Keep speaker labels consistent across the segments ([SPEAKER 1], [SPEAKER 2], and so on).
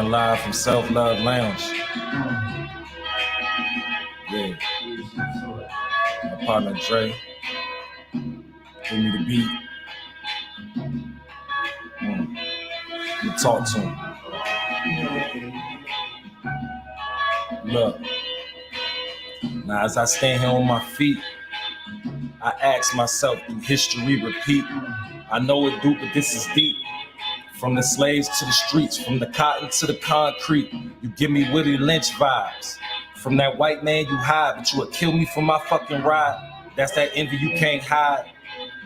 [SPEAKER 1] Coming live from Self Love Lounge. Yeah. My partner Dre. Give me the beat. You talk to him. Look. Now as I stand here on my feet, I ask myself, do history repeat? I know it do, but this is deep. From the slaves to the streets, from the cotton to the concrete, you give me Willie Lynch vibes. From that white man you hide, but you would kill me for my fucking ride. That's that envy you can't hide.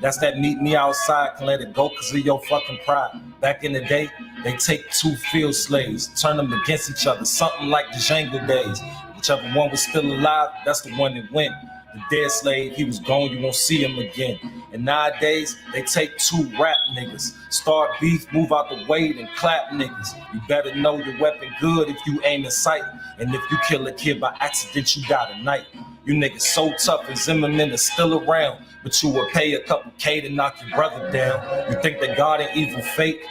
[SPEAKER 1] That's that meet me outside, can let it go cause of your fucking pride. Back in the day, they take two field slaves, turn them against each other, something like the Django days. Whichever one was still alive, that's the one that went. The dead slave, he was gone, you won't see him again. And nowadays, they take two rap niggas, start beef, move out the way, and clap niggas. You better know your weapon good if you aim in sight. And if you kill a kid by accident, you got a night. You niggas so tough and Zimmerman is still around, but you will pay a couple K to knock your brother down. You think that God and evil fake?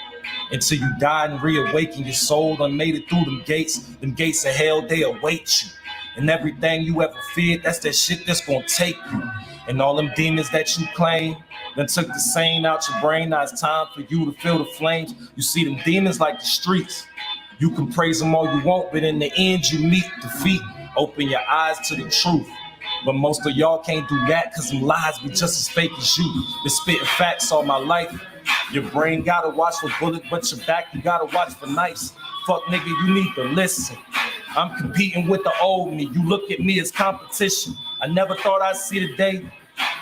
[SPEAKER 1] Until you die and reawaken, your soul done made it through them gates of hell, they await you. And everything you ever feared, that's that shit that's gonna take you. And all them demons that you claim, then took the sane out your brain. Now it's time for you to feel the flames. You see them demons like the streets. You can praise them all you want, but in the end you meet defeat. Open your eyes to the truth. But most of y'all can't do that cause them lies be just as fake as you. Been spitting facts all my life. Your brain gotta watch for bullets, but your back you gotta watch for knives. Fuck nigga, you need to listen. I'm competing with the old me. You look at me as competition. I never thought I'd see the day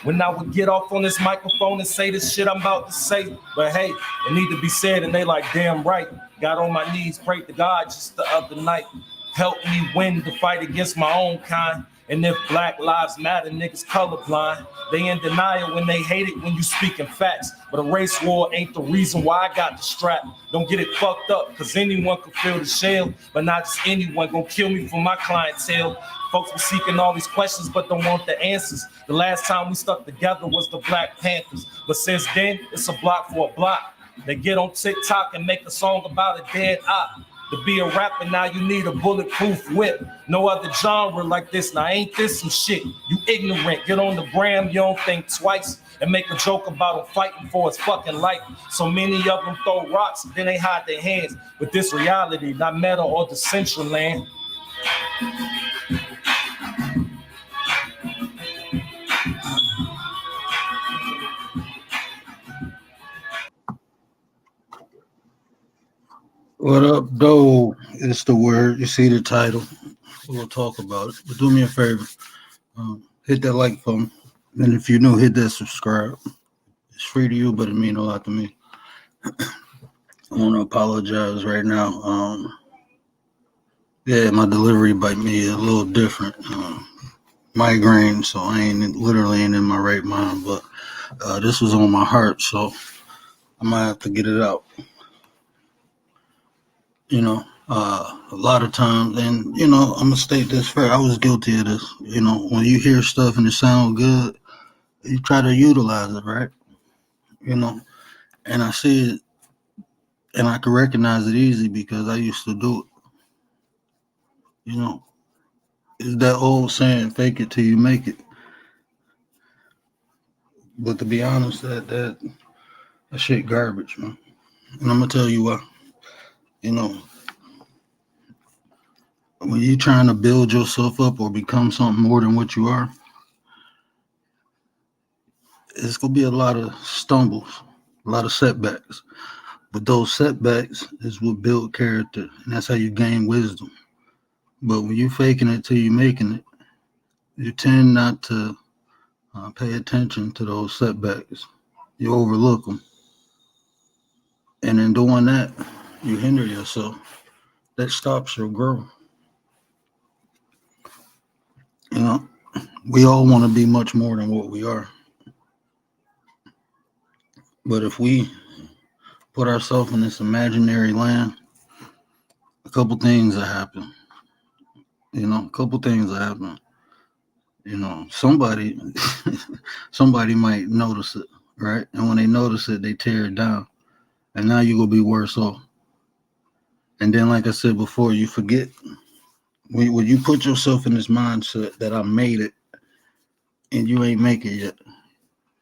[SPEAKER 1] when I would get off on this microphone and say this shit I'm about to say. But hey, it need to be said and they like, damn right. Got on my knees, prayed to God just the other night. Help me win the fight against my own kind. And if Black Lives Matter, niggas colorblind. They in denial when they hate it when you speaking facts. But a race war ain't the reason why I got the strap. Don't get it fucked up, cause anyone can feel the shell. But not just anyone gonna kill me for my clientele. Folks be seeking all these questions, but don't want the answers. The last time we stuck together was the Black Panthers. But since then, it's a block for a block. They get on TikTok and make a song about a dead op. To be a rapper now you need a bulletproof whip. No other genre like this. Now ain't this some shit? You ignorant. Get on the gram, you don't think twice. And make a joke about him fighting for his fucking life. So many of them throw rocks, then they hide their hands. But this reality, not Meta or the Central Land.
[SPEAKER 2] What up, though? It's the word. You see the title. We'll talk about it. But do me a favor. Hit that like button. And if you're new, hit that subscribe. It's free to you, but it means a lot to me. I want to apologize right now. Yeah, my delivery might be a little different. Migraine, so I ain't literally ain't in my right mind. But this was on my heart, so I might have to get it out. You know, a lot of times, and, you know, I'm going to state this fair. I was guilty of this. You know, when you hear stuff and it sounds good, you try to utilize it, right? You know, and I see it, and I can recognize it easy because I used to do it. You know, it's that old saying, fake it till you make it. But to be honest, that shit garbage, man. And I'm going to tell you why. You know, when you're trying to build yourself up or become something more than what you are, it's going to be a lot of stumbles, a lot of setbacks. But those setbacks is what build character, and that's how you gain wisdom. But when you're faking it till you're making it, you tend not to pay attention to those setbacks. You overlook them. And in doing that, you hinder yourself. That stops your growth. You know, we all want to be much more than what we are. But if we put ourselves in this imaginary land, a couple things that happen. You know, a couple things that happen. You know, somebody might notice it, right? And when they notice it, they tear it down. And now you're going to be worse off. And then, like I said before, you forget when you put yourself in this mindset that I made it and you ain't make it yet.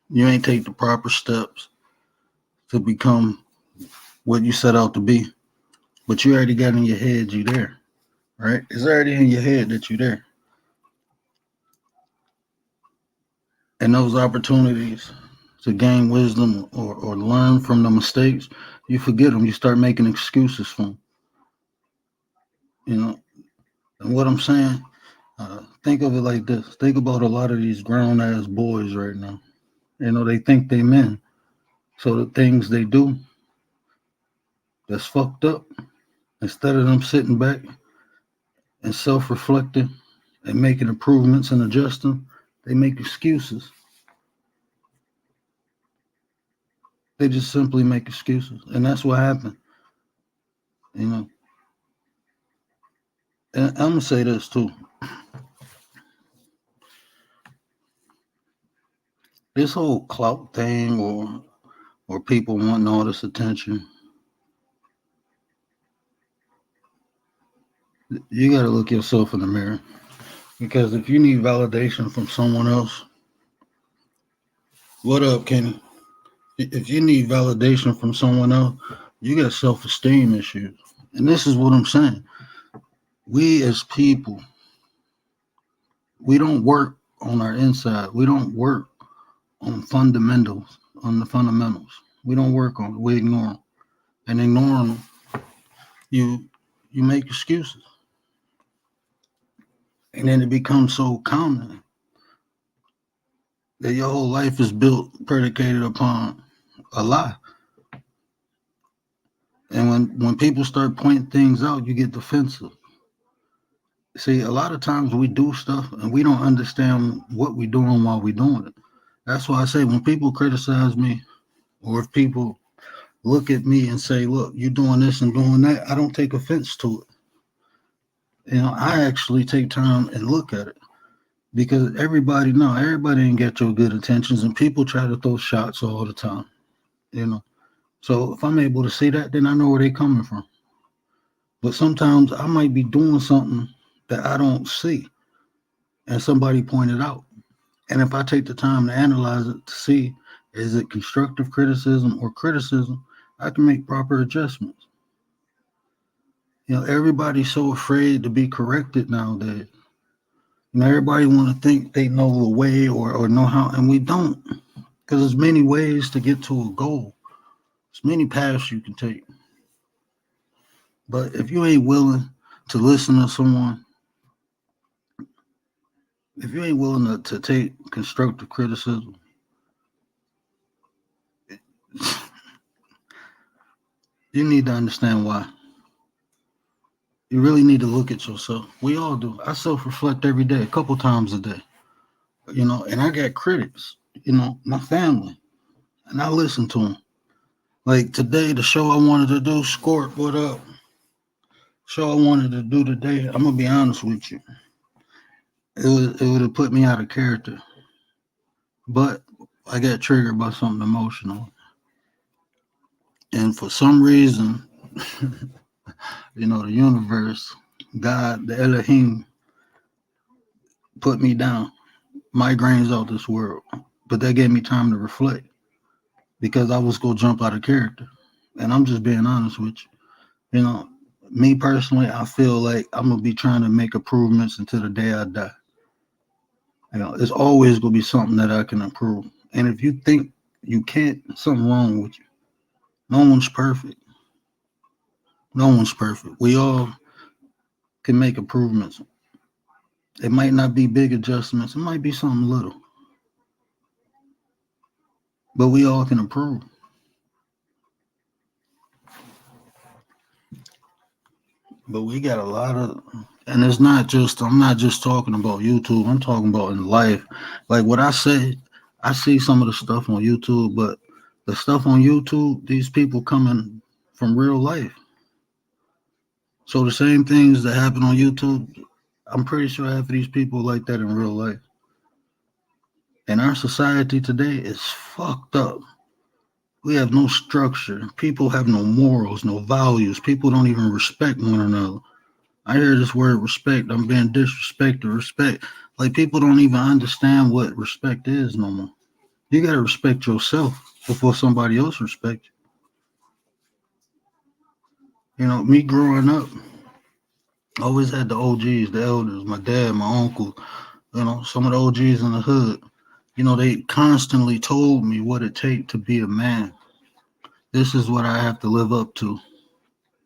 [SPEAKER 2] You ain't take the proper steps to become what you set out to be. But you already got in your head you there, right? It's already in your head that you there. And those opportunities to gain wisdom or learn from the mistakes, you forget them. You start making excuses for them. You know, and what I'm saying, think of it like this. Think about a lot of these grown ass boys right now. You know, they think they men. So the things they do that's fucked up, instead of them sitting back and self-reflecting and making improvements and adjusting, they make excuses. They just simply make excuses. And that's what happened. You know. And I'm gonna say this too. This whole clout thing or people wanting all this attention, you gotta look yourself in the mirror. Because if you need validation from someone else, what up, Kenny? If you need validation from someone else, you got self-esteem issues. And this is what I'm saying. We as people, we don't work on our inside. We don't work on the fundamentals. We don't work on it. We ignore them. And ignoring them, you make excuses. And then it becomes so common that your whole life is built, predicated upon a lie. And when people start pointing things out, you get defensive. See, a lot of times we do stuff and we don't understand what we're doing while we're doing it. That's why I say when people criticize me, or if people look at me and say, look, you're doing this and doing that, I don't take offense to it. You know, I actually take time and look at it. Because everybody ain't got your good intentions, and people try to throw shots all the time, you know. So if I'm able to see that, then I know where they're coming from. But sometimes I might be doing something that I don't see, and somebody pointed out. And if I take the time to analyze it to see, is it constructive criticism or criticism, I can make proper adjustments. You know, everybody's so afraid to be corrected nowadays. You know, everybody want to think they know the way or know how, and we don't. Because there's many ways to get to a goal. There's many paths you can take. But if you ain't willing to listen to someone, if you ain't willing to take constructive criticism, you need to understand why. You really need to look at yourself. We all do. I self-reflect every day, a couple times a day. You know, and I got critics, you know, my family, and I listen to them. Like today, the show I wanted to do, Scorp, what up? Show I wanted to do today, I'm gonna be honest with you. It would have put me out of character. But I got triggered by something emotional. And for some reason, you know, the universe, God, the Elohim, put me down. Migraines out this world. But that gave me time to reflect because I was gonna jump out of character. And I'm just being honest with you. You know, me personally, I feel like I'm gonna be trying to make improvements until the day I die. You know, there's always gonna be something that I can improve. And if you think you can't, something wrong with you. No one's perfect. No one's perfect. We all can make improvements. It might not be big adjustments. It might be something little. But we all can improve. But we got a lot of, and it's not just, I'm not just talking about YouTube. I'm talking about in life. Like what I say, I see some of the stuff on YouTube, but the stuff on YouTube, these people coming from real life. So the same things that happen on YouTube, I'm pretty sure half of these people like that in real life. And our society today is fucked up. We have no structure. People have no morals, no values. People don't even respect one another. I hear this word respect. I'm being disrespected. Respect. Like people don't even understand what respect is no more. You gotta respect yourself before somebody else respect you. You know, me growing up, I always had the OGs, the elders, my dad, my uncle, some of the OGs in the hood. They constantly told me what it takes to be a man. This is what I have to live up to.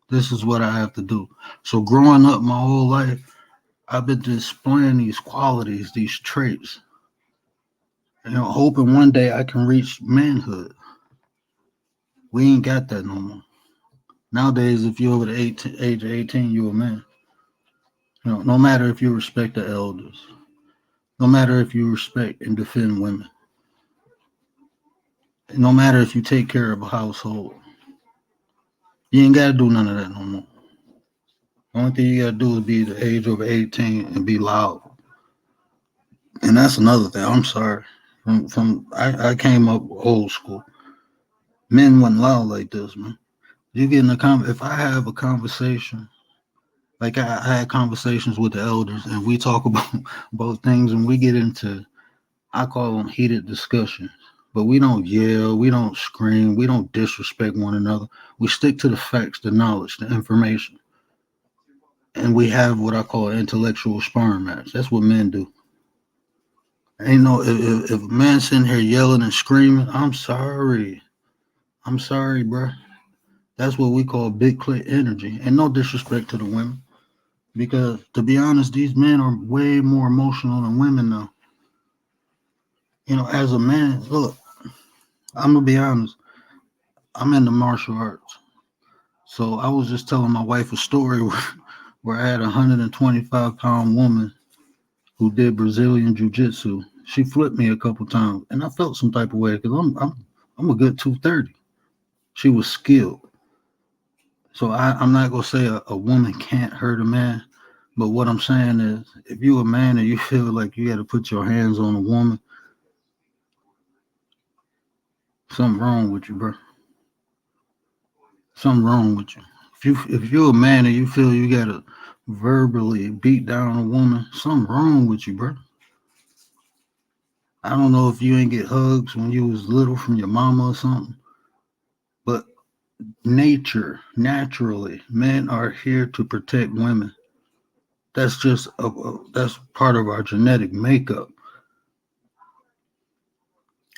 [SPEAKER 2] This is what I have to do. So growing up my whole life, I've been displaying these qualities, these traits, hoping one day I can reach manhood. We ain't got that no more. Nowadays, if you're over the age of 18, you're a man. No matter if you respect the elders, no matter if you respect and defend women, no matter if you take care of a household, you ain't got to do none of that no more. The only thing you got to do is be the age over 18 and be loud. And that's another thing. I'm sorry. I came up old school. Men wasn't loud like this, man. You get in if I have a conversation, like I had conversations with the elders, and we talk about things, and we get into, I call them heated discussions. But we don't yell, we don't scream, we don't disrespect one another. We stick to the facts, the knowledge, the information. And we have what I call an intellectual sparring match. That's what men do. Ain't no, if a man's sitting here yelling and screaming, I'm sorry, bro. That's what we call big clit energy. And no disrespect to the women. Because to be honest, these men are way more emotional than women now. As a man, look, I'm gonna be honest. I'm in the martial arts. So I was just telling my wife a story where I had a 125-pound woman who did Brazilian jiu-jitsu. She flipped me a couple times, and I felt some type of way because I'm a good 230. She was skilled. So I'm not gonna say a woman can't hurt a man, but what I'm saying is, if you're a man and you feel like you got to put your hands on a woman, something wrong with you, bro. Something wrong with you. If you're a man and you feel you gotta verbally beat down a woman, something wrong with you, bro. I don't know if you ain't get hugs when you was little from your mama or something, but naturally, men are here to protect women. That's just that's part of our genetic makeup.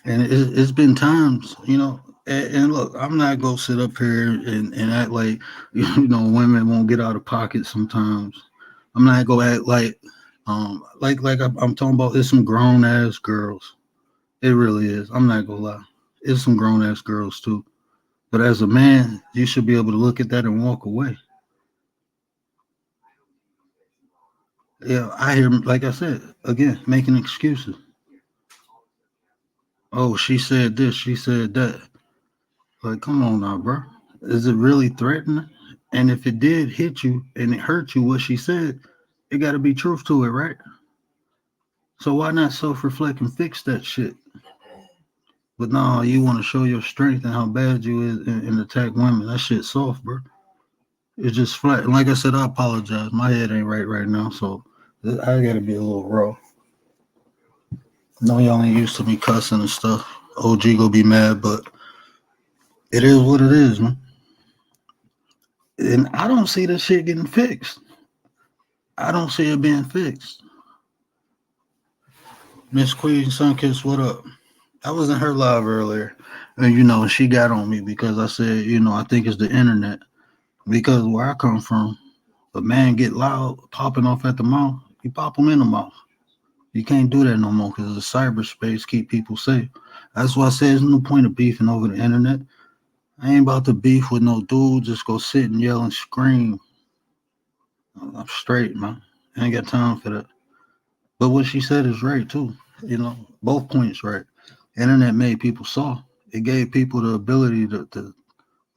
[SPEAKER 2] And it's been times, and look, I'm not gonna sit up here and act like, women won't get out of pocket sometimes. I'm not gonna act like, I'm talking about. It's some grown ass girls. It really is. I'm not gonna lie. It's some grown ass girls too. But as a man, you should be able to look at that and walk away. Yeah, I hear, like I said, again, making excuses. Oh, she said this, she said that. Like, come on now, bro. Is it really threatening? And if it did hit you and it hurt you, what she said, it got to be truth to it, right? So why not self-reflect and fix that shit? But no, you want to show your strength and how bad you is and attack women. That shit soft, bro. It's just flat. And like I said, I apologize. My head ain't right now, so I got to be a little raw. No, y'all ain't used to me cussing and stuff. OG gonna be mad, but it is what it is, man. And I don't see this shit getting fixed. I don't see it being fixed. Miss Queen Sunkiss, what up? I was in her live earlier, and she got on me because I said, I think it's the internet. Because where I come from, a man get loud, popping off at the mouth, you pop them in the mouth. You can't do that no more because the cyberspace keep people safe. That's why I say there's no point of beefing over the internet. I ain't about to beef with no dude. Just go sit and yell and scream. I'm straight, man. I ain't got time for that. But what she said is right too. Both points right. Internet made people soft. It gave people the ability to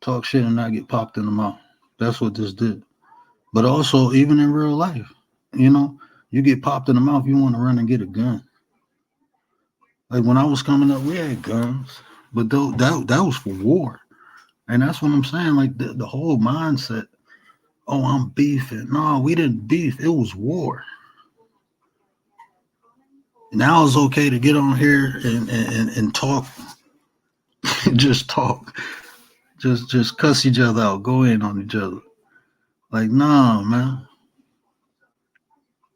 [SPEAKER 2] talk shit and not get popped in the mouth. That's what this did. But also, even in real life, you get popped in the mouth, you want to run and get a gun. Like when I was coming up, we had guns. But that was for war. And that's what I'm saying. Like the whole mindset, oh, I'm beefing. No, we didn't beef. It was war. Now it's okay to get on here and talk, just talk, just cuss each other out, go in on each other. Like, nah, man.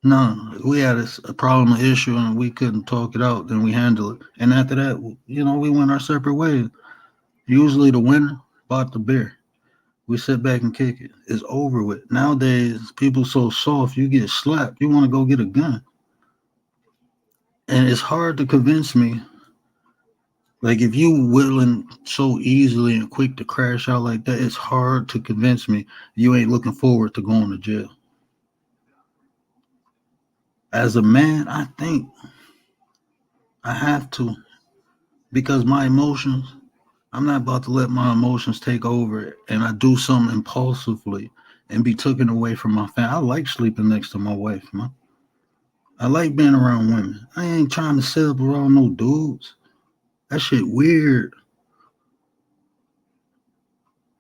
[SPEAKER 2] No, we had a problem, an issue, and we couldn't talk it out. Then we handle it, and after that, we went our separate ways. Usually, the winner bought the beer. We sit back and kick it. It's over with. Nowadays, people so soft. You get slapped, you want to go get a gun, and it's hard to convince me. Like if you willing so easily and quick to crash out like that, it's hard to convince me you ain't looking forward to going to jail. As a man, I think I have to because my emotions, I'm not about to let my emotions take over and I do something impulsively and be taken away from my family. I like sleeping next to my wife, man. I like being around women. I ain't trying to sit up around no dudes. That shit weird.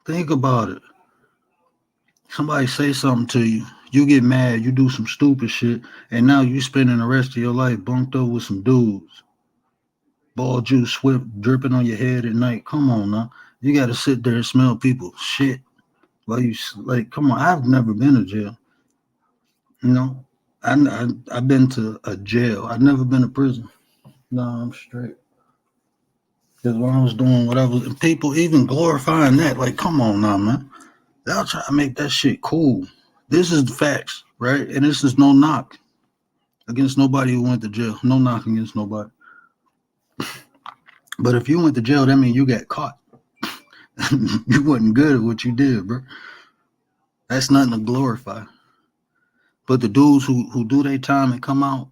[SPEAKER 2] Think about it. Somebody say something to you, you get mad, you do some stupid shit, and now you spending the rest of your life bunked up with some dudes. Ball juice dripping on your head at night. Come on now. You got to sit there and smell people shit. Like, come on. I've never been to jail. You know, I've been to a jail. I've never been to prison. No, I'm straight. Because when I was doing what I was, and people even glorifying that, like, come on now, man. They'll try to make that shit cool. This is the facts, right? And this is no knock against nobody who went to jail. No knock against nobody. But if you went to jail, that means you got caught. You wasn't good at what you did, bro. That's nothing to glorify. But the dudes who do their time and come out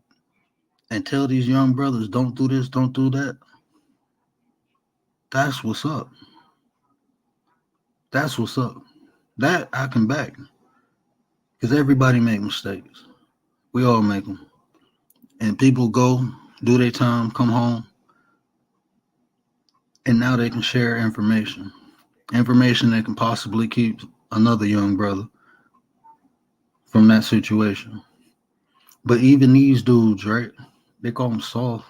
[SPEAKER 2] and tell these young brothers, don't do this, don't do that, that's what's up. That's what's up. That I can back. Because everybody make mistakes. We all make them. And people go, do their time, come home, and now they can share information. Information that can possibly keep another young brother from that situation. But even these dudes, right? They call them soft.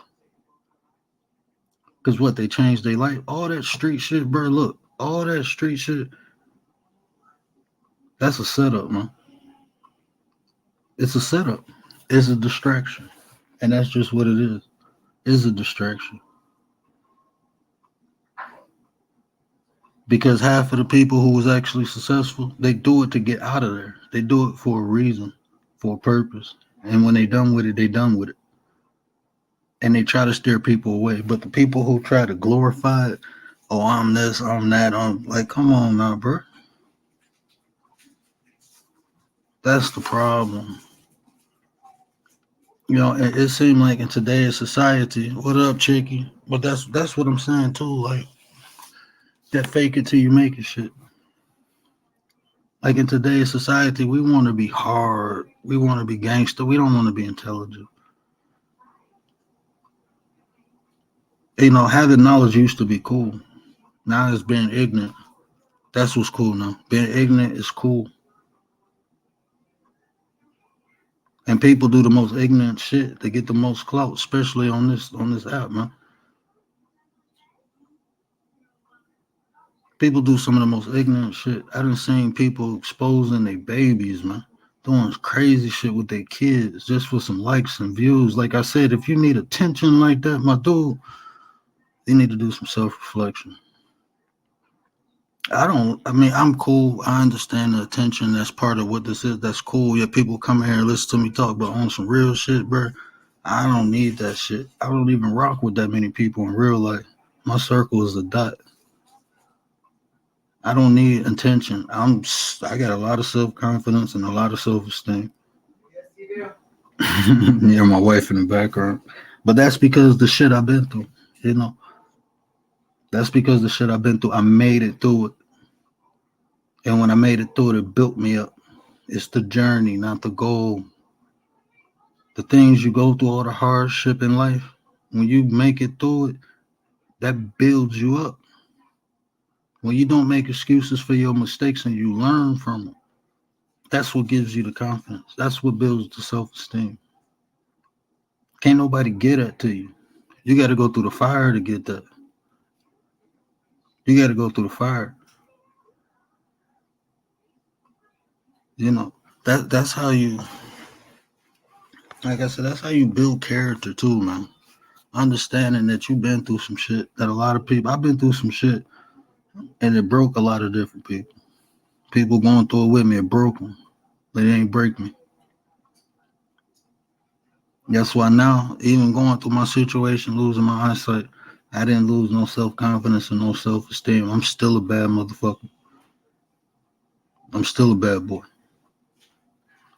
[SPEAKER 2] Because what, they changed their life? All that street shit, bro, look. All that street shit, that's a setup, man. It's a setup. It's a distraction. And that's just what it is. It's a distraction. Because half of the people who was actually successful, they do it to get out of there. They do it for a reason, for a purpose. And when they done with it, they done with it. And they try to steer people away. But the people who try to glorify it, oh, I'm this, I'm that, I'm like, come on now, bro. That's the problem. You know, it seemed like in today's society, what up, Chicky? But that's what I'm saying too. Like that fake it till you make it shit. Like in today's society, we want to be hard. We want to be gangster. We don't want to be intelligent. You know, having knowledge used to be cool. Now it's being ignorant. That's what's cool now. Being ignorant is cool. And people do the most ignorant shit. They get the most clout, especially on this app, man. People do some of the most ignorant shit. I done seen people exposing their babies, man. Doing crazy shit with their kids just for some likes and views. Like I said, if you need attention like that, my dude, you need to do some self-reflection. I'm cool. I understand the attention. That's part of what this is. That's cool. Yeah, people come here and listen to me talk, but on some real shit, bro, I don't need that shit. I don't even rock with that many people in real life. My circle is a dot. I don't need attention. I got a lot of self-confidence and a lot of self-esteem. Yeah, my wife in the background. But that's because the shit I've been through, you know. That's because the shit I've been through, I made it through it. And when I made it through it, it built me up. It's the journey, not the goal. The things you go through, all the hardship in life, when you make it through it, That builds you up. When you don't make excuses for your mistakes and you learn from them, that's what gives you the confidence. That's what builds the self-esteem. Can't nobody get that to you. You got to go through the fire to get that. You got to go through the fire. You know, that's how you, like I said, that's how you build character too, man. Understanding that you've been through some shit that a lot of people, I've been through some shit and it broke a lot of different people. People going through it with me, it broke them. But it ain't break me. That's why now, even going through my situation, losing my eyesight, I didn't lose no self-confidence and no self-esteem. I'm still a bad motherfucker. I'm still a bad boy.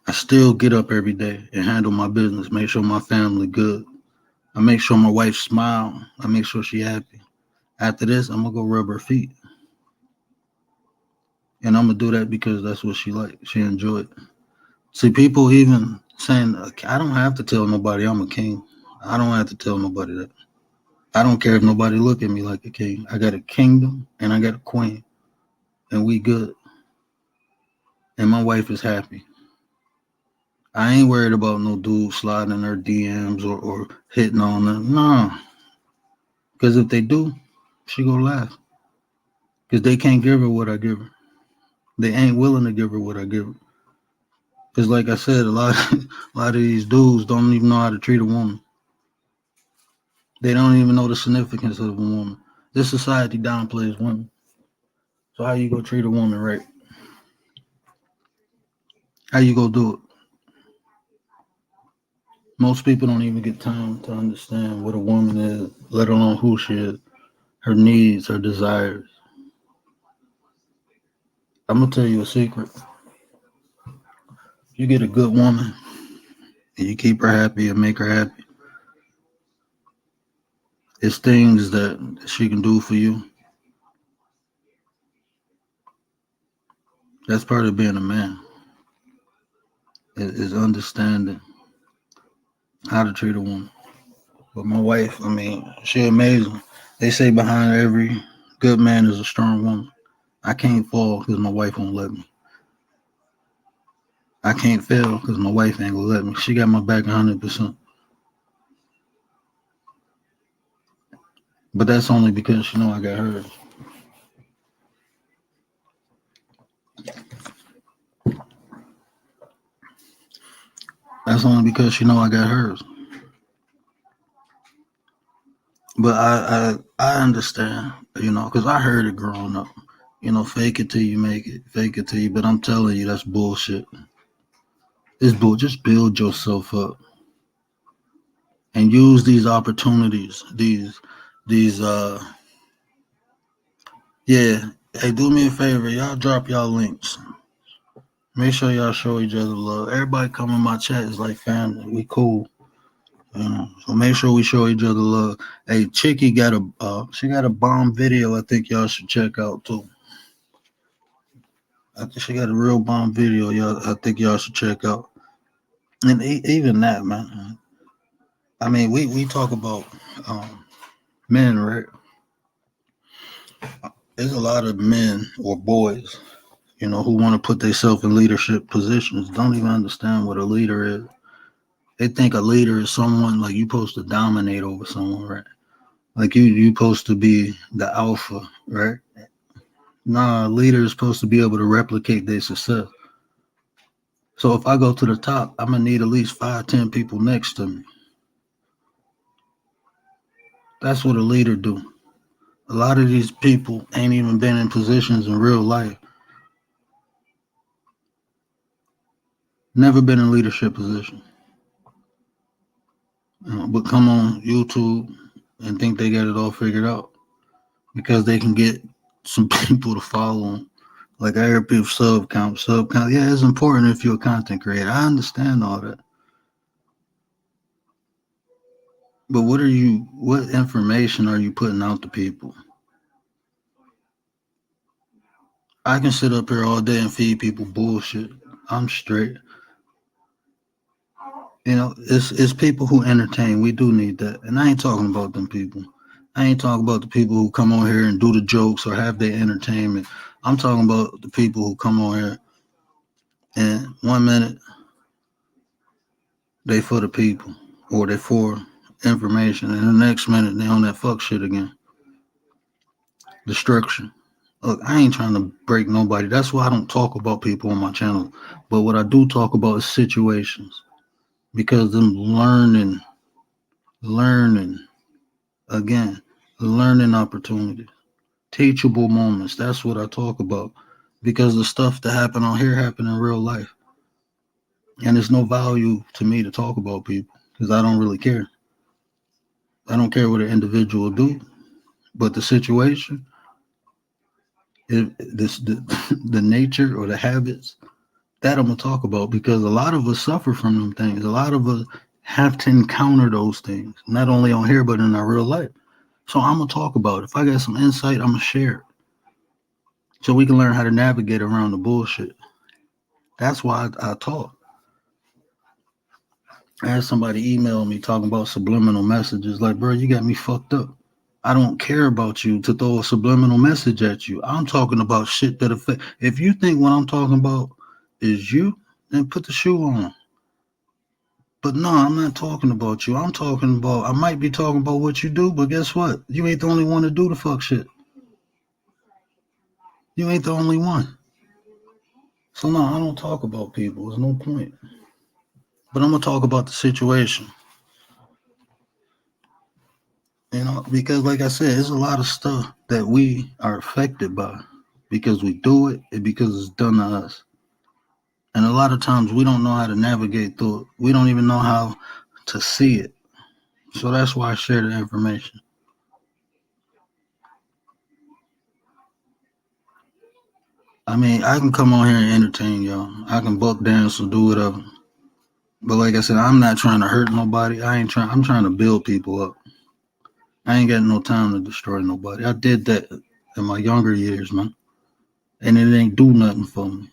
[SPEAKER 2] I still get up every day and handle my business, make sure my family good. I make sure my wife smile. I make sure she happy. After this, I'm going to go rub her feet. And I'm going to do that because that's what she like. She enjoy it. See, people even saying, I don't have to tell nobody I'm a king. I don't have to tell nobody that. I don't care if nobody look at me like a king. I got a kingdom and I got a queen. And we good. And my wife is happy. I ain't worried about no dude sliding in her DMs or hitting on them. No. Because if they do, she gonna laugh. Because they can't give her what I give her. They ain't willing to give her what I give her. Because like I said, a lot of these dudes don't even know how to treat a woman. They don't even know the significance of a woman. This society downplays women. So how you gonna treat a woman right? How you gonna do it? Most people don't even get time to understand what a woman is, let alone who she is, her needs, her desires. I'm gonna tell you a secret. You get a good woman and you keep her happy and make her happy. It's things that she can do for you. That's part of being a man. Is understanding how to treat a woman. But my wife, I mean, she amazing. They say behind every good man is a strong woman. I can't fall because my wife won't let me. I can't fail because my wife ain't gonna let me. She got my back 100%. But that's only because she know I got hers. That's only because she know I got hers. But I understand, because I heard it growing up. Fake it till you make it. Fake it till you. But I'm telling you, that's bullshit. It's bull. Just build yourself up and use these opportunities. These. Yeah. Hey, do me a favor. Y'all drop y'all links. Make sure y'all show each other love. Everybody come in my chat is like family. We cool. So make sure we show each other love. Hey, Chicky got a bomb video. I think y'all should check out too. I think she got a real bomb video. I think y'all should check out. And even that, man. I mean, we talk about men, right? There's a lot of men or boys, who want to put themselves in leadership positions. Don't even understand what a leader is. They think a leader is someone like you're supposed to dominate over someone, right? Like you supposed to be the alpha, right? Nah, a leader is supposed to be able to replicate their success. So if I go to the top, I'm gonna need at least 5-10 people next to me. That's what a leader do. A lot of these people ain't even been in positions in real life. Never been in leadership position. But come on YouTube and think they got it all figured out because they can get some people to follow them. Like I heard people sub count. Yeah, it's important if you're a content creator. I understand all that. But what information are you putting out to people? I can sit up here all day and feed people bullshit. I'm straight. It's people who entertain. We do need that. And I ain't talking about them people. I ain't talking about the people who come on here and do the jokes or have their entertainment. I'm talking about the people who come on here and 1 minute they for the people or they for information, and the next minute they on that fuck shit again. Destruction. Look, I ain't trying to break nobody. That's why I don't talk about people on my channel. But what I do talk about is situations, because them learning again, learning opportunities, teachable moments. That's what I talk about, because the stuff that happen on here happen in real life, and there's no value to me to talk about people because I don't really care. I don't care what an individual do, but the situation, if this the nature or the habits, that I'm gonna talk about, because a lot of us suffer from them things. A lot of us have to encounter those things, not only on here but in our real life. So I'm gonna talk about it. If I got some insight, I'm gonna share it so we can learn how to navigate around the bullshit. That's why I talk. I had somebody email me talking about subliminal messages. Like, bro, you got me fucked up. I don't care about you to throw a subliminal message at you. I'm talking about shit that affect. If you think what I'm talking about is you, then put the shoe on. But no, I'm not talking about you. I'm talking about, I might be talking about what you do, but guess what? You ain't the only one to do the fuck shit. You ain't the only one. So no, I don't talk about people. There's no point. But I'm gonna talk about the situation. You know, because like I said, there's a lot of stuff that we are affected by because we do it and because it's done to us. And a lot of times we don't know how to navigate through it. We don't even know how to see it. So that's why I share the information. I mean, I can come on here and entertain y'all. I can buck dance or do whatever. But like I said, I'm not trying to hurt nobody. I'm trying to build people up. I ain't got no time to destroy nobody. I did that in my younger years, man. And it ain't do nothing for me.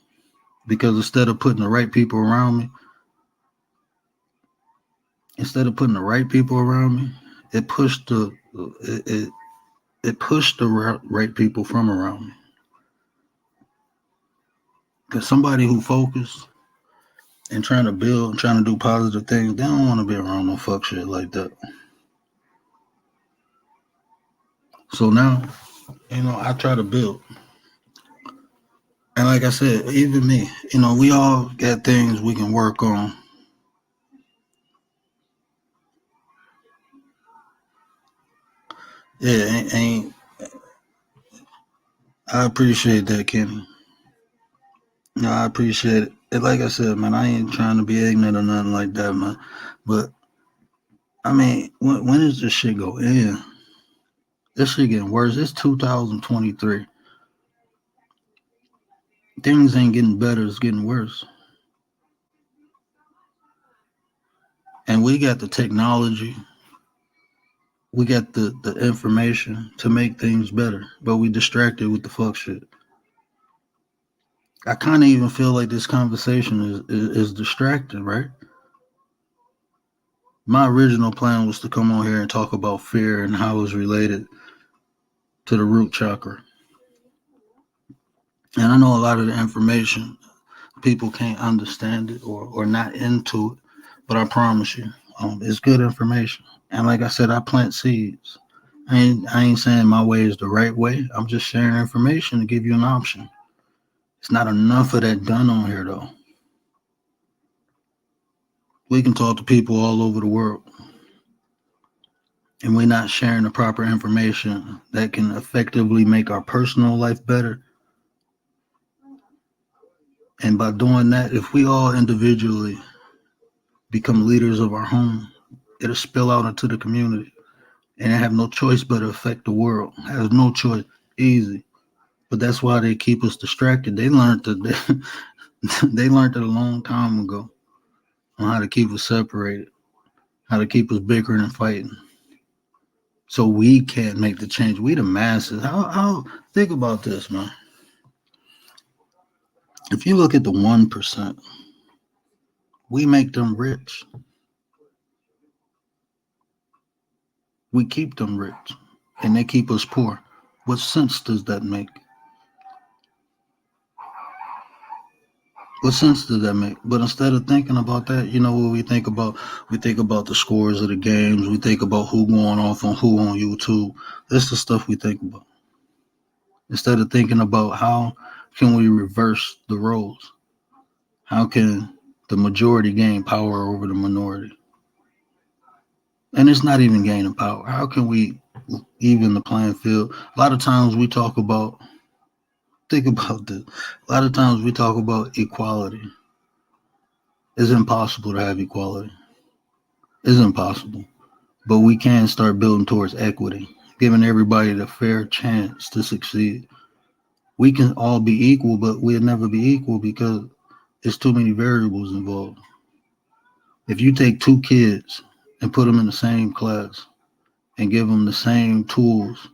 [SPEAKER 2] Because instead of putting the right people around me, it pushed it pushed the right people from around me. Because somebody who focused and trying to build and trying to do positive things, they don't want to be around no fuck shit like that. So now, I try to build. And like I said, even me, we all got things we can work on. Yeah, ain't I appreciate that, Kenny. No, I appreciate it. And like I said, man, I ain't trying to be ignorant or nothing like that, man. But I mean, when does this shit go in? This shit getting worse. It's 2023. Things ain't getting better. It's getting worse. And we got the technology. We got the information to make things better. But we distracted with the fuck shit. I kind of even feel like this conversation is distracting, right? My original plan was to come on here and talk about fear and how it's related to the root chakra. And I know a lot of the information, people can't understand it or not into it, but I promise you, it's good information. And like I said, I plant seeds. I ain't saying my way is the right way. I'm just sharing information to give you an option. It's not enough of that done on here, though. We can talk to people all over the world, and we're not sharing the proper information that can effectively make our personal life better. And by doing that, if we all individually become leaders of our home, it'll spill out into the community. And they have no choice but to affect the world. Has no choice. Easy. But that's why they keep us distracted. They learned it a long time ago on how to keep us separated, how to keep us bickering and fighting. So we can't make the change. We the masses. How think about this, man. If you look at the 1%, we make them rich. We keep them rich. and they keep us poor. What sense does that make? What sense does that make? But instead of thinking about that, you know what we think about? We think about the scores of the games. We think about who going off on who on YouTube. That's the stuff we think about. Instead of thinking about how can we reverse the roles? How can the majority gain power over the minority? And it's not even gaining power. How can we even the playing field? A lot of times we talk about, think about this. A lot of times we talk about equality. It's impossible to have equality. It's impossible. But we can start building towards equity, giving everybody the fair chance to succeed. We can all be equal, but we'll never be equal because there's too many variables involved. If you take two kids and put them in the same class and give them the same tools,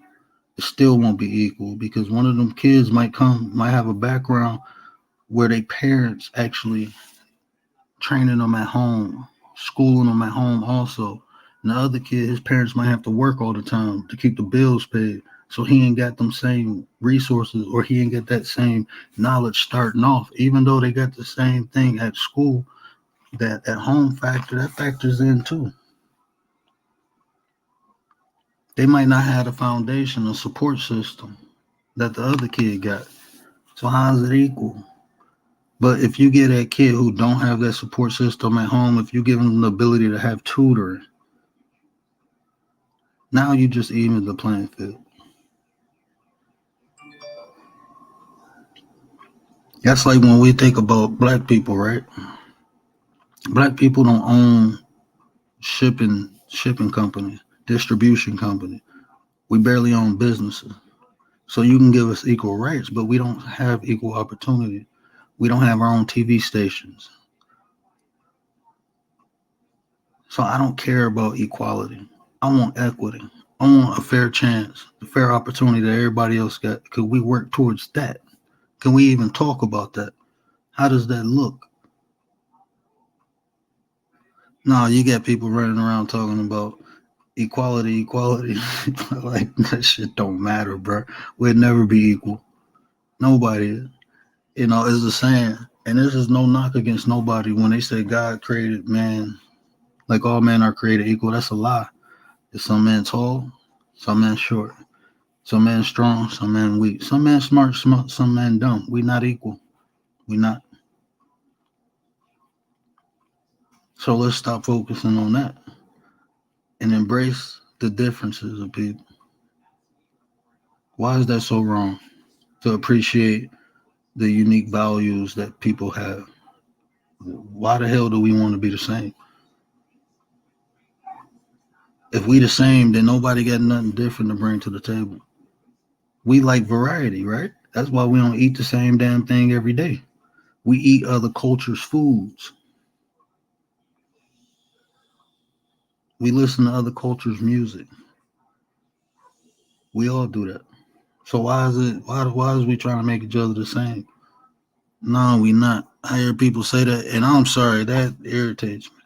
[SPEAKER 2] it still won't be equal because one of them kids might have a background where their parents actually training them at home, schooling them at home also. And the other kid, his parents might have to work all the time to keep the bills paid. So he ain't got them same resources or he ain't got that same knowledge starting off. Even though they got the same thing at school, that at home that factors in too. They might not have a foundation, a support system that the other kid got. So how is it equal? But if you get that kid who don't have that support system at home, if you give them the ability to have tutoring, now you just even the playing field. That's like when we think about black people, right? Black people don't own shipping company, distribution company. We barely own businesses. So you can give us equal rights, but we don't have equal opportunity. We don't have our own TV stations. So I don't care about equality. I want equity. I want a fair chance, the fair opportunity that everybody else got. Could we work towards that? Can we even talk about that? How does that look? No, you got people running around talking about equality. Like that shit don't matter, bro. We'll never be equal. Nobody is. You know, it's the saying, and this is no knock against nobody when they say God created man, like all men are created equal. That's a lie. Is some men tall, some men short, some men strong, some men weak, some men smart, some men dumb. We not equal. We not. So let's stop focusing on that and embrace the differences of people. Why is that so wrong? To appreciate the unique values that people have. Why the hell do we want to be the same? If we the same, then nobody got nothing different to bring to the table. We like variety, right? That's why we don't eat the same damn thing every day. We eat other cultures' foods. We listen to other cultures' music. We all do that. So why is we trying to make each other the same? No, we not. I hear people say that, and I'm sorry, that irritates me.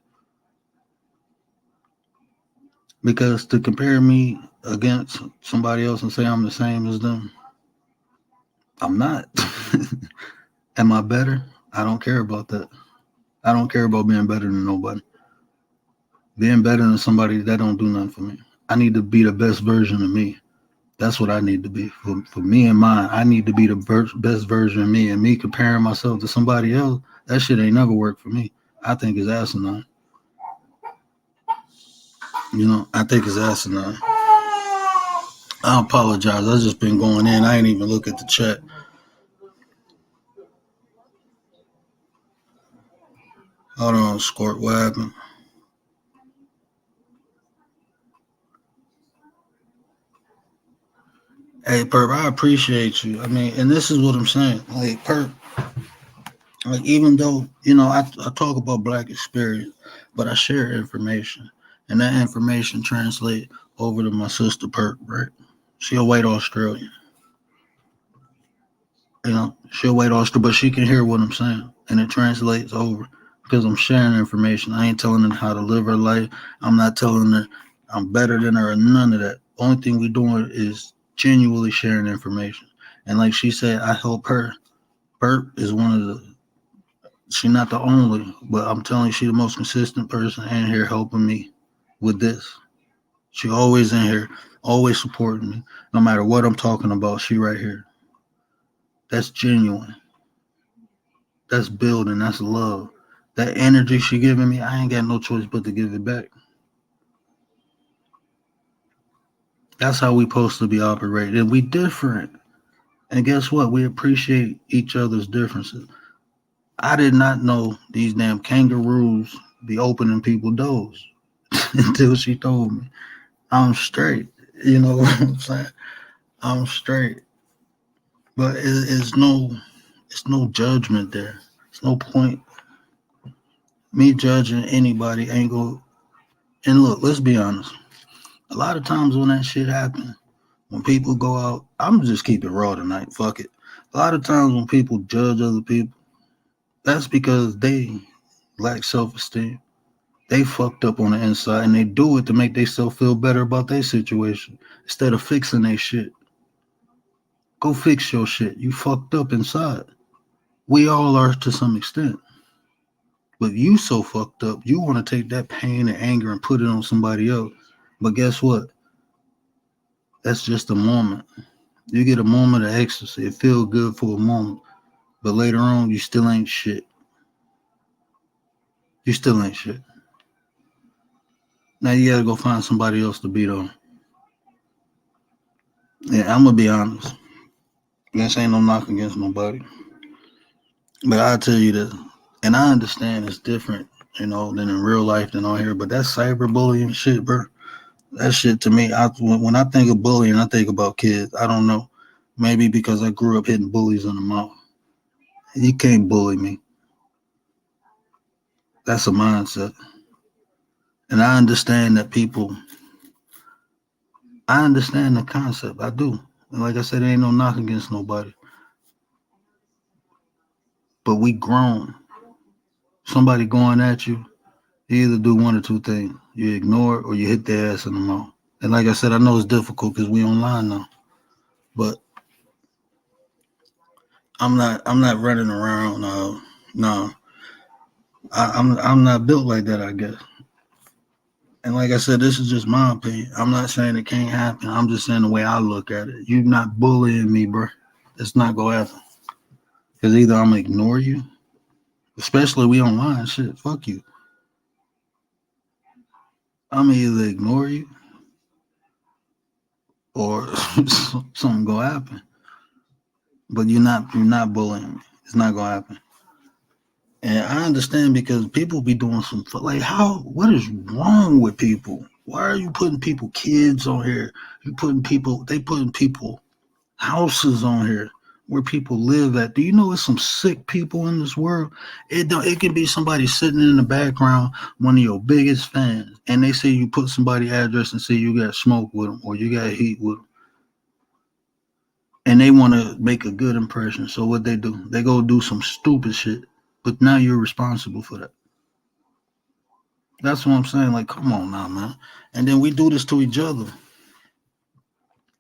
[SPEAKER 2] Because to compare me against somebody else and say I'm the same as them, I'm not. Am I better? I don't care about that. I don't care about being better than nobody. Being better than somebody, that don't do nothing for me. I need to be the best version of me. That's what I need to be. For me and mine, I need to be the best version of me. And me comparing myself to somebody else, that shit ain't never worked for me. I think it's asinine. You know, I think it's asinine. I apologize. I just been going in. I ain't even look at the chat. Hold on, Squirt. What happened? Hey, Perp, I appreciate you. I mean, and this is what I'm saying. Like, Perp, like, even though, you know, I talk about Black experience, but I share information. And that information translate over to my sister, Perp, right? She a white Australian. You know, she a white Australian, but she can hear what I'm saying. And it translates over because I'm sharing information. I ain't telling her how to live her life. I'm not telling her I'm better than her or none of that. Only thing we doing is genuinely sharing information. And like she said, I help her. Bert is one of the. She not the only, but I'm telling you, she the most consistent person in here helping me with this. She always in here, always supporting me. No matter what I'm talking about, she right here. That's genuine. That's building. That's love. That energy she giving me, I ain't got no choice but to give it back. That's how we supposed to be operating. And we different. And guess what? We appreciate each other's differences. I did not know these damn kangaroos be opening people doors until she told me. I'm straight. You know what I'm saying? I'm straight. But it's no judgment there. It's no point me judging anybody ain't go. And look, let's be honest. A lot of times when that shit happens, when people go out, I'm just keep it raw tonight. Fuck it. A lot of times when people judge other people, that's because they lack self-esteem. They fucked up on the inside and they do it to make themselves feel better about their situation instead of fixing their shit. Go fix your shit. You fucked up inside. We all are to some extent. But you so fucked up, you want to take that pain and anger and put it on somebody else. But guess what? That's just a moment. You get a moment of ecstasy. It feels good for a moment. But later on, you still ain't shit. You still ain't shit. Now you gotta go find somebody else to beat on. Yeah, I'm gonna be honest. This ain't no knock against nobody. But I'll tell you this, and I understand it's different, than in real life than on here. But that cyberbullying shit, bro. That shit to me, when I think of bullying, I think about kids. I don't know. Maybe because I grew up hitting bullies in the mouth. You can't bully me. That's a mindset. And I understand that I understand the concept. I do. And like I said, there ain't no knock against nobody. But we grown. Somebody going at you, you either do one or two things. You ignore it or you hit their ass in the mouth. And like I said, I know it's difficult because we online now. But I'm not running around. No, I'm not built like that, I guess. And like I said, this is just my opinion. I'm not saying it can't happen. I'm just saying the way I look at it. You're not bullying me, bro. It's not gonna happen. Because either I'm gonna ignore you, especially we online. Shit, fuck you. I'm gonna either ignore you or something gonna happen. But you're not bullying me. It's not gonna happen. And I understand because people be doing like what is wrong with people? Why are you putting people kids on here? They putting people houses on here where people live at. Do you know there's some sick people in this world? It can be somebody sitting in the background, one of your biggest fans, and they say you put somebody address and say you got smoke with them or you got heat with them. And they want to make a good impression. So what they do? They go do some stupid shit. But now you're responsible for that. That's what I'm saying. Like, come on now, man. And then we do this to each other.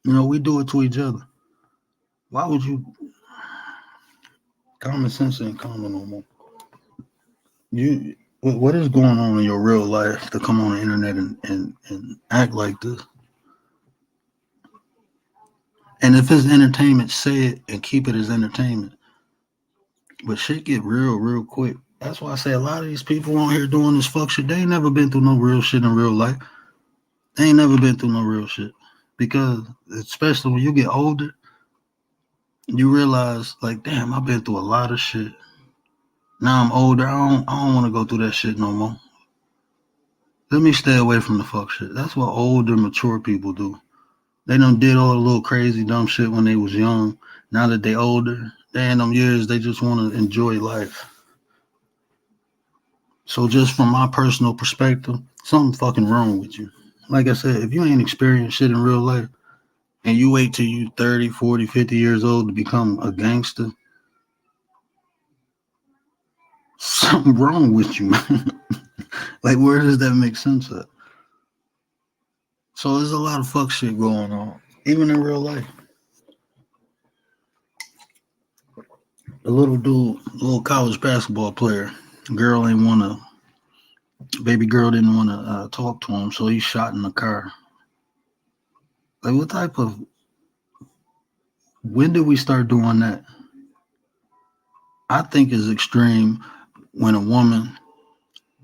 [SPEAKER 2] We do it to each other. Why would you? Common sense ain't common no more. What is going on in your real life to come on the internet and act like this? And if it's entertainment, say it and keep it as entertainment. But shit get real quick. That's why I say a lot of these people on here doing this fuck shit, they ain't never been through no real shit in real life. They ain't never been through no real shit. Because especially when you get older, you realize like, damn, I've been through a lot of shit. Now I'm older. I don't want to go through that shit no more. Let me stay away from the fuck shit. That's what older, mature people do. They done did all the little crazy dumb shit when they was young. Now that they older, they in them years, they just want to enjoy life. So just from my personal perspective, something fucking wrong with you. Like I said, if you ain't experienced shit in real life and you wait till you 30, 40, 50 years old to become a gangster, something wrong with you, man. Like, where does that make sense at? So there's a lot of fuck shit going on, even in real life. A little dude, little college basketball player, girl ain't wanna, baby girl didn't want to talk to him, so he shot in the car. Like, what type of, when did we start doing that? I think it's extreme when a woman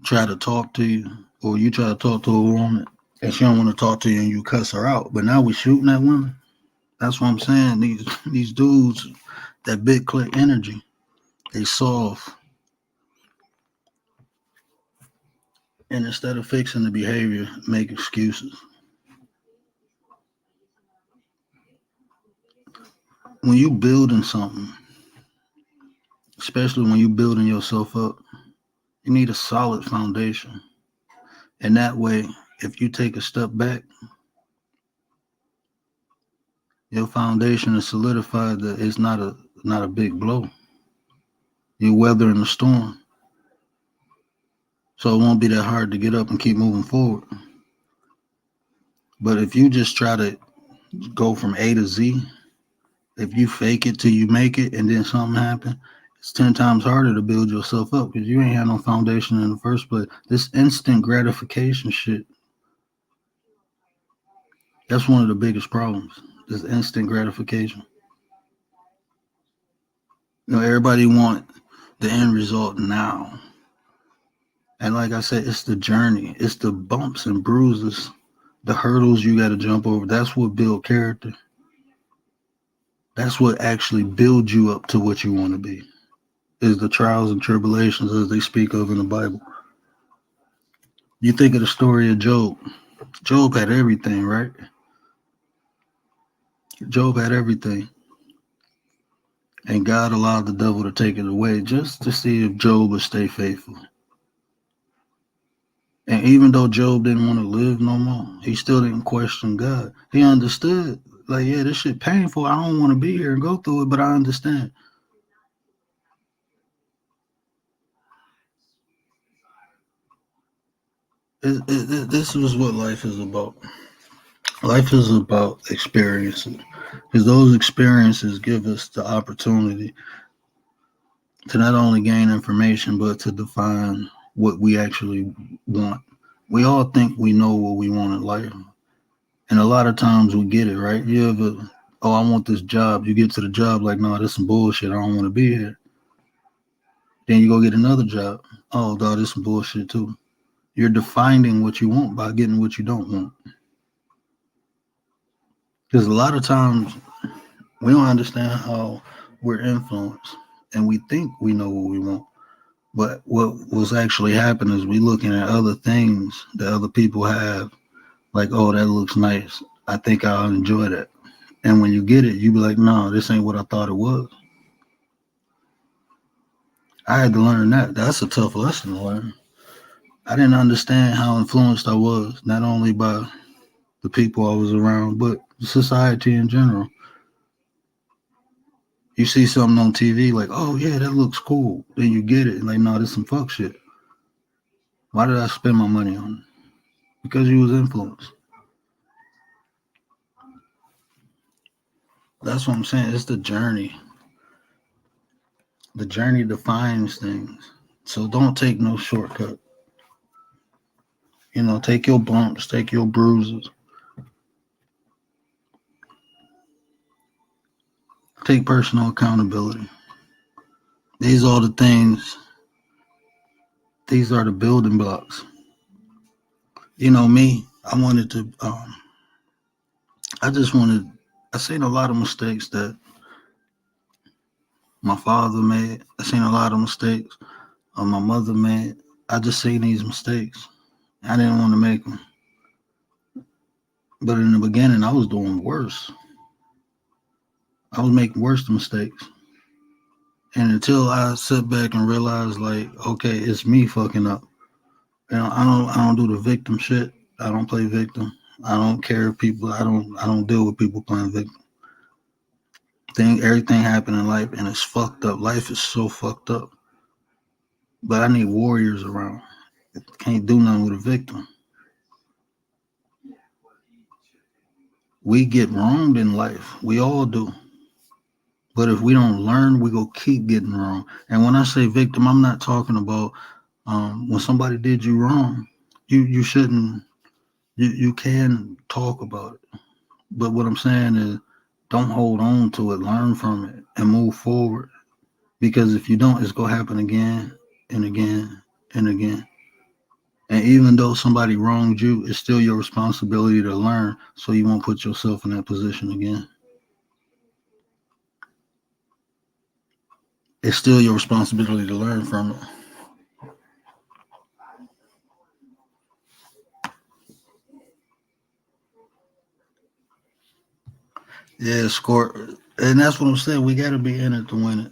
[SPEAKER 2] try to talk to you, or you try to talk to a woman and she don't want to talk to you and you cuss her out. But now we shooting at women. That's what I'm saying. These dudes, that big click energy, they soft. And instead of fixing the behavior, make excuses. When you building something, especially when you building yourself up, you need a solid foundation. And that way, if you take a step back, your foundation is solidified that it's not a big blow. You're weathering the storm. So it won't be that hard to get up and keep moving forward. But if you just try to go from A to Z, if you fake it till you make it and then something happens, it's 10 times harder to build yourself up because you ain't had no foundation in the first place. This instant gratification shit, that's one of the biggest problems. This instant gratification. You know, everybody want the end result now. And like I said, it's the journey. It's the bumps and bruises, the hurdles you got to jump over. That's what build character. That's what actually builds you up to what you want to be. Is the trials and tribulations as they speak of in the Bible. You think of the story of Job. Job had everything, right? Job had everything. And God allowed the devil to take it away just to see if Job would stay faithful. And even though Job didn't want to live no more, he still didn't question God. He understood, like, yeah, this shit painful. I don't want to be here and go through it, but I understand. This is what life is about. Life is about experiences, because those experiences give us the opportunity to not only gain information, but to define what we actually want. We all think we know what we want in life. And a lot of times we get it, right? You ever, oh, I want this job. You get to the job like, no, this some bullshit. I don't want to be here. Then you go get another job. Oh, dog, this some bullshit too. You're defining what you want by getting what you don't want. Because a lot of times we don't understand how we're influenced and we think we know what we want. But what was actually happening is we looking at other things that other people have, like, oh, that looks nice. I think I'll enjoy that. And when you get it, you be like, no, this ain't what I thought it was. I had to learn that. That's a tough lesson to learn. I didn't understand how influenced I was, not only by the people I was around, but society in general. You see something on TV like, oh yeah, that looks cool. Then you get it, and like, no, this some fuck shit. Why did I spend my money on it? Because you was influenced. That's what I'm saying. It's the journey. The journey defines things. So don't take no shortcut. You know, take your bumps, take your bruises. Take personal accountability. These are the things, these are the building blocks. You know, me, I seen a lot of mistakes that my father made. I seen a lot of mistakes my mother made. I just seen these mistakes. I didn't want to make them. But in the beginning, I was doing worse. I was making worse mistakes. And until I sit back and realize, like, okay, it's me fucking up. You know, I don't do the victim shit. I don't play victim. I don't care if people. I don't deal with people playing victim. Everything happened in life, and it's fucked up. Life is so fucked up. But I need warriors around. Can't do nothing with a victim. We get wronged in life. We all do. But if we don't learn, we go keep getting wrong. And when I say victim, I'm not talking about when somebody did you wrong. You shouldn't. You can talk about it. But what I'm saying is, don't hold on to it. Learn from it and move forward. Because if you don't, it's gonna happen again and again and again. And even though somebody wronged you, it's still your responsibility to learn so you won't put yourself in that position again. It's still your responsibility to learn from it. Yeah, score. And that's what I'm saying. We got to be in it to win it.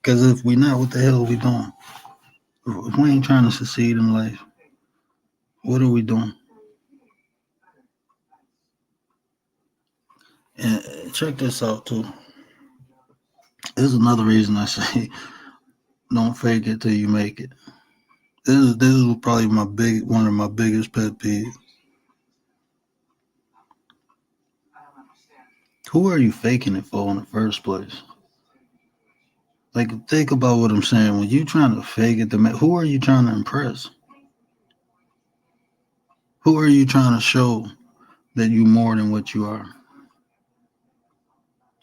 [SPEAKER 2] Because if we not, what the hell are we doing? If we ain't trying to succeed in life, what are we doing? And check this out, too. This is another reason I say don't fake it till you make it. This is probably one of my biggest pet peeves. Who are you faking it for in the first place? Like, think about what I'm saying. When you trying to fake it, who are you trying to impress? Who are you trying to show that you more than what you are?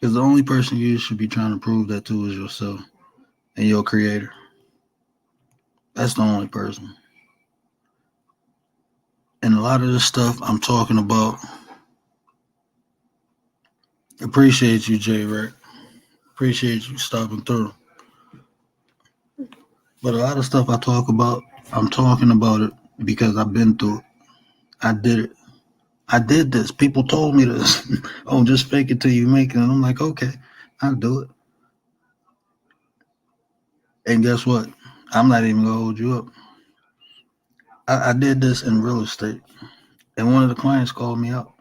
[SPEAKER 2] Because the only person you should be trying to prove that to is yourself and your creator. That's the only person. And a lot of this stuff I'm talking about, appreciate you, J. Rick. Appreciate you stopping through. But a lot of stuff I talk about, I'm talking about it because I've been through it. I did it. I did this. People told me this. Oh, just fake it till you make it. And I'm like, okay, I'll do it. And guess what? I'm not even gonna hold you up. I did this in real estate, and one of the clients called me out,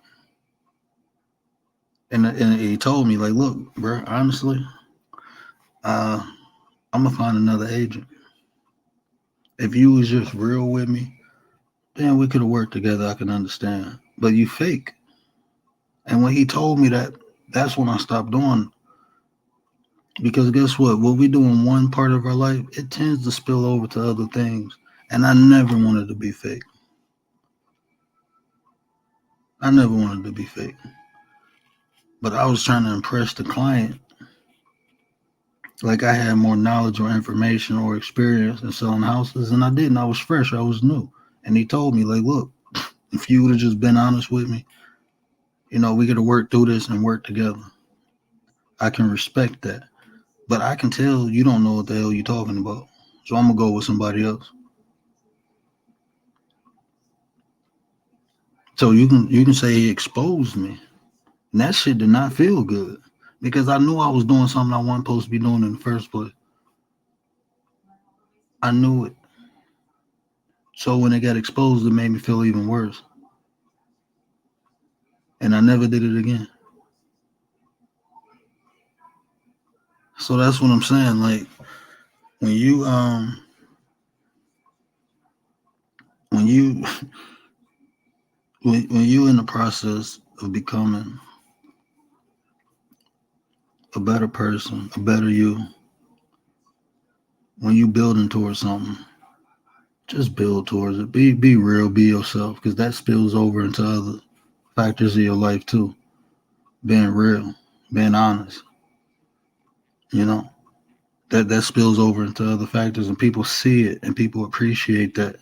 [SPEAKER 2] and he told me like, look, bro, honestly, I'm gonna find another agent. If you was just real with me, then we could have worked together. I can understand, but you fake. And when he told me that, that's when I stopped doing. Because guess what? What we do in one part of our life, it tends to spill over to other things. And I never wanted to be fake. I never wanted to be fake. But I was trying to impress the client. Like I had more knowledge or information or experience in selling houses, and I didn't. I was fresh. I was new. And he told me, like, look, if you would have just been honest with me, we could have worked through this and worked together. I can respect that. But I can tell you don't know what the hell you're talking about. So I'm going to go with somebody else. So you can say he exposed me. And that shit did not feel good because I knew I was doing something I wasn't supposed to be doing in the first place. I knew it. So when it got exposed, it made me feel even worse. And I never did it again. So that's what I'm saying. Like when you when you when you in the process of becoming a better person, a better you, when you building towards something, just build towards it. Be real, be yourself, because that spills over into other factors of your life too. Being real, being honest. That spills over into other factors, and people see it and people appreciate that.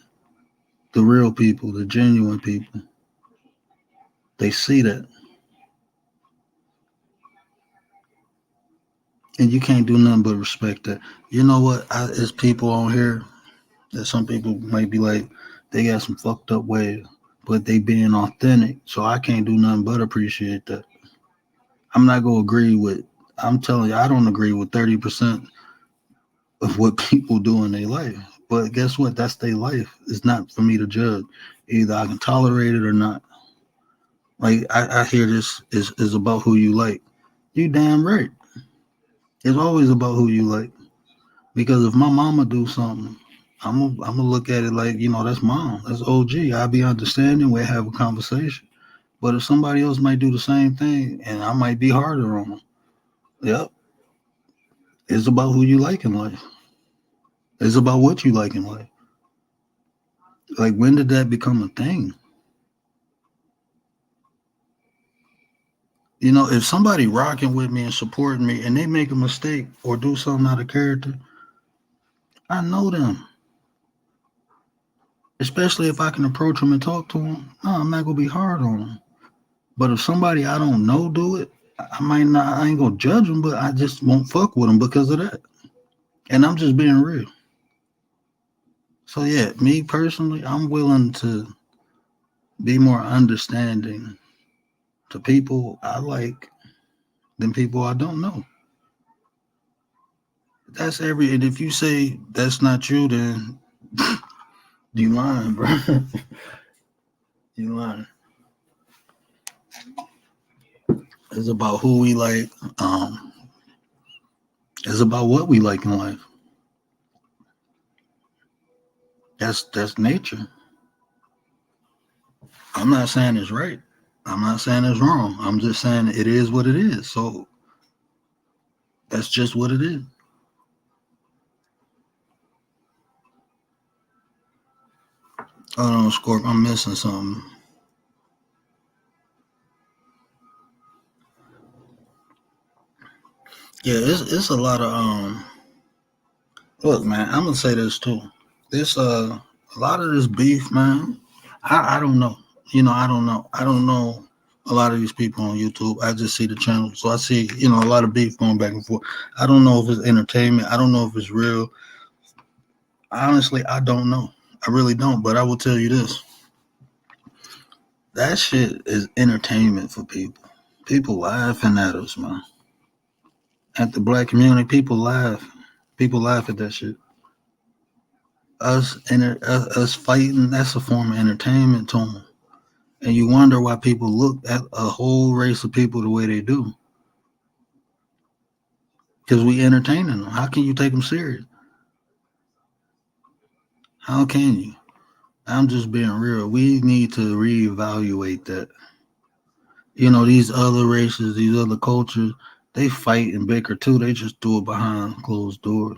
[SPEAKER 2] The real people, the genuine people, they see that. And you can't do nothing but respect that. You know what? There's people on here that some people might be like, they got some fucked up ways, but they being authentic. So I can't do nothing but appreciate that. I'm not gonna agree with. I'm telling you, I don't agree with 30% of what people do in their life. But guess what? That's their life. It's not for me to judge. Either I can tolerate it or not. Like I hear this is about who you like. You damn right. It's always about who you like. Because if my mama do something, I'm gonna look at it like, that's mom. That's OG. I'll be understanding. We'll have a conversation. But if somebody else might do the same thing, and I might be harder on them, yep, it's about who you like in life. It's about what you like in life. Like, when did that become a thing? You know, if somebody rocking with me and supporting me and they make a mistake or do something out of character, I know them. Especially if I can approach them and talk to them. No, I'm not gonna be hard on them. But if somebody I don't know do it, I might not. I ain't gonna judge them, but I just won't fuck with them because of that. And I'm just being real. So yeah, me personally, I'm willing to be more understanding to people I like than people I don't know. That's every. And if you say that's not you, then you lying, bro. You lying. It's about who we like. It's about what we like in life. That's nature. I'm not saying it's right. I'm not saying it's wrong. I'm just saying it is what it is. So that's just what it is. Hold on, Scorp. I'm missing something. Yeah, it's a lot of look, man, I'm gonna say this too. This a lot of this beef, man. I don't know. You know, I don't know. I don't know a lot of these people on YouTube. I just see the channel. So I see, you know, a lot of beef going back and forth. I don't know if it's entertainment. I don't know if it's real. Honestly, I don't know. I really don't, but I will tell you this. That shit is entertainment for people. People laughing at us, man. At the black community, people laugh. People laugh at that shit. Us fighting, that's a form of entertainment to them. And you wonder why people look at a whole race of people the way they do. Because we entertaining them. How can you take them serious? How can you? I'm just being real. We need to reevaluate that. You know, these other races, these other cultures, they fight and bicker too. They just do it behind closed doors.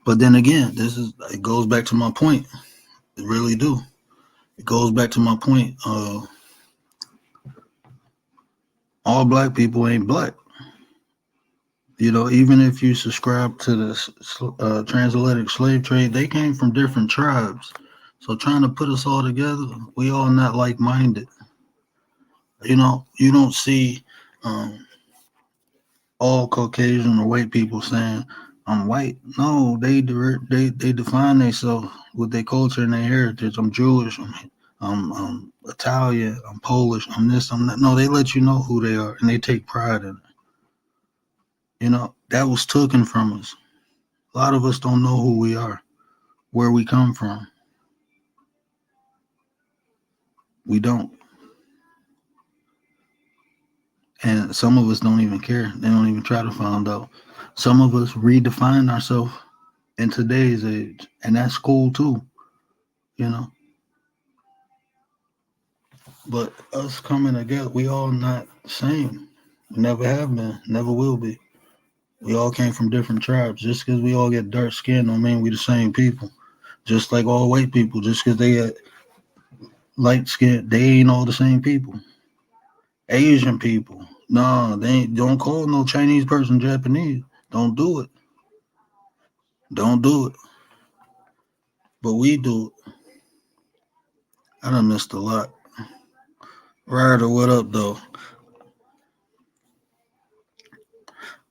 [SPEAKER 2] But then again, it goes back to my point. It really do. It goes back to my point. All black people ain't black. You know, even if you subscribe to the transatlantic slave trade, they came from different tribes. So trying to put us all together, we all not like-minded. You know, you don't see all Caucasian or white people saying, "I'm white." No, they define themselves with their culture and their heritage. I'm Jewish. I'm Italian. I'm Polish. I'm this. I'm that. No, they let you know who they are and they take pride in it. You know, that was taken from us. A lot of us don't know who we are, where we come from. We don't. And some of us don't even care. They don't even try to find out. Some of us redefine ourselves in today's age, and that's cool too, you know. But us coming together, we all not the same. We never have been, never will be. We all came from different tribes. Just because we all get dark skin don't mean we the same people. Just like all white people, just because they get light skin, they ain't all the same people. Asian people, no, they ain't, don't call no Chinese person Japanese. Don't do it. Don't do it. But we do it. I done missed a lot. Ryder, what up though?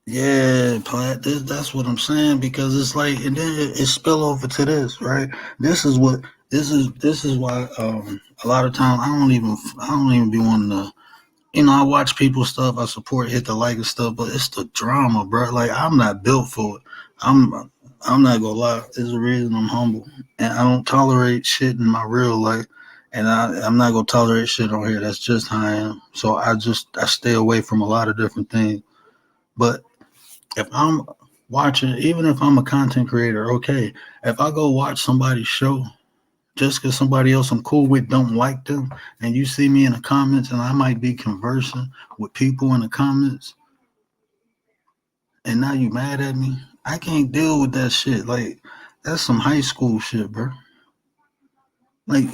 [SPEAKER 2] Yeah, Platt, that's what I'm saying, because it's like, and then it spill over to this, right? This is why a lot of times I don't even be wanting to, you know, I watch people's stuff, I support, hit the like and stuff, but it's the drama, bro. Like, I'm not built for it. I'm not gonna lie. There's a reason I'm humble, and I don't tolerate shit in my real life, and I'm not gonna tolerate shit on here. That's just how I am. So I stay away from a lot of different things. But if I'm watching, even if I'm a content creator, okay, if I go watch somebody's show just because somebody else I'm cool with don't like them, and you see me in the comments, and I might be conversing with people in the comments, and now you mad at me. I can't deal with that shit. Like, that's some high school shit, bro. Like,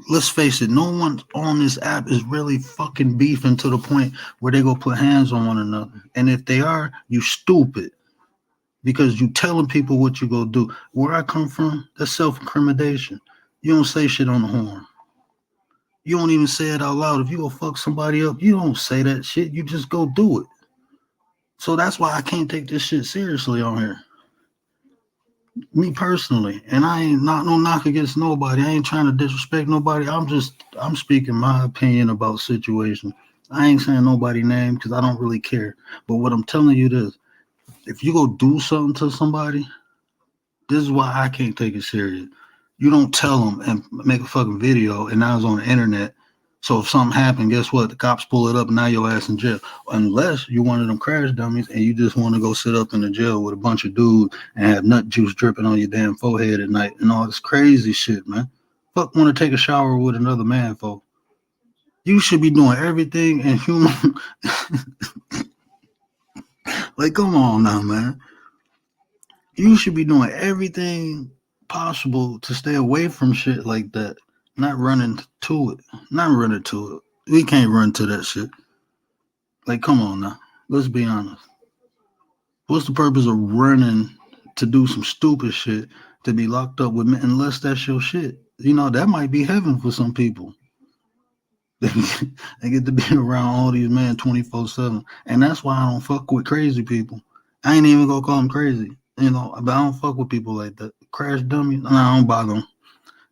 [SPEAKER 2] let's face it, no one on this app is really fucking beefing to the point where they go put hands on one another. And if they are, you stupid. Because you telling people what you go do. Where I come from, that's self-incrimination. You don't say shit on the horn. You don't even say it out loud. If you go fuck somebody up, you don't say that shit. You just go do it. So that's why I can't take this shit seriously on here. Me personally. And I ain't not no knock against nobody. I ain't trying to disrespect nobody. I'm speaking my opinion about situations. I ain't saying nobody name because I don't really care. But what I'm telling you is, if you go do something to somebody, this is why I can't take it serious. You don't tell them and make a fucking video, and now it's on the internet. So if something happened, guess what? The cops pull it up, and now your ass in jail. Unless you're one of them crash dummies, and you just want to go sit up in the jail with a bunch of dudes and have nut juice dripping on your damn forehead at night and all this crazy shit, man. Fuck, want to take a shower with another man, folks. You should be doing everything in human. Like, come on now, man. You should be doing everything possible to stay away from shit like that. Not running to it. Not running to it. We can't run to that shit. Like, come on now. Let's be honest. What's the purpose of running to do some stupid shit to be locked up with men unless that's your shit? You know, that might be heaven for some people. They get to be around all these men 24/7. And that's why I don't fuck with crazy people. I ain't even gonna call them crazy. You know, but I don't fuck with people like that. Crash dummy, no, I don't bother them.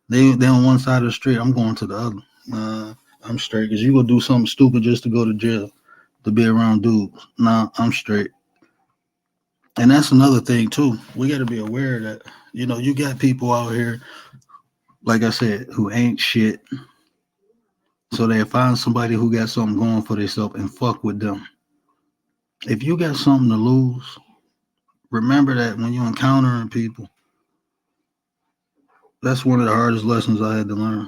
[SPEAKER 2] They on one side of the street, I'm going to the other. I'm straight. Because you go do something stupid just to go to jail, to be around dudes. Nah, I'm straight. And that's another thing, too. We got to be aware that, you know, you got people out here, like I said, who ain't shit. So they find somebody who got something going for themselves and fuck with them. If you got something to lose, remember that when you're encountering people. That's one of the hardest lessons I had to learn.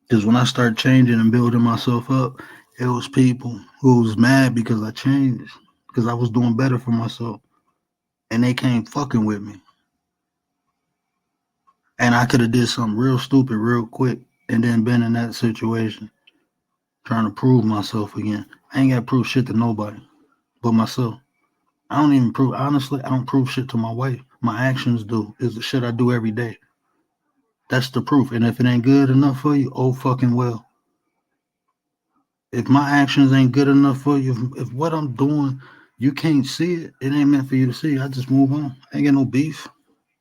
[SPEAKER 2] Because when I started changing and building myself up, it was people who was mad because I changed, because I was doing better for myself. And they came fucking with me. And I could have did something real stupid real quick and then been in that situation trying to prove myself again. I ain't got to prove shit to nobody but myself. I don't even prove, honestly, I don't prove shit to my wife. My actions do. It's the shit I do every day. That's the proof. And if it ain't good enough for you, oh fucking well. If my actions ain't good enough for you, if what I'm doing, you can't see it, it ain't meant for you to see. I just move on. I ain't got no beef.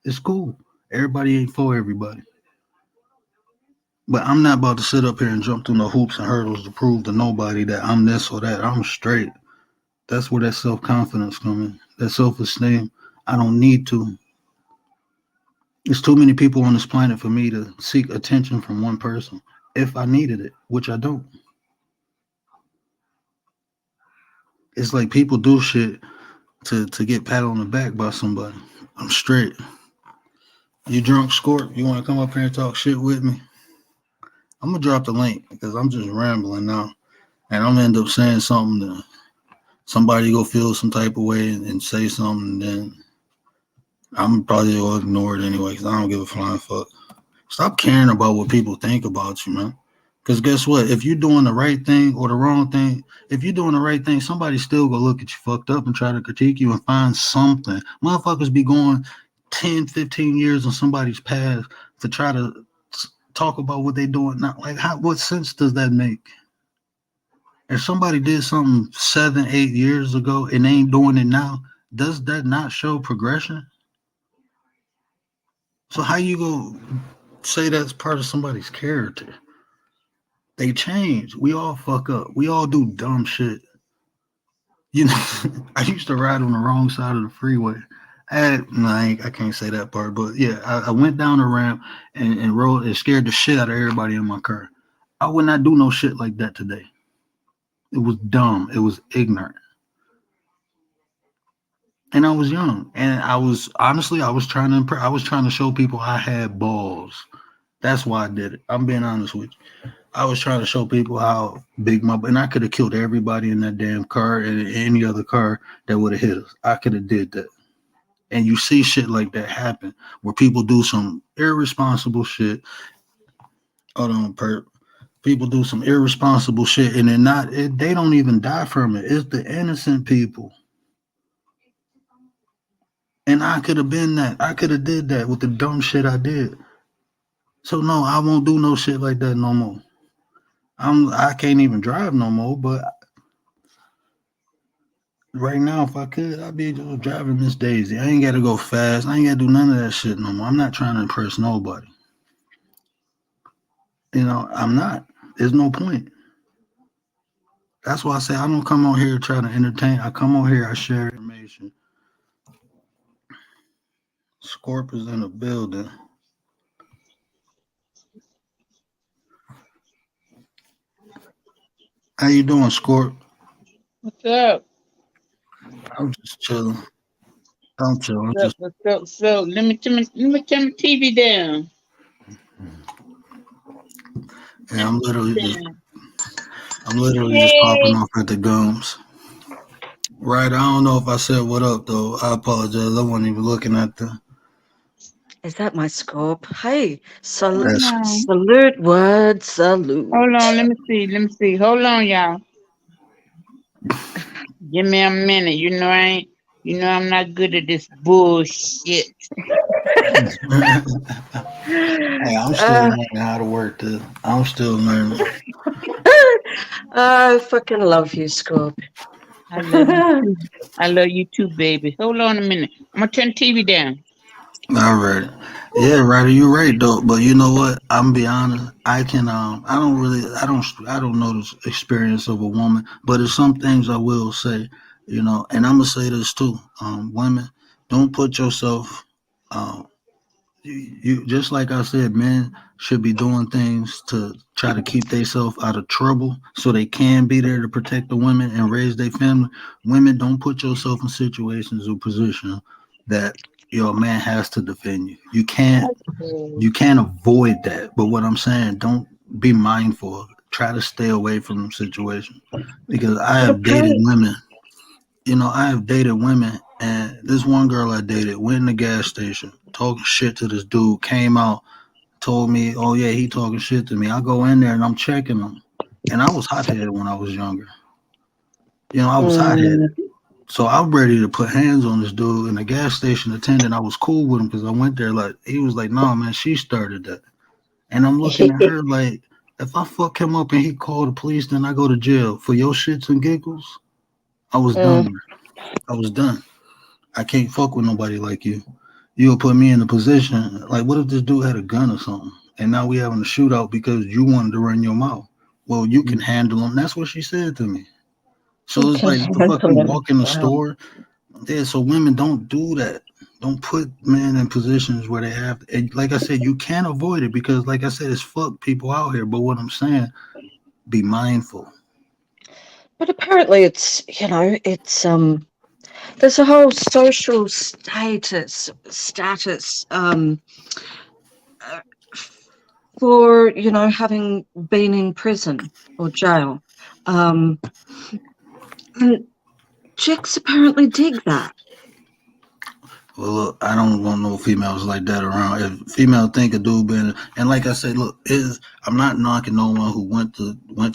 [SPEAKER 2] It's cool. Everybody ain't for everybody. But I'm not about to sit up here and jump through no hoops and hurdles to prove to nobody that I'm this or that. I'm straight. That's where that self-confidence comes in. That self-esteem. I don't need to. There's too many people on this planet for me to seek attention from one person if I needed it, which I don't. It's like people do shit to get pat on the back by somebody. I'm straight. You drunk, Scorp? You want to come up here and talk shit with me? I'm going to drop the link because I'm just rambling now. And I'm going to end up saying something to somebody go feel some type of way and say something, and then I'm probably going to ignore it anyway because I don't give a flying fuck. Stop caring about what people think about you, man. Because guess what? If you're doing the right thing or the wrong thing, if you're doing the right thing, somebody still gonna look at you fucked up and try to critique you and find something. Motherfuckers be going 10, 15 years on somebody's past to try to talk about what they doing now. Like, what sense does that make? If somebody did something 7, 8 years ago and they ain't doing it now, does that not show progression? So how you gonna say that's part of somebody's character? They change. We all fuck up. We all do dumb shit. You know, I used to ride on the wrong side of the freeway. I can't say that part, but yeah, I went down the ramp and rode and scared the shit out of everybody in my car. I would not do no shit like that today. It was dumb. It was ignorant. and I was young, and I was honestly, I was trying to I was trying to show people I had balls. That's why I did it. I'm being honest with you. I was trying to show people how big my, and I could have killed everybody in that damn car and any other car that would have hit us. I could have did that. And you see shit like that happen where people do some irresponsible shit. Hold on, perp. People do some irresponsible shit, and they're not. They don't even die from it. It's the innocent people. And I could have been that. I could have did that with the dumb shit I did. So no, I won't do no shit like that no more. I can't even drive no more, but right now if I could, I'd be just driving Miss Daisy. I ain't gotta go fast. I ain't gotta do none of that shit no more. I'm not trying to impress nobody. I'm not. There's no point. That's why I say I don't come on here trying to entertain. I come on here, I share information. Scorp is in the building. How you doing, Scorp?
[SPEAKER 3] What's up?
[SPEAKER 2] I'm just chilling. I'm chilling. I'm
[SPEAKER 3] What's up?
[SPEAKER 2] just
[SPEAKER 3] What's up? So let me turn my TV down.
[SPEAKER 2] yeah,
[SPEAKER 3] Down.
[SPEAKER 2] I'm literally just popping
[SPEAKER 3] Hey.
[SPEAKER 2] off at the gums. Right. I don't know if I said what up though. I apologize. I wasn't even looking at the
[SPEAKER 4] Is that my scope? Hey,
[SPEAKER 3] Hold
[SPEAKER 2] that's
[SPEAKER 3] on.
[SPEAKER 4] salute word,
[SPEAKER 3] Hold
[SPEAKER 4] salute.
[SPEAKER 3] on. Let me see. Let me see. Hold on, y'all. Give me a minute. I'm not good at this bullshit.
[SPEAKER 2] hey, I'm still
[SPEAKER 4] Uh,
[SPEAKER 2] learning how to work this. I'm still learning.
[SPEAKER 4] I fucking love you, Scope.
[SPEAKER 3] I love you too. I love you too, baby. Hold on a minute. I'm gonna turn the TV down.
[SPEAKER 2] All right. Yeah, right. You're right though. But you know what? I'm be honest. I can I don't know the experience of a woman, but there's some things I will say, and I'm gonna say this too. Women, don't put yourself you just like I said, men should be doing things to try to keep themselves out of trouble so they can be there to protect the women and raise their family. Women, don't put yourself in situations or positions that your man has to defend you.
[SPEAKER 3] Okay.
[SPEAKER 2] You can't avoid that. But what I'm saying, don't be mindful of it. Try to stay away from them situations. Because I
[SPEAKER 4] But
[SPEAKER 2] have dated
[SPEAKER 4] apparently,
[SPEAKER 2] women, I have dated women, and this one girl I dated went in the gas station talking shit to this dude, came out, told me, oh yeah, he talking shit to me. I go in there and I'm checking him. And I was hot headed when I was younger. I was hot headed.
[SPEAKER 4] mm,
[SPEAKER 2] So I'm ready to put hands on this dude. And the gas station attendant, I was cool with him because I went there like he was like, no man, she started that. And I'm looking at her like, if I fuck him up and he called the police, then I go to jail for your shits and giggles. I was
[SPEAKER 4] mm,
[SPEAKER 2] done. I was done. I can't fuck with nobody like you. You'll put me in a position like, what if this dude had a gun or something, and now we having a shootout because you wanted to run your mouth? Well, you can handle him. That's what she said to me.
[SPEAKER 4] you
[SPEAKER 2] So it's
[SPEAKER 4] can
[SPEAKER 2] like, what the fuck?
[SPEAKER 4] handle
[SPEAKER 2] You
[SPEAKER 4] him.
[SPEAKER 2] walk in the
[SPEAKER 4] Wow.
[SPEAKER 2] store. Yeah. So women don't do that. Don't put men in positions where they have. And like I said, you can't avoid it because, like I said, it's fuck people out here. But what I'm saying, be mindful.
[SPEAKER 4] But apparently, there's a whole social status uh, for having been in prison or jail, um, and chicks apparently dig that.
[SPEAKER 2] Well, look, I don't want no females like that around. If female think a dude been, and like I said, look, is I'm not knocking no one who went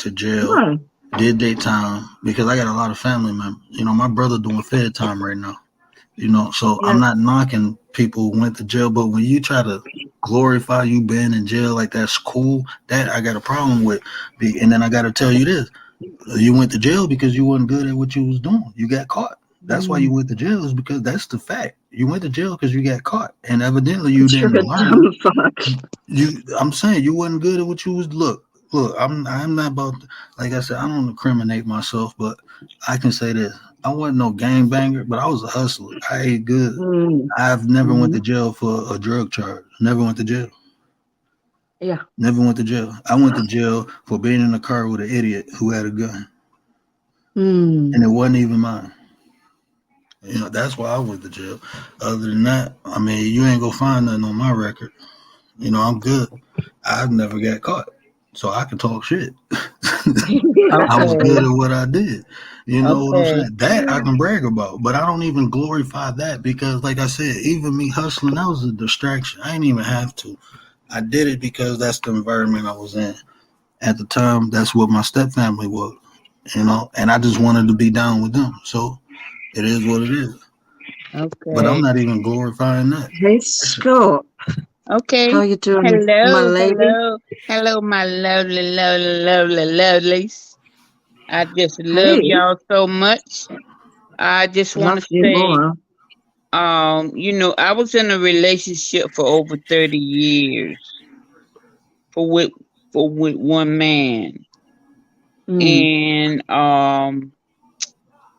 [SPEAKER 2] to jail,
[SPEAKER 4] No,
[SPEAKER 2] did their time because I got a lot of family members. My brother doing fed time right now. So I'm
[SPEAKER 4] yeah,
[SPEAKER 2] not knocking people who went to jail, but when you try to glorify you being in jail like that's cool, that I got a problem with. And then I got to tell you this: you went to jail because you wasn't good at what you was doing. You got caught. That's why you went to jail is because that's the fact. You went to jail because you got caught, and evidently you
[SPEAKER 4] 'cause you're
[SPEAKER 2] didn't
[SPEAKER 4] a
[SPEAKER 2] learn.
[SPEAKER 4] dumb fuck.
[SPEAKER 2] I'm saying you wasn't good at what you was. Look. I'm not about. Like I said, I don't incriminate myself, but I can say this: I wasn't no gangbanger, but I was a hustler. I ate good.
[SPEAKER 4] Mm,
[SPEAKER 2] I've never went to
[SPEAKER 4] mm,
[SPEAKER 2] jail for a drug charge. Never went to jail.
[SPEAKER 4] yeah.
[SPEAKER 2] Never went to jail. I went to jail for being in a car with an idiot who had a gun,
[SPEAKER 4] Mm.
[SPEAKER 2] and it wasn't even mine. You know, that's why I went to jail. Other than that, I mean, you ain't gonna find nothing on my record. You know, I'm good. I've never got caught, so I can talk shit. I was
[SPEAKER 3] Okay.
[SPEAKER 2] good at what I did. You know what I'm
[SPEAKER 3] Okay.
[SPEAKER 2] saying? That I can brag about, but I don't even glorify that because, like I said, even me hustling, that was a distraction. I didn't even have to. I did it because that's the environment I was in at the time. That's what my step family was, you know, and I just wanted to be down with them. So it is what it is. But I'm
[SPEAKER 3] Okay.
[SPEAKER 2] not even glorifying that.
[SPEAKER 4] Hey, Scott.
[SPEAKER 3] Okay.
[SPEAKER 4] How you doing, my
[SPEAKER 3] Hello,
[SPEAKER 4] lady?
[SPEAKER 3] hello, hello, my lovely, lovely, lovely, lovelies. I just love
[SPEAKER 4] Hey,
[SPEAKER 3] y'all so much. I just want
[SPEAKER 4] love
[SPEAKER 3] to
[SPEAKER 4] you
[SPEAKER 3] say,
[SPEAKER 4] more.
[SPEAKER 3] I was in a relationship for over 30 years for with one man,
[SPEAKER 4] Mm,
[SPEAKER 3] and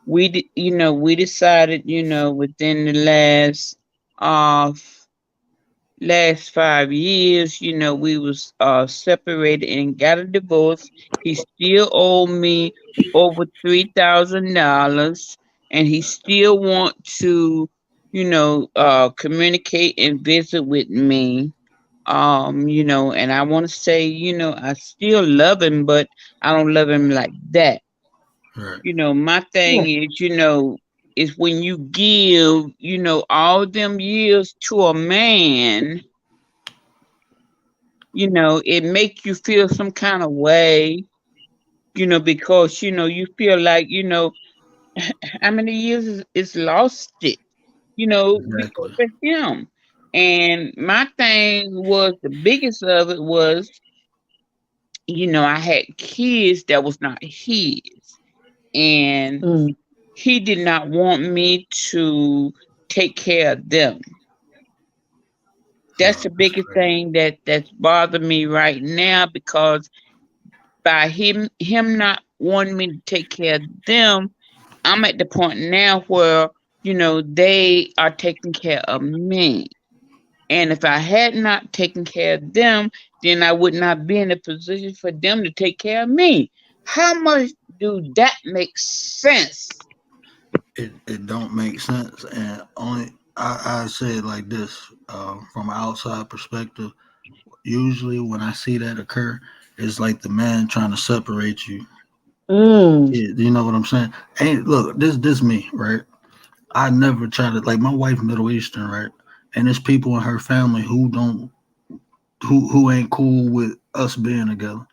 [SPEAKER 3] we decided, within the uh last 5 years, we was separated and got a divorce. He still owed me over $3,000, and he still want to, communicate and visit with me. And I want to say, I still love him, but I don't love him like that.
[SPEAKER 2] Right.
[SPEAKER 3] My
[SPEAKER 4] yeah.
[SPEAKER 3] thing is, is when you give, all them years to a man, it makes you feel some kind of way, because, you feel like, how many years is lost it, because
[SPEAKER 2] Exactly.
[SPEAKER 3] of him. And my thing was, the biggest of it was, I had kids that was not his. And
[SPEAKER 4] Mm,
[SPEAKER 3] he did not want me to take care of them. That's
[SPEAKER 2] No,
[SPEAKER 3] the
[SPEAKER 2] that's
[SPEAKER 3] biggest
[SPEAKER 2] crazy.
[SPEAKER 3] thing that's bothered me right now, because by him not wanting me to take care of them, I'm at the point now where, they are taking care of me. And if I had not taken care of them, then I would not be in a position for them to take care of me. How much do that make sense?
[SPEAKER 2] It don't make sense, and only I say it like this, from an outside perspective. Usually, when I see that occur, it's like the man trying to separate you.
[SPEAKER 4] mm,
[SPEAKER 2] You know what I'm saying? Ain't look this me right? I never try to like my wife Middle Eastern right, and there's people in her family who don't who ain't cool with us being together.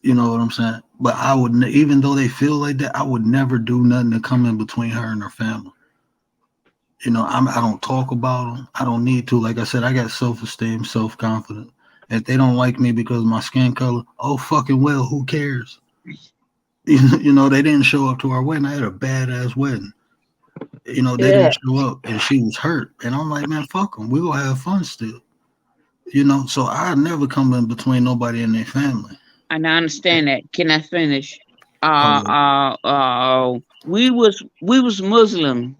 [SPEAKER 2] You know what I'm saying? But I would even though they feel like that, I would never do nothing to come in between her and her family. You know, I don't talk about them. I don't need to. Like I said, I got self esteem, self confidence. If they don't like me because of my skin color, oh fucking well, who cares? You know, they didn't show up to our wedding. I had a badass wedding. You know, they
[SPEAKER 4] yeah.
[SPEAKER 2] didn't show up, and she was hurt. And I'm like, man, fuck them. We gonna have fun still. You know, so I never come in between nobody and their family.
[SPEAKER 3] And I understand that. Can I finish?
[SPEAKER 2] Oh,
[SPEAKER 3] We was Muslim.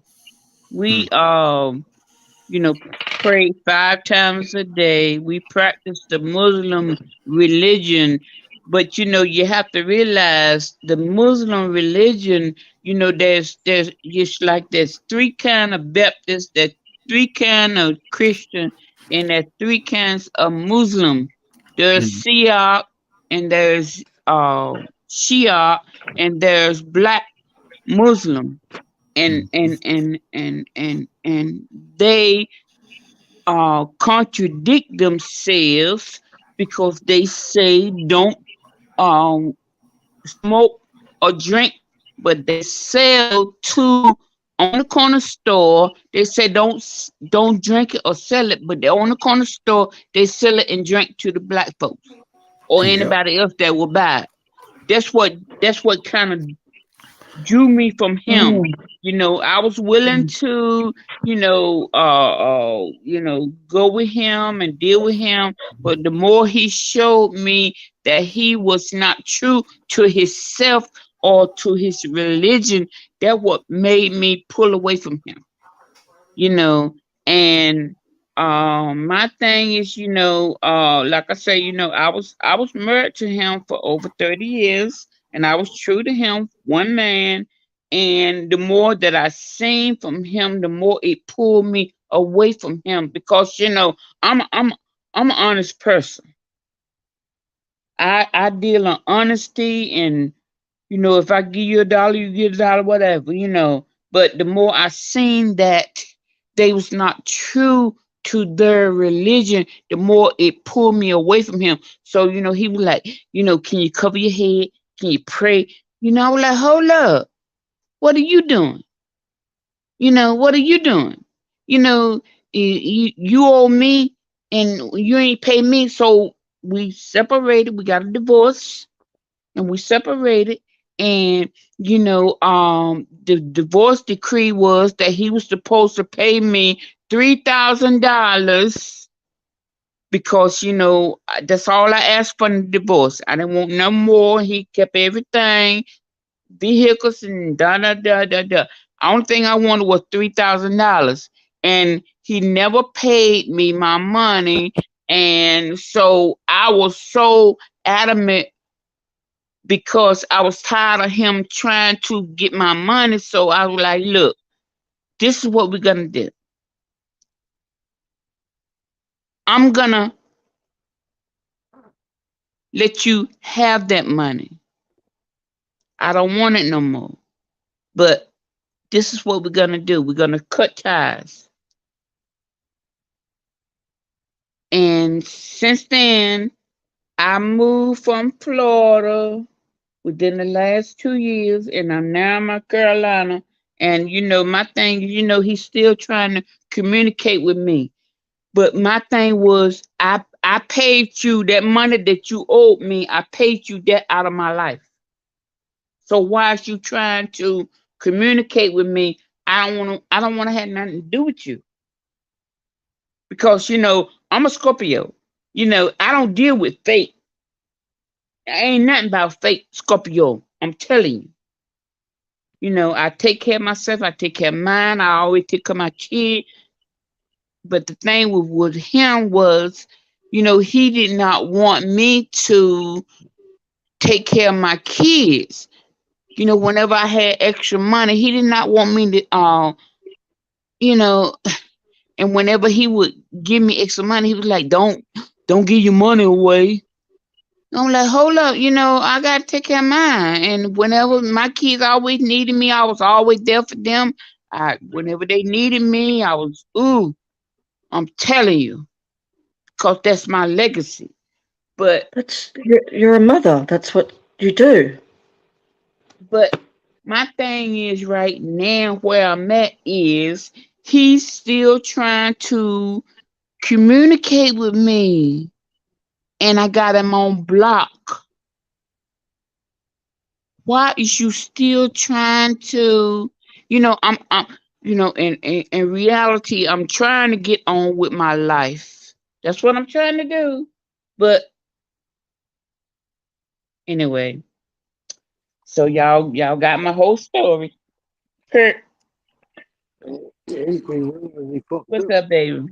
[SPEAKER 2] mm,
[SPEAKER 3] We pray 5 times a day. We practice the Muslim religion, but you have to realize the Muslim religion. There's just like there's three kind of Baptists, there's three kind of Christian, and there's three kinds of Muslim. There's
[SPEAKER 2] mm,
[SPEAKER 3] Shia, and there's Shia, and there's Black Muslim, and
[SPEAKER 2] mm,
[SPEAKER 3] they contradict themselves, because they say don't um smoke or drink, but they sell to on the corner store. They say don't drink it or sell it, but they on the corner store they sell it and drink to the black folks or
[SPEAKER 2] yep.
[SPEAKER 3] anybody else that will buy it. That's what kind of drew me from him.
[SPEAKER 4] Mm,
[SPEAKER 3] I was willing
[SPEAKER 4] mm,
[SPEAKER 3] to, go with him and deal with him, but the more he showed me that he was not true to himself or to his religion, that what made me pull away from him. you know and my thing is, like I say, I was married to him for over 30 years, and I was true to him, one man. And the more that I seen from him, the more it pulled me away from him because I'm an honest person. I deal in honesty, and if I give you a dollar, you get a dollar, whatever. But the more I seen that they was not true to their religion, the more it pulled me away from him. So, he was like, can you cover your head? Can you pray? I was like, hold up. What are you doing? What are you doing? You know, you owe me and you ain't pay me. So we separated. We got a divorce and we separated. And, the divorce decree was that he was supposed to pay me $3,000 because, that's all I asked for in the divorce. I didn't want no more. He kept everything, vehicles and da da da da da. Only thing I wanted was $3,000, and he never paid me my money, and so I was so adamant because I was tired of him trying to get my money. So I was like, "Look, this is what we're gonna do. I'm gonna let you have that money. I don't want it no more, but." This is what we're gonna do. We're gonna cut ties. And since then, I moved from Florida within the last 2 years, and I'm now in North Carolina. And my thing, he's still trying to communicate with me. But my thing was, I paid you that money that you owed me. I paid you that out of my life. So why is you trying to communicate with me? I don't want to have nothing to do with you because I'm a Scorpio. I don't deal with fate. Ain't nothing about fate, Scorpio. I'm telling you. I take care of myself. I take care of mine. I always take care of my kid. But the thing with him was, he did not want me to take care of my kids. Whenever I had extra money, he did not want me to, you know, and whenever he would give me extra money, he was like, don't give your money away. I'm like, hold up, I gotta take care of mine. And whenever my kids always needed me, I was always there for them. Whenever they needed me, I was, I'm telling you, because that's my legacy. But
[SPEAKER 4] You're a mother. That's what you do.
[SPEAKER 3] but my thing is right now where I'm at is he's still trying to communicate with me, and I got him on block. Why is you still trying to, I'm in reality, I'm trying to get on with my life. That's what I'm trying to do. But anyway, so y'all got my whole story. Kurt, what's up, baby?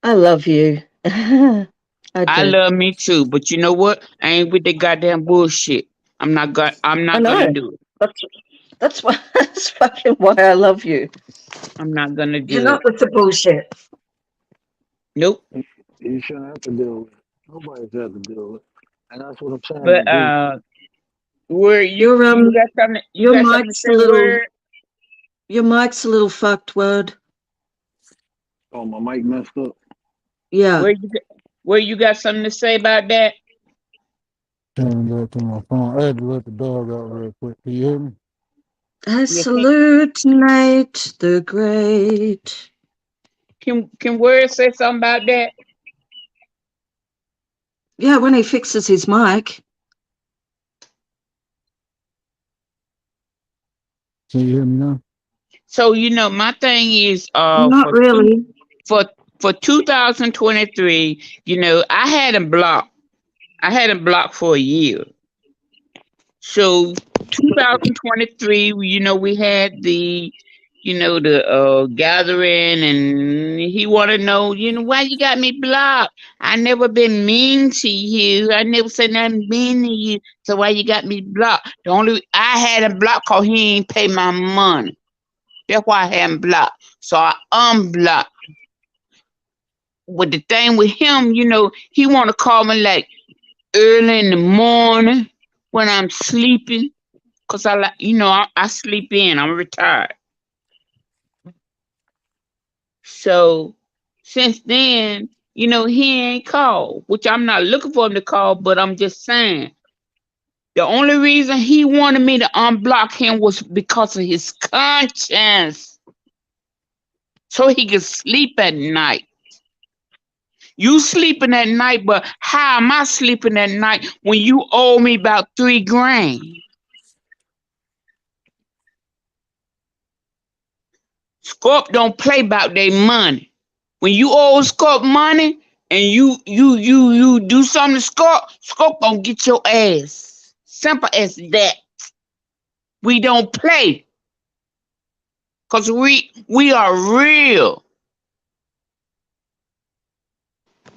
[SPEAKER 4] I love you. I
[SPEAKER 3] I
[SPEAKER 4] do.
[SPEAKER 3] love me too, but you know what? I ain't with the goddamn bullshit. I'm
[SPEAKER 4] I
[SPEAKER 3] not gonna
[SPEAKER 4] know.
[SPEAKER 3] do it.
[SPEAKER 4] That's that's why that's fucking why I love you.
[SPEAKER 3] I'm not gonna
[SPEAKER 4] You're
[SPEAKER 3] do
[SPEAKER 4] not
[SPEAKER 3] it.
[SPEAKER 4] with the bullshit.
[SPEAKER 3] Nope.
[SPEAKER 2] You shouldn't have to deal with it. Nobody's have to deal with it. And that's what I'm saying.
[SPEAKER 3] But where
[SPEAKER 4] Your
[SPEAKER 3] you got something
[SPEAKER 4] your
[SPEAKER 3] to
[SPEAKER 4] mic's a
[SPEAKER 3] say,
[SPEAKER 4] little
[SPEAKER 3] word?
[SPEAKER 4] fucked, word.
[SPEAKER 2] Oh, my mic messed up.
[SPEAKER 4] Yeah.
[SPEAKER 3] Where you got something to say about that?
[SPEAKER 2] Turning back to my phone. I had to let the dog out real quick. Can you hear me?
[SPEAKER 4] I
[SPEAKER 3] You think
[SPEAKER 4] salute Nate the Great.
[SPEAKER 3] can word say something about that?
[SPEAKER 4] Yeah, when he fixes his mic.
[SPEAKER 2] Can you hear me now?
[SPEAKER 3] So my thing is
[SPEAKER 4] Not really.
[SPEAKER 3] for for 2023, I had him blocked. I had him blocked for a year. So 2023, we had the gathering, and he want to know, why you got me blocked. I never been mean to you. I never said nothing mean to you. So why you got me blocked? The only I I had him blocked because he ain't pay my money. That's why I had him blocked. So I unblocked. But the thing with him, he want to call me like early in the morning when I'm sleeping. Because I sleep in. I'm retired. So since then, he ain't called, which I'm not looking for him to call, but I'm just saying. The only reason he wanted me to unblock him was because of his conscience. So he could sleep at night. You sleeping at night, but how am I sleeping at night when you owe me about $3,000? Scorp don't play about their money. When you owe Scorp money and you do something to Scorp gonna get your ass. Simple as that. We don't play. Cause we are real.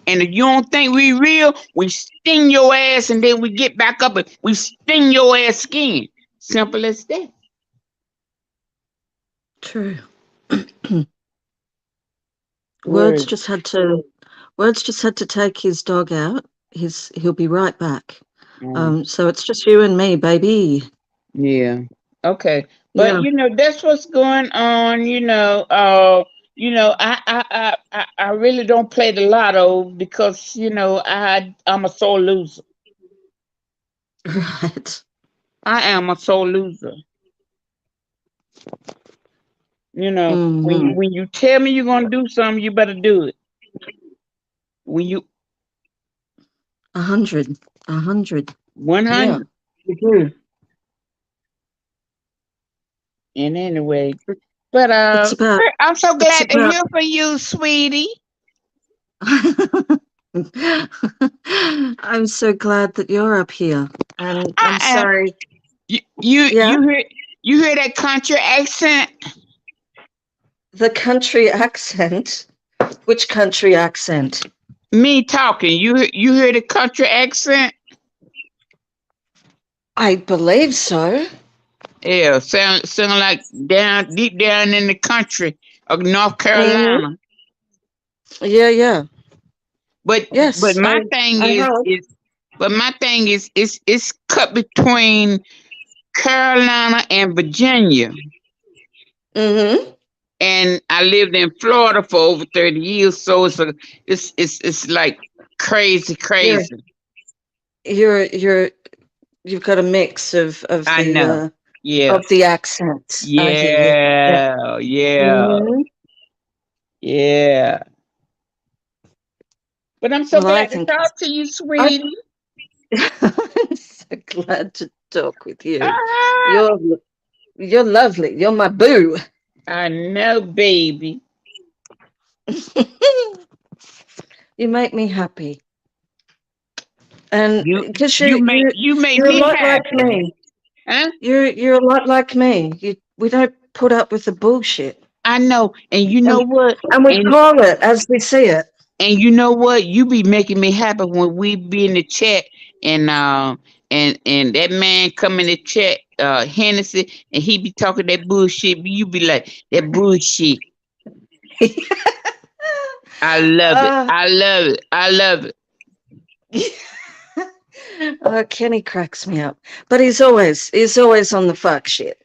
[SPEAKER 3] And if you don't think we real, we sting your ass and then we get back up and we sting your ass again. Simple as that.
[SPEAKER 4] True.
[SPEAKER 3] Word.
[SPEAKER 4] Words just had to take his dog out. He'll be right back. So it's just you and me, baby.
[SPEAKER 3] Yeah. Okay. But
[SPEAKER 4] Yeah.
[SPEAKER 3] that's what's going on. I really don't play the lotto because I'm a sore loser.
[SPEAKER 4] Right.
[SPEAKER 3] I am a sore loser.
[SPEAKER 4] Mhm.
[SPEAKER 3] When you tell me you're gonna do something, you better do it. When you
[SPEAKER 4] 100. 100.
[SPEAKER 3] 100.
[SPEAKER 4] Yeah. You do.
[SPEAKER 3] And anyway, but
[SPEAKER 4] It's about
[SPEAKER 3] I'm so
[SPEAKER 4] it's
[SPEAKER 3] glad to
[SPEAKER 4] about
[SPEAKER 3] hear from you, sweetie.
[SPEAKER 4] I'm so glad that you're up here. And I'm
[SPEAKER 3] I am.
[SPEAKER 4] sorry.
[SPEAKER 3] You
[SPEAKER 4] Yeah.
[SPEAKER 3] you hear that country accent?
[SPEAKER 4] The country accent. Which country accent?
[SPEAKER 3] Me talking. You hear the country accent?
[SPEAKER 4] I believe so.
[SPEAKER 3] Yeah, sound like deep down in the country of North Carolina.
[SPEAKER 4] Yeah.
[SPEAKER 3] But
[SPEAKER 4] Yes,
[SPEAKER 3] my
[SPEAKER 4] I
[SPEAKER 3] thing
[SPEAKER 4] have.
[SPEAKER 3] is it's cut between Carolina and Virginia.
[SPEAKER 4] Mm-hmm.
[SPEAKER 3] And I lived in Florida for over 30 years, so it's like crazy.
[SPEAKER 4] You've got a mix of
[SPEAKER 3] I know. Yeah.
[SPEAKER 4] the accents. I hear you.
[SPEAKER 3] Yeah. Yeah.
[SPEAKER 4] Mhm.
[SPEAKER 3] Yeah. But I'm so
[SPEAKER 4] Well, I
[SPEAKER 3] glad to
[SPEAKER 4] think
[SPEAKER 3] talk to you,
[SPEAKER 4] I'm
[SPEAKER 3] sweetie.
[SPEAKER 4] so glad to talk with you.
[SPEAKER 3] Ah,
[SPEAKER 4] You're lovely. You're my boo.
[SPEAKER 3] I know, baby.
[SPEAKER 4] You make me happy. And
[SPEAKER 3] You
[SPEAKER 4] because
[SPEAKER 3] you make
[SPEAKER 4] you're a
[SPEAKER 3] me
[SPEAKER 4] lot like
[SPEAKER 3] happy.
[SPEAKER 4] me.
[SPEAKER 3] Huh?
[SPEAKER 4] You're a lot like me. We don't put up with the bullshit.
[SPEAKER 3] I know. And you know
[SPEAKER 4] And
[SPEAKER 3] what?
[SPEAKER 4] we
[SPEAKER 3] And
[SPEAKER 4] call it as we see it.
[SPEAKER 3] you know what? You be making me happy when we be in the chat and and that man come in the chat, Hennessy, and he be talking that bullshit. You be like, that bullshit. I love it.
[SPEAKER 4] Uh,
[SPEAKER 3] I love it. I love it.
[SPEAKER 4] Kenny cracks me up, but he's always on the fuck shit.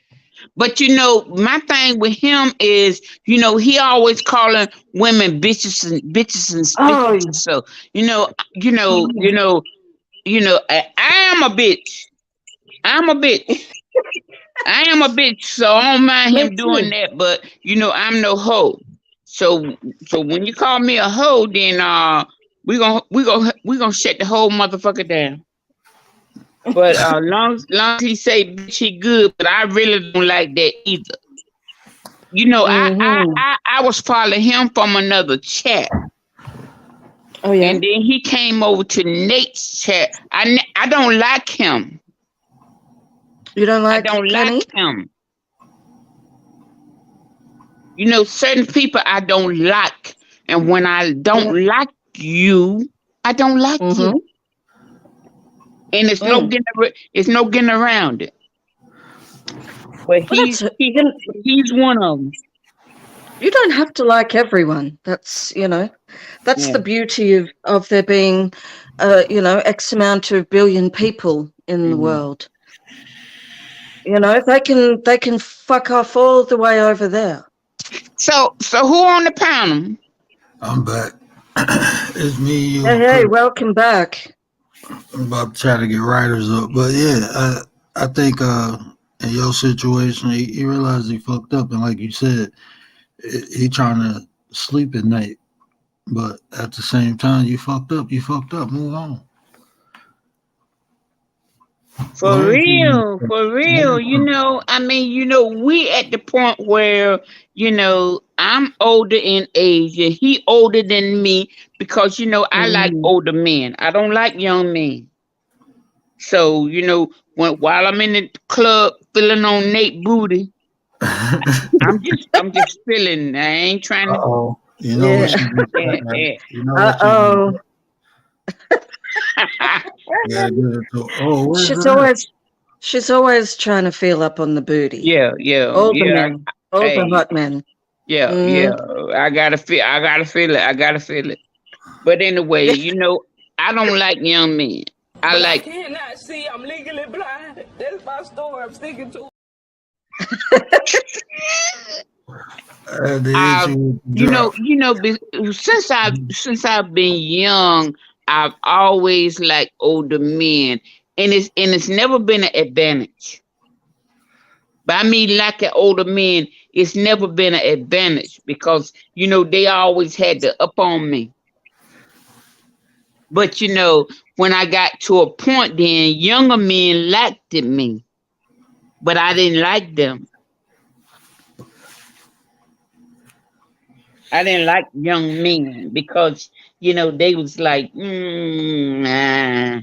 [SPEAKER 3] But my thing with him is, he always calling women bitches and
[SPEAKER 4] Oh,
[SPEAKER 3] bitches. So, I am a bitch. I'm a bitch. I am a bitch. So I don't mind
[SPEAKER 4] me
[SPEAKER 3] him doing
[SPEAKER 4] too.
[SPEAKER 3] that. But I'm no hoe. So when you call me a hoe, then we gonna shut the whole motherfucker down. But long as he say bitch, he good. But I really don't like that either.
[SPEAKER 4] Mm-hmm.
[SPEAKER 3] I was following him from another chat,
[SPEAKER 4] Oh yeah.
[SPEAKER 3] and then he came over to Nate's chat. I don't like him.
[SPEAKER 4] You don't
[SPEAKER 3] I
[SPEAKER 4] like
[SPEAKER 3] don't
[SPEAKER 4] Kenny?
[SPEAKER 3] like him. Certain people I don't like, and when I don't
[SPEAKER 4] Yeah.
[SPEAKER 3] like you, I don't like you,
[SPEAKER 4] Mm-hmm.
[SPEAKER 3] and it's no getting around it. but
[SPEAKER 4] Well, that's it.
[SPEAKER 3] he's one of them.
[SPEAKER 4] You don't have to like everyone. That's that's
[SPEAKER 3] Yeah.
[SPEAKER 4] the beauty of there being, X amount of billion people in the
[SPEAKER 3] Mhm.
[SPEAKER 4] world. They can fuck off all the way over there.
[SPEAKER 3] So who on the panel?
[SPEAKER 2] I'm back. It's me, you,
[SPEAKER 4] Hey,
[SPEAKER 2] and
[SPEAKER 4] hey,
[SPEAKER 2] Chris.
[SPEAKER 4] welcome back.
[SPEAKER 2] I'm about to try to get writers up, but yeah, I think in your situation, he realized he fucked up, and like you said, he trying to sleep at night, but at the same time, you fucked up. You fucked up. Move on.
[SPEAKER 3] For
[SPEAKER 2] Grown people.
[SPEAKER 3] real, for real. I mean, we at the point where, I'm older in age and he older than me because, I like
[SPEAKER 4] Mm.
[SPEAKER 3] older men. I don't like young men. So, while I'm in the club feeling on Nate booty, I'm just feeling. I ain't trying to.
[SPEAKER 2] Oh, you know what
[SPEAKER 4] Yeah.
[SPEAKER 2] she just
[SPEAKER 3] Yeah,
[SPEAKER 2] said, man?
[SPEAKER 3] yeah.
[SPEAKER 2] You know what she just
[SPEAKER 4] Uh-oh.
[SPEAKER 2] said? You gotta give it to. Oh, where's
[SPEAKER 4] She's
[SPEAKER 2] that?
[SPEAKER 4] always she's always trying to feel up on the booty.
[SPEAKER 3] Yeah, yeah,
[SPEAKER 4] All the
[SPEAKER 3] yeah.
[SPEAKER 4] men. All the
[SPEAKER 3] Hey,
[SPEAKER 4] hot men.
[SPEAKER 3] yeah, yeah.
[SPEAKER 4] Mm.
[SPEAKER 3] I gotta feel it. I gotta feel it. But anyway, I don't like young men. I
[SPEAKER 5] But I
[SPEAKER 3] like
[SPEAKER 5] cannot see. I'm legally blind. That's my story. I'm sticking to.
[SPEAKER 2] The
[SPEAKER 3] I
[SPEAKER 2] issue with the drop.
[SPEAKER 3] since I've been young, I've always liked older men, and it's never been an advantage. By me liking older men, it's never been an advantage because they always had the up on me. But when I got to a point, then younger men liked me, but I didn't like them. I didn't like young men because they was like, nah.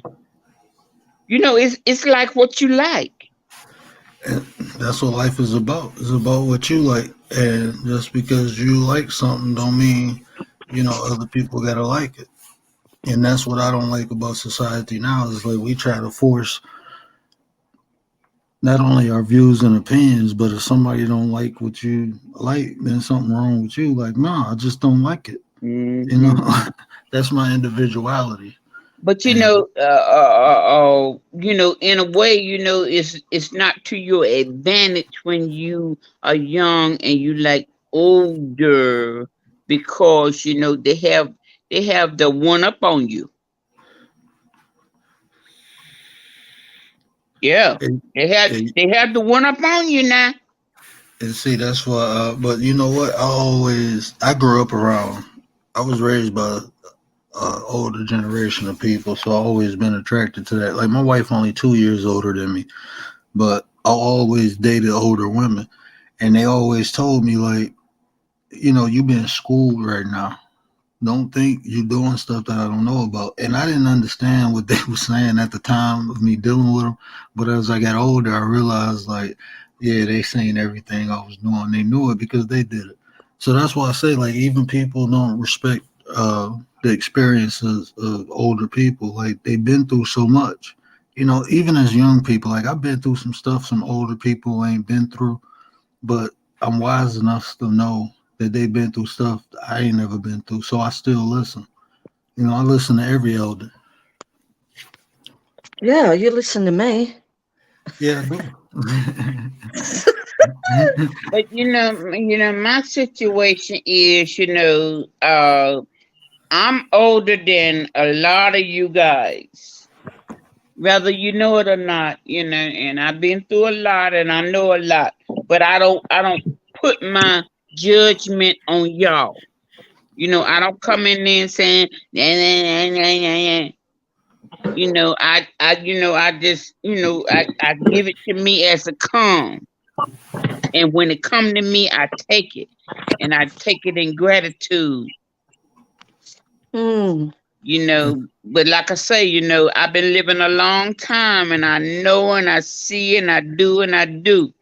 [SPEAKER 3] It's like what you like.
[SPEAKER 2] And that's what life is about. It's about what you like. And just because you like something don't mean, other people gotta like it. And that's what I don't like about society now is like we try to force not only our views and opinions, but if somebody don't like what you like, then something wrong with you. Like, nah, I just don't like it. You know,
[SPEAKER 3] Hmm.
[SPEAKER 2] that's my individuality.
[SPEAKER 3] But
[SPEAKER 2] And
[SPEAKER 3] in a way, it's not to your advantage when you are young and you like older because they have the one up on you. Yeah,
[SPEAKER 2] and,
[SPEAKER 3] they have the one up on you now.
[SPEAKER 2] and see, that's why. But you know what? I grew up around. I was raised by older generation of people, so I always been attracted to that. Like my wife, only 2 years older than me, but I always dated older women, and they always told me like, you been schooled right now. Don't think you doing stuff that I don't know about. And I didn't understand what they were saying at the time of me dealing with them. But as I got older, I realized like, yeah, they seen everything I was doing. They knew it because they did it. So that's why I say like even people don't respect the experiences of older people. Like they've been through so much. Even as young people, like I've been through some stuff some older people ain't been through, but I'm wise enough to know that they've been through stuff I ain't never been through. So I still listen. I listen to every elder.
[SPEAKER 4] Yeah, you listen to me.
[SPEAKER 2] Yeah, I do.
[SPEAKER 3] But my situation is, I'm older than a lot of you guys, whether you know it or not, and I've been through a lot and I know a lot, but I don't put my judgment on y'all. I don't come in there and saying, nah, nah, nah, nah, nah, nah. I just, I give it to me as a come. And when it come to me, I take it. And I take it in gratitude,
[SPEAKER 4] Mm.
[SPEAKER 3] But like I say, I've been living a long time and I know and I see and I do and I do.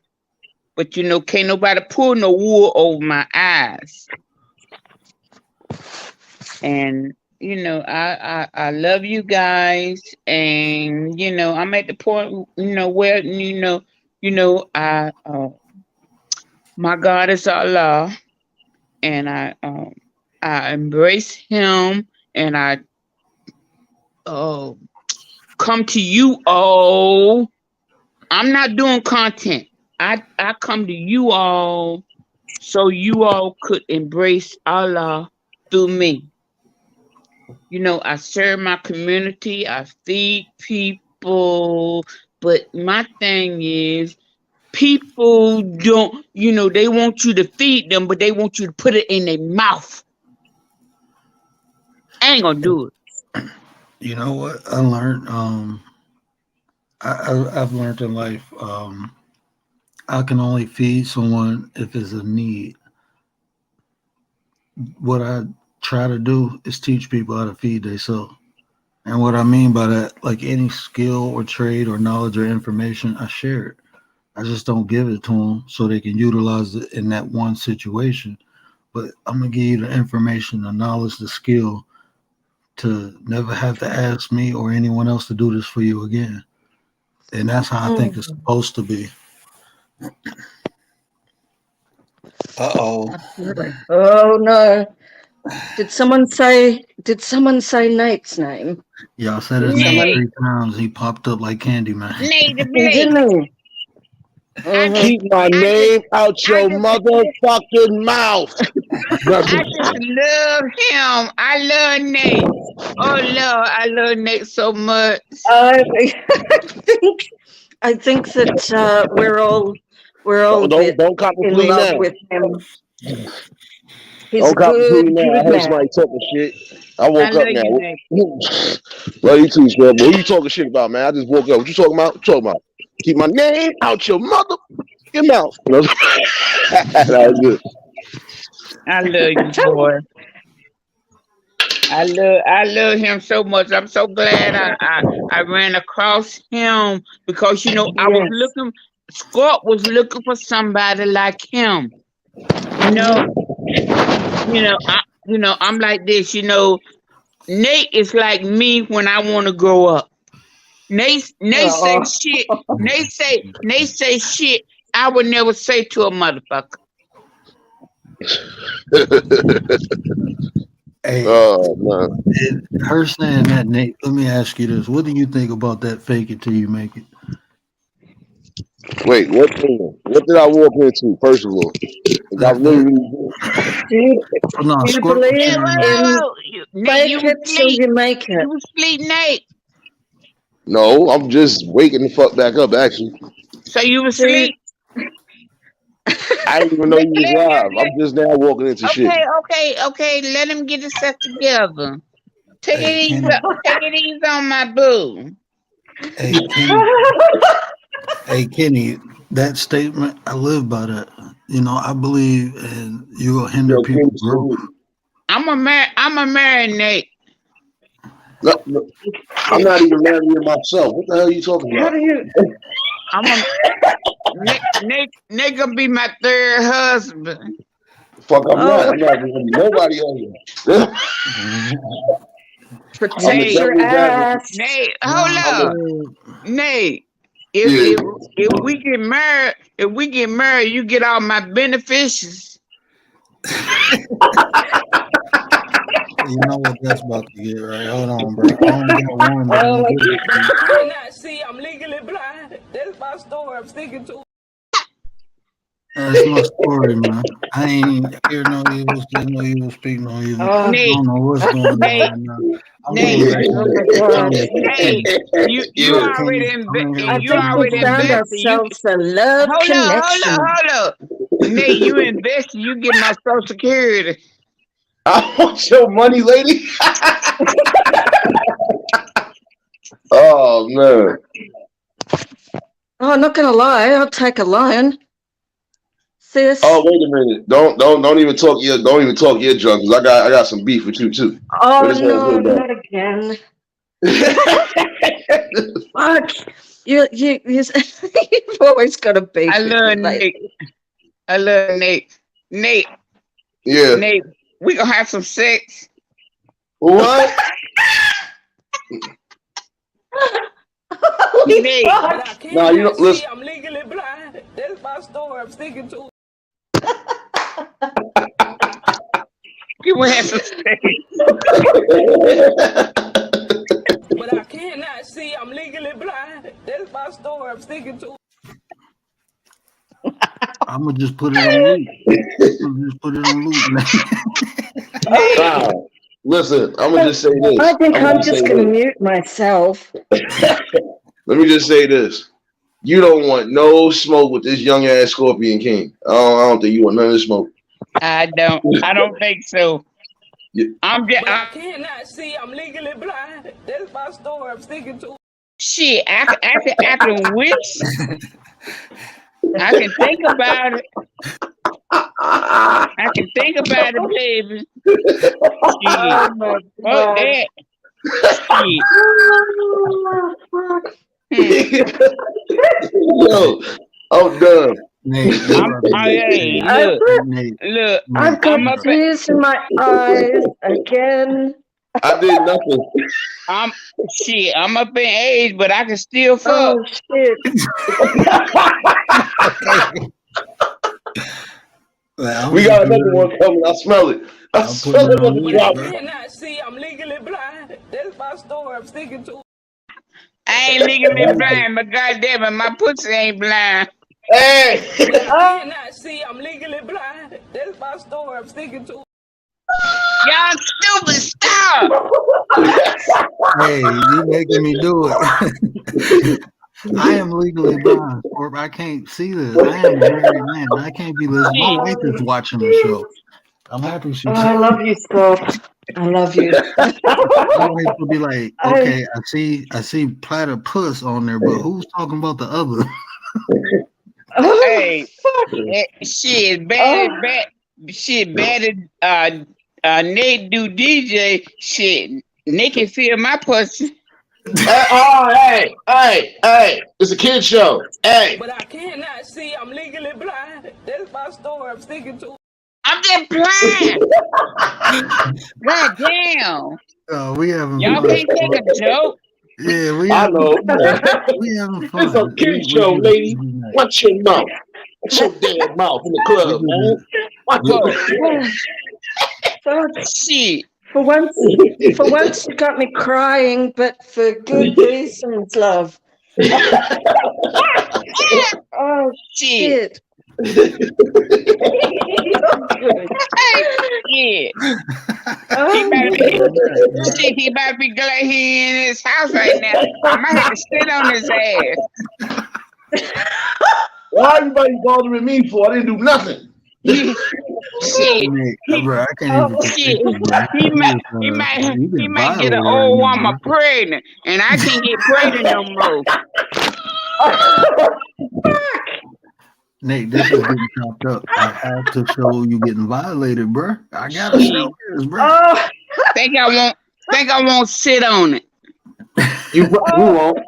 [SPEAKER 3] But can't nobody pull no wool over my eyes. And I love you guys, and I'm at the point where My God is Allah, and I embrace Him, and I uh, come to you all. I'm not doing content. I come to you all so you all could embrace Allah through me. I serve my community, I feed people, but my thing is people don't, they want you to feed them, but they want you to put it in their mouth. I ain't gonna do it.
[SPEAKER 2] You know what I learned? I've learned in life. I can only feed someone if it's a need. What I try to do is teach people how to feed themselves. And what I mean by that, like any skill or trade or knowledge or information, I share it. I just don't give it to them so they can utilize it in that one situation. But I'm gonna give you the information, the knowledge, the skill to never have to ask me or anyone else to do this for you again. And that's how I think it's supposed to be. Uh-oh.
[SPEAKER 4] Oh no. Did someone say Nate's name?
[SPEAKER 2] Yeah, I said his name 3 times. He popped up like Candyman.
[SPEAKER 3] Nate the
[SPEAKER 4] Didn't
[SPEAKER 3] Blade.
[SPEAKER 4] he?
[SPEAKER 6] Keep my name out your motherfucking mouth.
[SPEAKER 3] I just love him. I love Nate. Oh Lord, I love Nate so much.
[SPEAKER 4] I think that we're all a bit
[SPEAKER 6] Don't cop a
[SPEAKER 4] in
[SPEAKER 6] plea
[SPEAKER 4] love
[SPEAKER 6] now.
[SPEAKER 4] with him. He's
[SPEAKER 6] Don't
[SPEAKER 4] a
[SPEAKER 6] cop a plea
[SPEAKER 4] good
[SPEAKER 6] now. I heard
[SPEAKER 4] man.
[SPEAKER 6] somebody talking shit. I
[SPEAKER 3] I
[SPEAKER 6] woke
[SPEAKER 3] love
[SPEAKER 6] up now.
[SPEAKER 3] you, Nate.
[SPEAKER 6] Love you too, Scrub. What you talking shit about, man? I just woke up. What you talking about? What you talking about? Keep my name out your motherfucking mouth. That was good.
[SPEAKER 3] I love you, boy. I love him so much. I'm so glad I ran across him because I was looking. Scott was looking for somebody like him. I'm like this. Nate is like me when I want to grow up. Nate say shit. Nate say shit I would never say to a motherfucker.
[SPEAKER 2] Hey,
[SPEAKER 6] man.
[SPEAKER 2] Her saying that, Nate, let me ask you this. What do you think about that fake it till you make it?
[SPEAKER 6] Wait, what did I walk into, first of all? I really
[SPEAKER 2] No,
[SPEAKER 4] You
[SPEAKER 2] Squirt
[SPEAKER 4] believe
[SPEAKER 2] was
[SPEAKER 4] in
[SPEAKER 3] Nate, you
[SPEAKER 4] fake it till you make it.
[SPEAKER 3] You was asleep, Nate.
[SPEAKER 6] No, I'm just waking the fuck back up, actually.
[SPEAKER 3] So you was asleep?
[SPEAKER 6] I didn't even know you was live. I'm just now walking into shit.
[SPEAKER 3] Okay. Let him get himself together. Take it easy on my boo.
[SPEAKER 2] Hey, Kenny, that statement, I live by that. I believe and you will hinder people's growth.
[SPEAKER 3] I'm a marry Nate.
[SPEAKER 6] No, I'm not even marrying myself. What the hell are you talking about?
[SPEAKER 3] Nate gonna be my third husband.
[SPEAKER 6] Fuck, I'm not. I'm not gonna be nobody on here.
[SPEAKER 4] Protect your ass.
[SPEAKER 3] Nate, hold up. Nate, if we get married, you get all my beneficiaries.
[SPEAKER 2] You know what that's about to get, right? Hold on, bro. I only got one. But
[SPEAKER 5] You cannot see, I'm legally blind. That's my story I'm sticking to.
[SPEAKER 2] that's my story, man. I ain't hear no evil, say no evil, speak no evil. I don't know what's going on right now.
[SPEAKER 3] Nate, you already invested.
[SPEAKER 4] I think we found ourselves a love connection.
[SPEAKER 3] Hold up. Nate, you invested. You get my Social Security.
[SPEAKER 6] I want your money, lady. Oh man.
[SPEAKER 4] Oh, I'm not gonna lie, I'll take a loan. Sis.
[SPEAKER 6] Oh, wait a minute. Don't even talk your junk, because I got some beef with you too.
[SPEAKER 4] Oh no, not again. Fuck. You've always got a beef.
[SPEAKER 3] I love Nate. Nate.
[SPEAKER 6] Yeah.
[SPEAKER 3] Nate, we gonna have some sex.
[SPEAKER 6] What?
[SPEAKER 3] Nate,
[SPEAKER 5] But I can't
[SPEAKER 6] Nah, you know,
[SPEAKER 5] see.
[SPEAKER 6] listen.
[SPEAKER 5] I'm legally blind. That's my story. I'm sticking to it.
[SPEAKER 3] you have to say.
[SPEAKER 5] But I cannot see. I'm legally blind. That's my story. I'm sticking to it.
[SPEAKER 2] I'm gonna just put it on loop. Just put it on loop, man.
[SPEAKER 6] Nah, listen, I'm gonna just say this.
[SPEAKER 4] I think
[SPEAKER 6] I'ma
[SPEAKER 4] I'm
[SPEAKER 6] just
[SPEAKER 4] just
[SPEAKER 6] say
[SPEAKER 4] going to
[SPEAKER 6] this.
[SPEAKER 4] mute myself.
[SPEAKER 6] Let me just say this. You don't want no smoke with this young ass Scorpion King. I don't think you want none of the smoke.
[SPEAKER 3] I don't think so.
[SPEAKER 6] Yeah.
[SPEAKER 3] I'm just
[SPEAKER 5] But I cannot see. I'm legally blind. That's my story. I'm sticking to it.
[SPEAKER 3] shit. I can wish. I can think about it. I can think about it, baby. Shit.
[SPEAKER 4] Oh my
[SPEAKER 3] Fuck
[SPEAKER 4] God.
[SPEAKER 3] that. Shit.
[SPEAKER 6] Yo, I'm done.
[SPEAKER 2] Nate,
[SPEAKER 3] Hey,
[SPEAKER 4] I've
[SPEAKER 3] look.
[SPEAKER 4] got
[SPEAKER 3] I'm up.
[SPEAKER 4] tears in my eyes again.
[SPEAKER 6] I did nothing.
[SPEAKER 3] I'm up in age, but I can still fuck.
[SPEAKER 4] Oh shit.
[SPEAKER 6] We got another one coming. I smell it. I
[SPEAKER 2] I'll put
[SPEAKER 6] smell
[SPEAKER 2] it
[SPEAKER 6] it
[SPEAKER 2] on
[SPEAKER 6] on the
[SPEAKER 2] loop,
[SPEAKER 6] drop.
[SPEAKER 2] bro.
[SPEAKER 5] I cannot see. I'm legally blind. That's my story. I'm sticking to it.
[SPEAKER 3] I ain't legally blind, but goddamn it, my pussy ain't blind.
[SPEAKER 6] Hey!
[SPEAKER 5] But I cannot see. I'm legally blind. That's my story. I'm sticking to it.
[SPEAKER 3] Y'all stupid, stop.
[SPEAKER 2] Hey, you making me do it. I am legally blind, Corp. I can't see this. I am a married man. I can't be listening. My wife is watching the show. I'm happy she's.
[SPEAKER 4] Oh, I love you, Scott. I love you.
[SPEAKER 2] My wife will be like, okay, I see platypus on there, but who's talking about the other?
[SPEAKER 3] Hey, shit, bad. Nate do DJ shit. Nick can feel my pussy.
[SPEAKER 6] Hey! It's a kid show. Hey!
[SPEAKER 5] But I cannot see. I'm legally blind. That's my story. I'm sticking to it.
[SPEAKER 3] I'm just playing. God damn.
[SPEAKER 2] We having
[SPEAKER 3] Y'all
[SPEAKER 2] fun.
[SPEAKER 3] can't take a joke.
[SPEAKER 2] Yeah, we
[SPEAKER 6] I
[SPEAKER 2] having
[SPEAKER 6] know.
[SPEAKER 2] we having fun.
[SPEAKER 6] It's a kid show, lady. Watch your mouth. Watch your damn mouth in the club, man. Watch it.
[SPEAKER 3] Shit.
[SPEAKER 4] For once you got me crying, but for good reasons, love. Oh
[SPEAKER 3] Shit.
[SPEAKER 4] shit. You're good.
[SPEAKER 3] Yeah.
[SPEAKER 4] Oh,
[SPEAKER 3] He about to be glad he in his house right now. I might have to sit on his ass.
[SPEAKER 6] Why everybody bothering me for? I didn't do nothing.
[SPEAKER 3] Shit.
[SPEAKER 2] Bro, I can't even
[SPEAKER 3] Shit.
[SPEAKER 2] take this,
[SPEAKER 3] He might get an old woman pregnant, and I can't get pregnant no more.
[SPEAKER 2] Nate, this is getting chopped up. I have to show you getting violated, bro. I gotta show this, bro.
[SPEAKER 4] oh.
[SPEAKER 3] Think I won't sit on it.
[SPEAKER 6] You won't.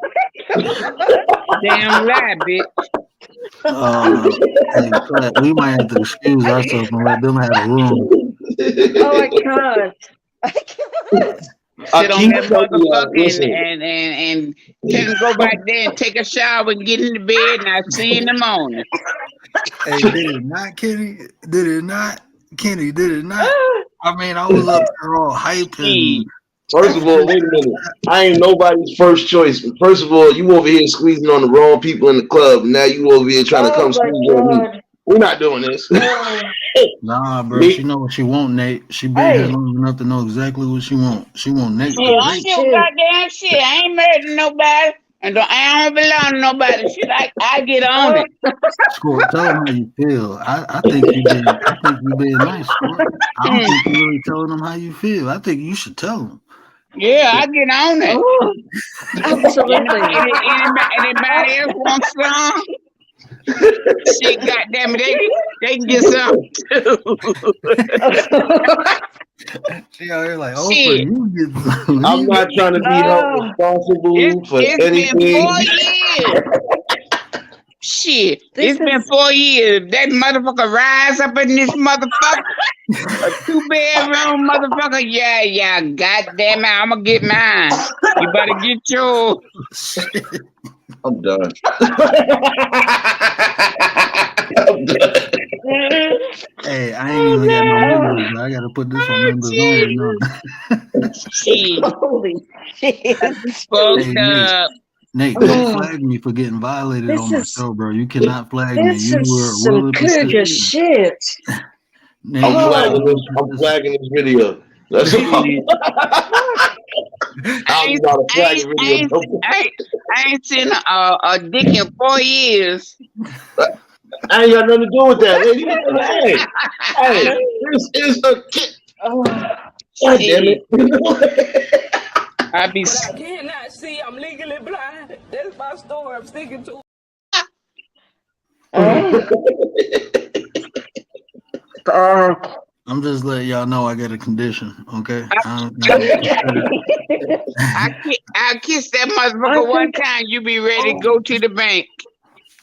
[SPEAKER 3] Damn lie, bitch.
[SPEAKER 2] Hey, Clay, we might have to excuse ourselves and let them have the room.
[SPEAKER 4] Oh, I can't.
[SPEAKER 3] Sit on that motherfucker and tell him go back there and take a shower and get in the bed, and I'll see you in the morning.
[SPEAKER 2] Hey, did it not, Kenny? Did it not? Kenny, did it not? I mean, I was up there all hyping.
[SPEAKER 6] First of all, wait a minute. I ain't nobody's first choice. First of all, you over here squeezing on the wrong people in the club. Now you over here trying to come squeeze on me. We're not doing this.
[SPEAKER 2] Nah, bro, she know what she want, Nate. She been here long enough to know exactly what she want. She want Nate.
[SPEAKER 3] Yeah, I still goddamn shit. I ain't married to nobody, and I don't belong to nobody. Shit, I get on it.
[SPEAKER 2] Score, tell them how you feel. I think you being nice, Score. I don't think you really telling them how you feel. I think you should tell them.
[SPEAKER 3] Yeah, I get on it.
[SPEAKER 4] Oh, absolutely.
[SPEAKER 3] Anybody else want some? Shit, goddamn it, they can get some too.
[SPEAKER 2] She out here like, oh,
[SPEAKER 3] Shit.
[SPEAKER 2] you get some.
[SPEAKER 6] I'm not trying to be held responsible for
[SPEAKER 3] It's
[SPEAKER 6] anything.
[SPEAKER 3] been 4 years. Shit,
[SPEAKER 4] This
[SPEAKER 3] it's been
[SPEAKER 4] is
[SPEAKER 3] 4 years. That motherfucker rise up in this motherfucker. A 2-bedroom motherfucker. Yeah. Goddamn it, I'm gonna get mine. You better get yours.
[SPEAKER 6] I'm done. I'm done.
[SPEAKER 2] Hey, I ain't even got no members, but I gotta put this on members only now.
[SPEAKER 3] Shit,
[SPEAKER 7] Holy shit.
[SPEAKER 3] fucked
[SPEAKER 2] Hey, Nate.
[SPEAKER 3] up.
[SPEAKER 2] Nate, don't flag me for getting violated
[SPEAKER 4] this
[SPEAKER 2] on my
[SPEAKER 4] is
[SPEAKER 2] show, bro. You cannot flag me.
[SPEAKER 4] this
[SPEAKER 2] You were
[SPEAKER 4] is some
[SPEAKER 2] willing
[SPEAKER 4] cougar
[SPEAKER 2] participant.
[SPEAKER 4] shit.
[SPEAKER 2] Nate,
[SPEAKER 6] I'm
[SPEAKER 2] you were
[SPEAKER 6] flagging
[SPEAKER 2] willing
[SPEAKER 6] this. I'm
[SPEAKER 2] participant.
[SPEAKER 6] flagging this video. That's all.
[SPEAKER 3] Shit.
[SPEAKER 6] I don't know how to flag a video.
[SPEAKER 3] I ain't seen a dick in 4 years.
[SPEAKER 6] I ain't got nothing to do with that, lady. Hey, this is a kid.
[SPEAKER 7] Oh,
[SPEAKER 6] God damn it.
[SPEAKER 3] I be
[SPEAKER 5] But I cannot see. I'm legally blind. That's my story. I'm sticking to.
[SPEAKER 2] I'm just letting y'all know I got a condition, okay?
[SPEAKER 3] I kiss that motherfucker
[SPEAKER 4] I
[SPEAKER 3] one
[SPEAKER 4] think-
[SPEAKER 3] time. You be ready to go to the bank.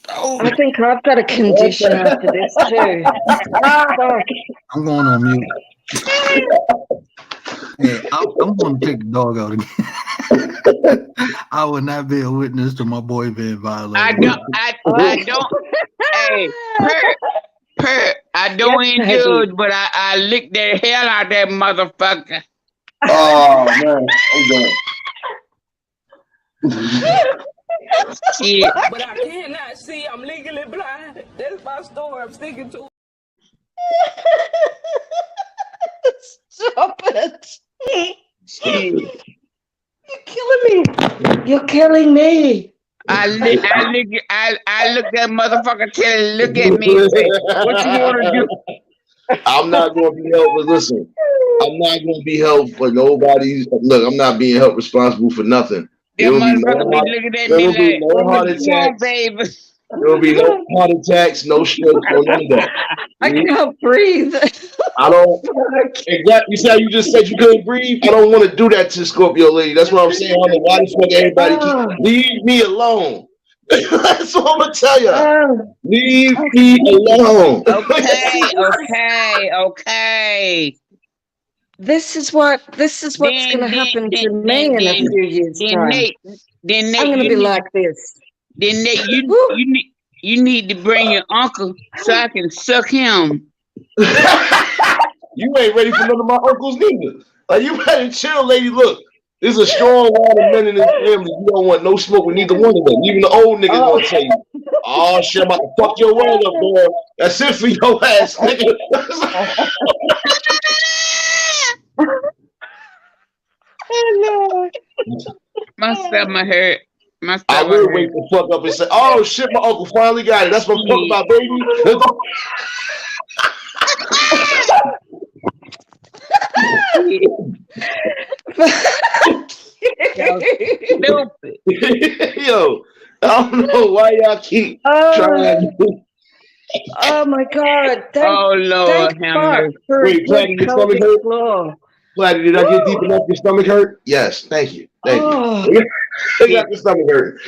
[SPEAKER 4] I think I've got a condition after this too. Fuck.
[SPEAKER 2] I'm going on mute. Hey, I'm going to take the dog out again. I would not be a witness to my boy being violated.
[SPEAKER 3] I don't. Hey, Pert, I don't
[SPEAKER 4] Yes,
[SPEAKER 3] indulge, but I lick the hell out that motherfucker.
[SPEAKER 6] Oh, man. I'm done.
[SPEAKER 3] Shit.
[SPEAKER 5] But I cannot see. I'm legally blind. That's my story. I'm sticking to.
[SPEAKER 7] stop it.
[SPEAKER 3] Shit.
[SPEAKER 7] You're killing me. You're killing me.
[SPEAKER 3] I look that motherfucker till he look at me and say, what you wanna do?
[SPEAKER 6] I'm not going to be held, but listen, I'm not going to be held for nobody's. Look, I'm not being held responsible for nothing.
[SPEAKER 3] That
[SPEAKER 6] There will be
[SPEAKER 3] motherfucker be
[SPEAKER 6] no,
[SPEAKER 3] looking at
[SPEAKER 6] there
[SPEAKER 3] me
[SPEAKER 6] will be
[SPEAKER 3] like,
[SPEAKER 6] no heart
[SPEAKER 3] what you want,
[SPEAKER 6] attacks.
[SPEAKER 3] baby?
[SPEAKER 6] There will be no heart attacks, no strokes, no none of that.
[SPEAKER 4] I can't breathe.
[SPEAKER 6] I don't. Exactly. You see how you just said you couldn't breathe? I don't want to do that to Scorpio lady. That's what I'm saying. I don't know why the fuck everybody keep leave me alone. That's what I'm gonna tell you. Leave me alone.
[SPEAKER 3] Okay.
[SPEAKER 4] This is what's going to happen to me in a few years' time.
[SPEAKER 3] Then Nate,
[SPEAKER 4] I'm going to be like this.
[SPEAKER 3] Then Nate,
[SPEAKER 4] Woo.
[SPEAKER 3] you need to bring your uncle so I can suck him.
[SPEAKER 6] You ain't ready for none of my uncles neither. Like, you better chill, lady. Look, there's a strong line of men in this family. You don't want no smoke with neither one of them. Even the old niggas gonna tell you, "Oh shit, I'm about to fuck your world up, boy. That's it for your ass, nigga."
[SPEAKER 3] My stomach hurt. My
[SPEAKER 6] I
[SPEAKER 3] stomach
[SPEAKER 6] will
[SPEAKER 3] hurt.
[SPEAKER 6] wake the fuck up and say, "Oh shit, my uncle finally got it." That's what I'm talking about, baby.
[SPEAKER 3] Stupid.
[SPEAKER 6] Yo, I don't know why y'all keep trying.
[SPEAKER 4] Oh my God!
[SPEAKER 3] Oh Lord,
[SPEAKER 4] Thank
[SPEAKER 3] have
[SPEAKER 4] fuck
[SPEAKER 3] mercy.
[SPEAKER 4] for
[SPEAKER 6] Wait,
[SPEAKER 4] a good
[SPEAKER 6] Platinum, your stomach
[SPEAKER 4] pelvic
[SPEAKER 6] hurt?
[SPEAKER 4] floor.
[SPEAKER 6] Platty, did I get deep enough? Your stomach hurt? Yes, thank you. Thank you.
[SPEAKER 4] Oh,
[SPEAKER 6] They got your stomach hurt.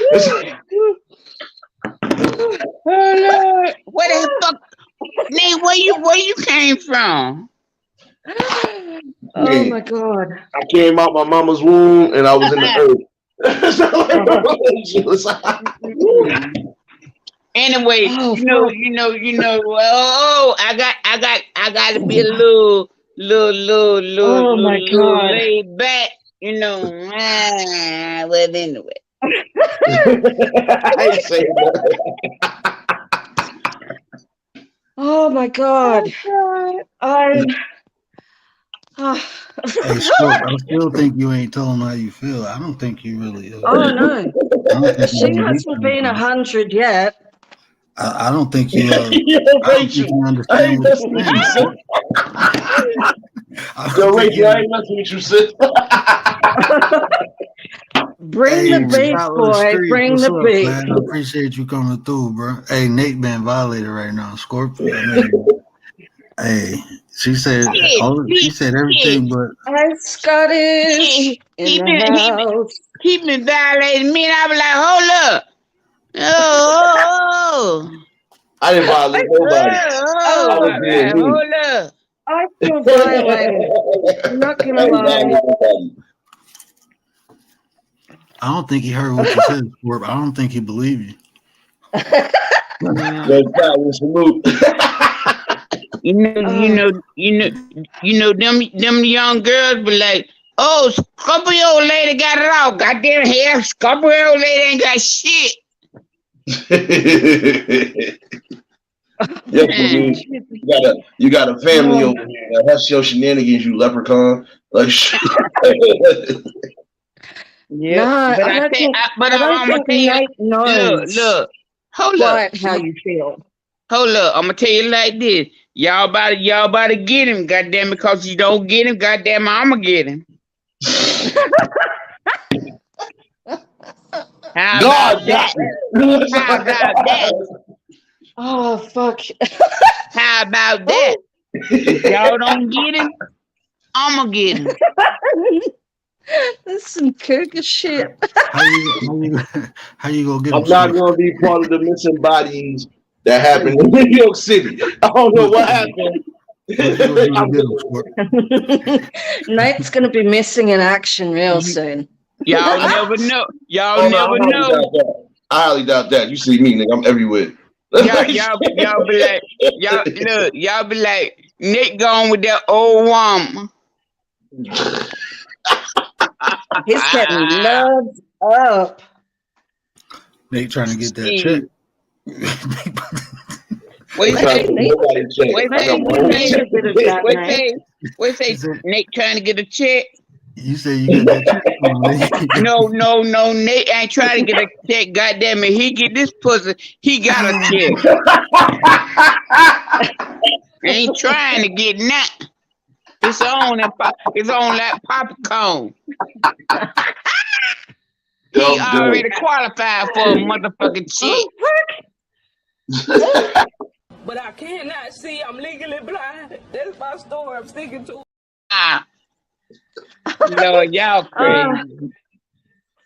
[SPEAKER 3] Oh Lord, where the fuck, Nate? Where you came from?
[SPEAKER 4] oh my God!
[SPEAKER 6] I came out my mama's womb and I was in the earth.
[SPEAKER 3] Anyway,
[SPEAKER 4] Oh,
[SPEAKER 3] you know. Oh, I got to be a little
[SPEAKER 4] Oh my God!
[SPEAKER 3] laid back. You know. Well, anyway.
[SPEAKER 6] I ain't saying that.
[SPEAKER 4] Oh my God!
[SPEAKER 2] Hey, Scorp, I still think you ain't told him how you feel. I don't think you really.
[SPEAKER 4] Oh no!
[SPEAKER 2] I don't think
[SPEAKER 4] She
[SPEAKER 2] you really
[SPEAKER 4] hasn't been 100 yet.
[SPEAKER 2] I don't think you.
[SPEAKER 6] Yo,
[SPEAKER 2] I don't think
[SPEAKER 6] Rachel,
[SPEAKER 2] you
[SPEAKER 6] I
[SPEAKER 2] understand
[SPEAKER 6] ain't
[SPEAKER 2] what
[SPEAKER 6] messing
[SPEAKER 2] you're
[SPEAKER 6] with you, sis.
[SPEAKER 2] saying. I
[SPEAKER 6] Yo,
[SPEAKER 2] don't think
[SPEAKER 6] Rachel, I ain't messing with you, sis.
[SPEAKER 4] Bring
[SPEAKER 2] Hey,
[SPEAKER 4] the beef,
[SPEAKER 2] Scholar
[SPEAKER 4] boy.
[SPEAKER 2] Street,
[SPEAKER 4] Bring
[SPEAKER 2] what's
[SPEAKER 4] the
[SPEAKER 2] up,
[SPEAKER 4] beef.
[SPEAKER 2] man? I appreciate you coming through, bro. Hey, Nate being violated right now, Scorpio. I mean, hey, she said everything, but
[SPEAKER 4] Hi, Scottish in the house.
[SPEAKER 3] Keep me violating me, and I was like, hold up. Oh,
[SPEAKER 6] I didn't violate nobody.
[SPEAKER 3] oh,
[SPEAKER 6] I was being me.
[SPEAKER 3] hold up.
[SPEAKER 7] I feel violated. I'm not
[SPEAKER 6] I
[SPEAKER 7] gonna
[SPEAKER 6] didn't
[SPEAKER 7] lie.
[SPEAKER 6] violate nobody.
[SPEAKER 2] I don't think he heard what you said, Scorp. I don't think he believed you.
[SPEAKER 3] Yeah.
[SPEAKER 6] Yo, Tyler, salute.
[SPEAKER 3] You know, them young girls be like, oh, Scorpio lady got it all. Goddamn hell, Scorpio lady ain't got shit.
[SPEAKER 6] Yes, you got a family over here. That's your shenanigans, you leprechaun. Like,
[SPEAKER 3] Yeah,
[SPEAKER 7] No,
[SPEAKER 3] but
[SPEAKER 7] I don't think.
[SPEAKER 3] I'm
[SPEAKER 7] I
[SPEAKER 3] gonna
[SPEAKER 7] don't
[SPEAKER 3] tell
[SPEAKER 7] think
[SPEAKER 3] you.
[SPEAKER 7] Nate knows
[SPEAKER 3] Look, hold
[SPEAKER 7] quite
[SPEAKER 3] up.
[SPEAKER 7] how you feel.
[SPEAKER 3] Hold up, I'm gonna tell you like this. Y'all about to get him, goddamn, because you don't get him, goddamn, I'ma get him. How
[SPEAKER 6] God
[SPEAKER 3] about that? How about that?
[SPEAKER 7] Oh fuck!
[SPEAKER 3] How about that? If y'all don't get him, I'ma get him.
[SPEAKER 7] That's some cougar shit.
[SPEAKER 2] How you gonna get him?
[SPEAKER 6] I'm not going to be part of the missing bodies that happened in New York City. I don't know what happened.
[SPEAKER 7] Nate's gonna be missing in action real soon.
[SPEAKER 3] Y'all never know. Y'all
[SPEAKER 6] Oh, no,
[SPEAKER 3] never know.
[SPEAKER 6] I highly doubt that. You see me, nigga. I'm everywhere.
[SPEAKER 3] Y'all be like, y'all be like, Nick gone with that old woman.
[SPEAKER 7] He's getting loved up.
[SPEAKER 2] Nate trying to get that check.
[SPEAKER 3] Wait, say, Nate trying to get a check.
[SPEAKER 2] You say you got that check.
[SPEAKER 3] No, Nate ain't trying to get a check. Goddamn it, he get this pussy. He got a check. Ain't trying to get nothing. It's on that popcorn. He already qualified for a motherfucking check.
[SPEAKER 5] But I cannot see. I'm legally blind. That's my story I'm sticking to.
[SPEAKER 3] Lord, y'all crazy.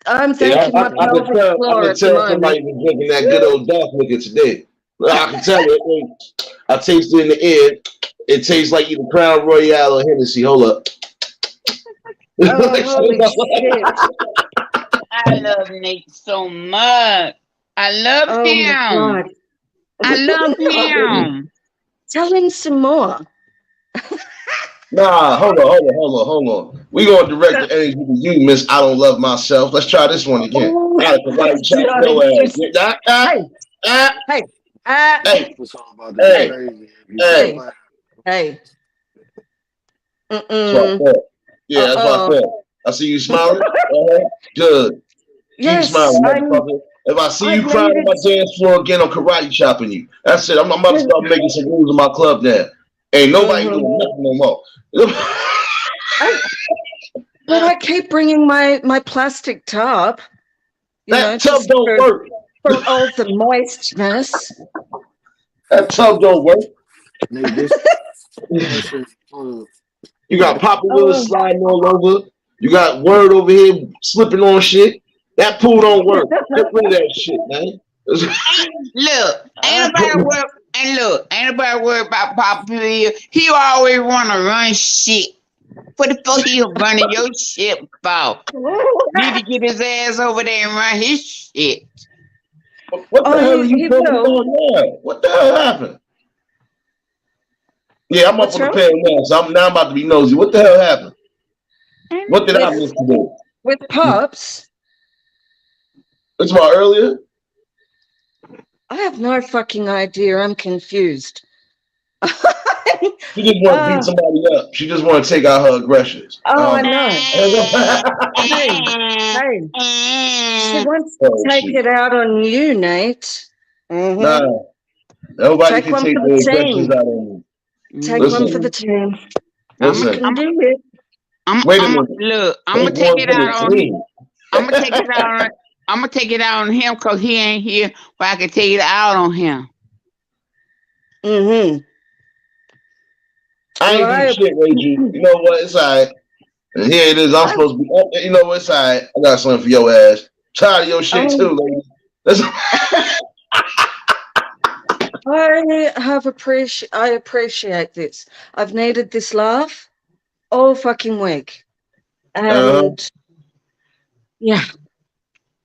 [SPEAKER 7] I'm thanking my pelvic floor at the
[SPEAKER 6] somebody
[SPEAKER 7] moment.
[SPEAKER 6] was drinking that good old dark liquor today. I can tell you. I taste it in the air. It tastes like either Crown Royale or Hennessy. Hold up.
[SPEAKER 7] Oh, holy shit.
[SPEAKER 3] I love Nate so much. I love
[SPEAKER 7] Oh
[SPEAKER 3] him.
[SPEAKER 7] my God.
[SPEAKER 3] I love him.
[SPEAKER 7] Tell him some more.
[SPEAKER 6] Nah, hold on. We gonna direct the energy to you, Miss I Don't Love Myself. Let's try this one again.
[SPEAKER 7] Oh,
[SPEAKER 6] Hey.
[SPEAKER 8] It's all about the crazy.
[SPEAKER 7] Hey.
[SPEAKER 6] That's what I thought. Yeah, that's what I thought. I see you smiling. Good.
[SPEAKER 7] Yes,
[SPEAKER 6] Keep smiling, motherfucker. If I see you crying on my dance floor again, I'm karate chopping you. That's it. I'm about to start making some rules in my club now. Ain't nobody doing nothing no more.
[SPEAKER 7] But I keep bringing my plastic tub.
[SPEAKER 6] That tub don't work.
[SPEAKER 7] For all the moistness.
[SPEAKER 6] That tub don't work. You got Papa Willis sliding all over. You got Word over here slipping on shit. That pool don't work. Get rid of that shit, man.
[SPEAKER 3] Ain't nobody worried about Papa Will. He always want to run shit. What the fuck he running your shit for? Need to get his ass over there and run his shit.
[SPEAKER 6] What the hell are you talking about now? What the hell happened? Yeah, I'm up on the panel now, so I'm about to be nosy. What the hell happened? What did I miss today?
[SPEAKER 7] With Pops?
[SPEAKER 6] It's about earlier?
[SPEAKER 7] I have no fucking idea. I'm confused.
[SPEAKER 6] She just want to beat somebody up. She just want to take out her aggressions.
[SPEAKER 7] Oh, I know. Hey. She wants to take it out on you, Nate.
[SPEAKER 6] Nah. Nobody can take the aggressions out on me.
[SPEAKER 7] Take one for the team.
[SPEAKER 6] Listen.
[SPEAKER 7] I'm do it.
[SPEAKER 6] Wait a minute.
[SPEAKER 3] Look, I'm gonna take it out on him. I'm gonna take it out on him because he ain't here where I can take it out on him.
[SPEAKER 7] Mm-hmm.
[SPEAKER 6] I ain't do shit, Reggie. You know what? It's all right. And here it is. I'm supposed to be. You know what? It's all right. I got something for your ass. Tired of your shit too, lady. That's
[SPEAKER 7] I appreciate this. I've needed this laugh all fucking week. And yeah.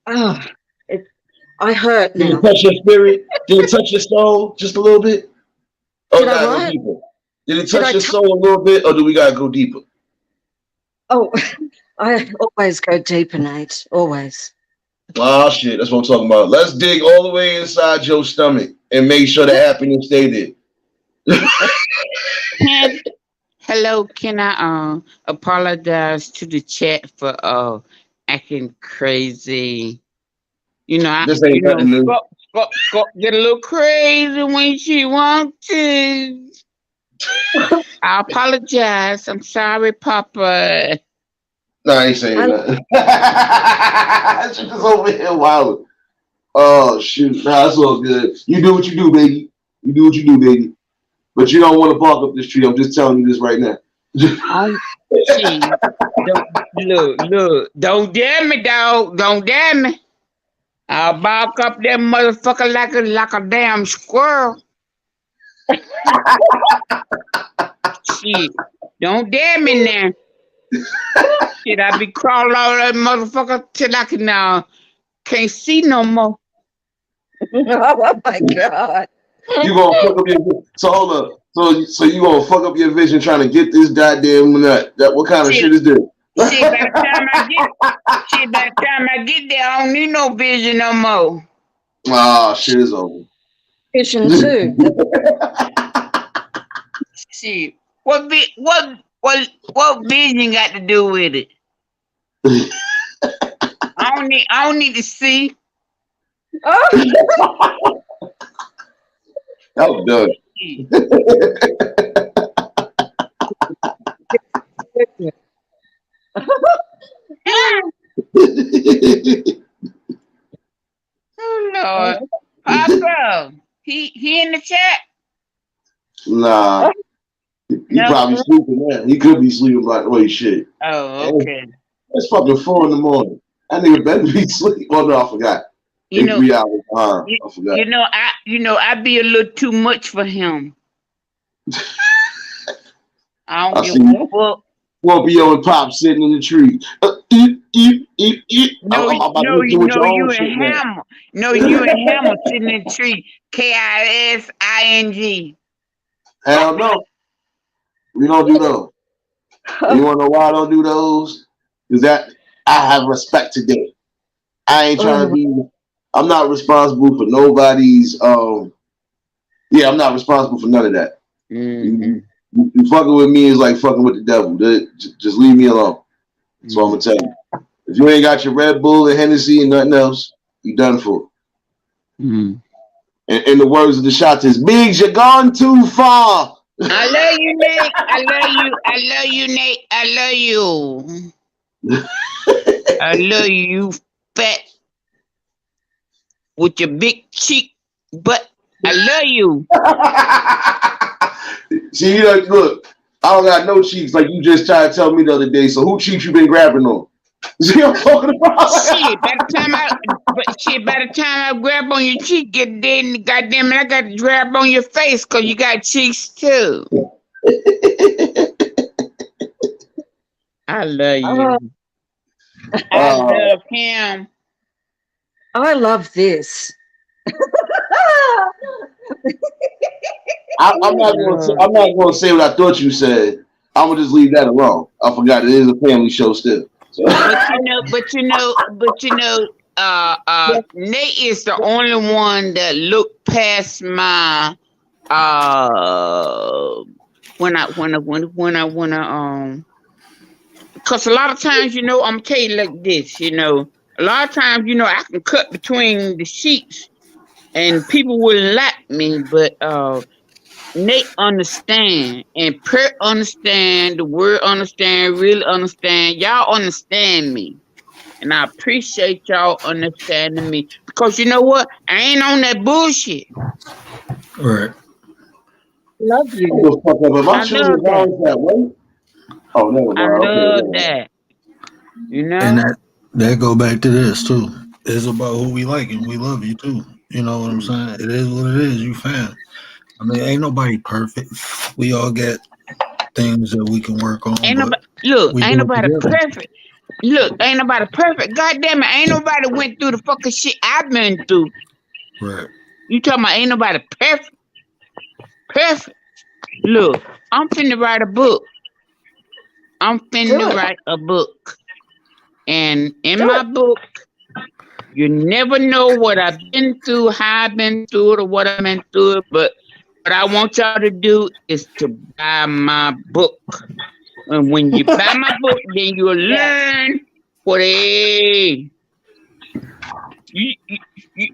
[SPEAKER 7] Oh, I hurt
[SPEAKER 6] did
[SPEAKER 7] now.
[SPEAKER 6] it touch your spirit? Did it touch your soul just a little bit? Or
[SPEAKER 7] Did I
[SPEAKER 6] gotta go
[SPEAKER 7] what?
[SPEAKER 6] deeper? Did it
[SPEAKER 7] Did I
[SPEAKER 6] touch your
[SPEAKER 7] tou-
[SPEAKER 6] soul a little bit, or do we gotta go deeper?
[SPEAKER 7] Oh, I always go deeper, Nate. Always.
[SPEAKER 6] Oh shit, that's what I'm talking about. Let's dig all the way inside your stomach and make sure the happiness stay there.
[SPEAKER 3] Hello, can I apologize to the chat for acting crazy? You know,
[SPEAKER 6] This ain't nothing new.
[SPEAKER 3] Scott get a little crazy when she wants to. I apologize. I'm sorry, Papa.
[SPEAKER 6] No, I ain't saying nothing. She just over here wild. Oh shoot, nah, that's all good. You do what you do, baby. You do what you do, baby. But you don't want to bark up this tree. I'm just telling you this right now.
[SPEAKER 3] See, look, don't dare me, dog. Don't dare me. I'll bark up that motherfucker like a damn squirrel. Shit, don't dare me now. Shit, I be crawling all that motherfucker till I can't see no more.
[SPEAKER 7] Oh my God.
[SPEAKER 6] You gonna fuck up your so hold up. So you gonna fuck up your vision trying to get this goddamn nut. That what kind of shit is this?
[SPEAKER 3] Shit, by the time I get there, I don't need no vision no more.
[SPEAKER 6] Ah, shit is over.
[SPEAKER 7] Vision too.
[SPEAKER 3] Shit, what vision got to do with it? I don't need to see.
[SPEAKER 7] Oh.
[SPEAKER 6] That was done.
[SPEAKER 3] Oh Lord, Papa, he in the chat.
[SPEAKER 6] Nah, he probably sleeping now. He could be sleeping by the way shit.
[SPEAKER 3] Oh, okay.
[SPEAKER 6] It's fucking 4 a.m. That nigga better be sleep. Oh no, I forgot.
[SPEAKER 3] You know,
[SPEAKER 6] 3 hours behind. I forgot.
[SPEAKER 3] I be a little too much for him. I don't give a fuck.
[SPEAKER 6] Scorpio and Pop sitting in the tree.
[SPEAKER 3] No, you and Hammer. No, you and Hammer sitting in the tree. KISING.
[SPEAKER 6] Hell no. We don't do those. You wanna know why I don't do those? Because that I have respect today. I ain't trying to be. I'm not responsible for nobody's. I'm not responsible for none of that.
[SPEAKER 3] Mm-hmm.
[SPEAKER 6] You fucking with me is like fucking with the devil. Just leave me alone. That's what I'm gonna tell you. If you ain't got your Red Bull and Hennessy and nothing else, you done for.
[SPEAKER 3] Mm-hmm.
[SPEAKER 6] And in the words of the shots, is Biggs, you're gone too far.
[SPEAKER 3] I love you, Nate. I love you, Nate. I love you. I love you, fat with your big cheek butt. I love you.
[SPEAKER 6] See, you know, look, I don't got no cheeks like you just tried to tell me the other day. So who cheeks you been grabbing on? See what I'm talking about?
[SPEAKER 3] Shit, by the time I grab on your cheek, then goddamn it, I got to grab on your face because you got cheeks too. I love you. I love him.
[SPEAKER 7] I love this.
[SPEAKER 6] I'm not gonna say what I thought you said. I'm gonna just leave that alone. I forgot it is a family show still. So.
[SPEAKER 3] But you know, Nate is the only one that looked past my when I because a lot of times, I'm gonna tell you like this, a lot of times, I can cut between the sheets and people wouldn't like me, but Nate understand and Per understand, the word understand, really understand. Y'all understand me. And I appreciate y'all understanding me. Because you know what? I ain't on that bullshit.
[SPEAKER 2] Right.
[SPEAKER 7] Love you.
[SPEAKER 6] I love that. Oh, no,
[SPEAKER 3] I love that.
[SPEAKER 2] And that go back to this too. It's about who we like, and we love you too. You know what I'm saying? It is what it is. You fan. I mean, ain't nobody perfect. We all get things that we can work on.
[SPEAKER 3] Ain't
[SPEAKER 2] but
[SPEAKER 3] nobody look,
[SPEAKER 2] we
[SPEAKER 3] ain't
[SPEAKER 2] do it
[SPEAKER 3] nobody
[SPEAKER 2] together.
[SPEAKER 3] perfect. Look, ain't nobody perfect. God damn it, ain't nobody went through the fucking shit I've been through.
[SPEAKER 2] Right.
[SPEAKER 3] You talking about ain't nobody perfect? Perfect. Look, I'm finna write a book. I'm finna
[SPEAKER 7] Do it.
[SPEAKER 3] write a book. And in
[SPEAKER 7] Do
[SPEAKER 3] my
[SPEAKER 7] it.
[SPEAKER 3] book, you never know what I've been through, how I've been through it, or what I've been through it. But what I want y'all to do is to buy my book. And when you buy my book, then you'll learn what you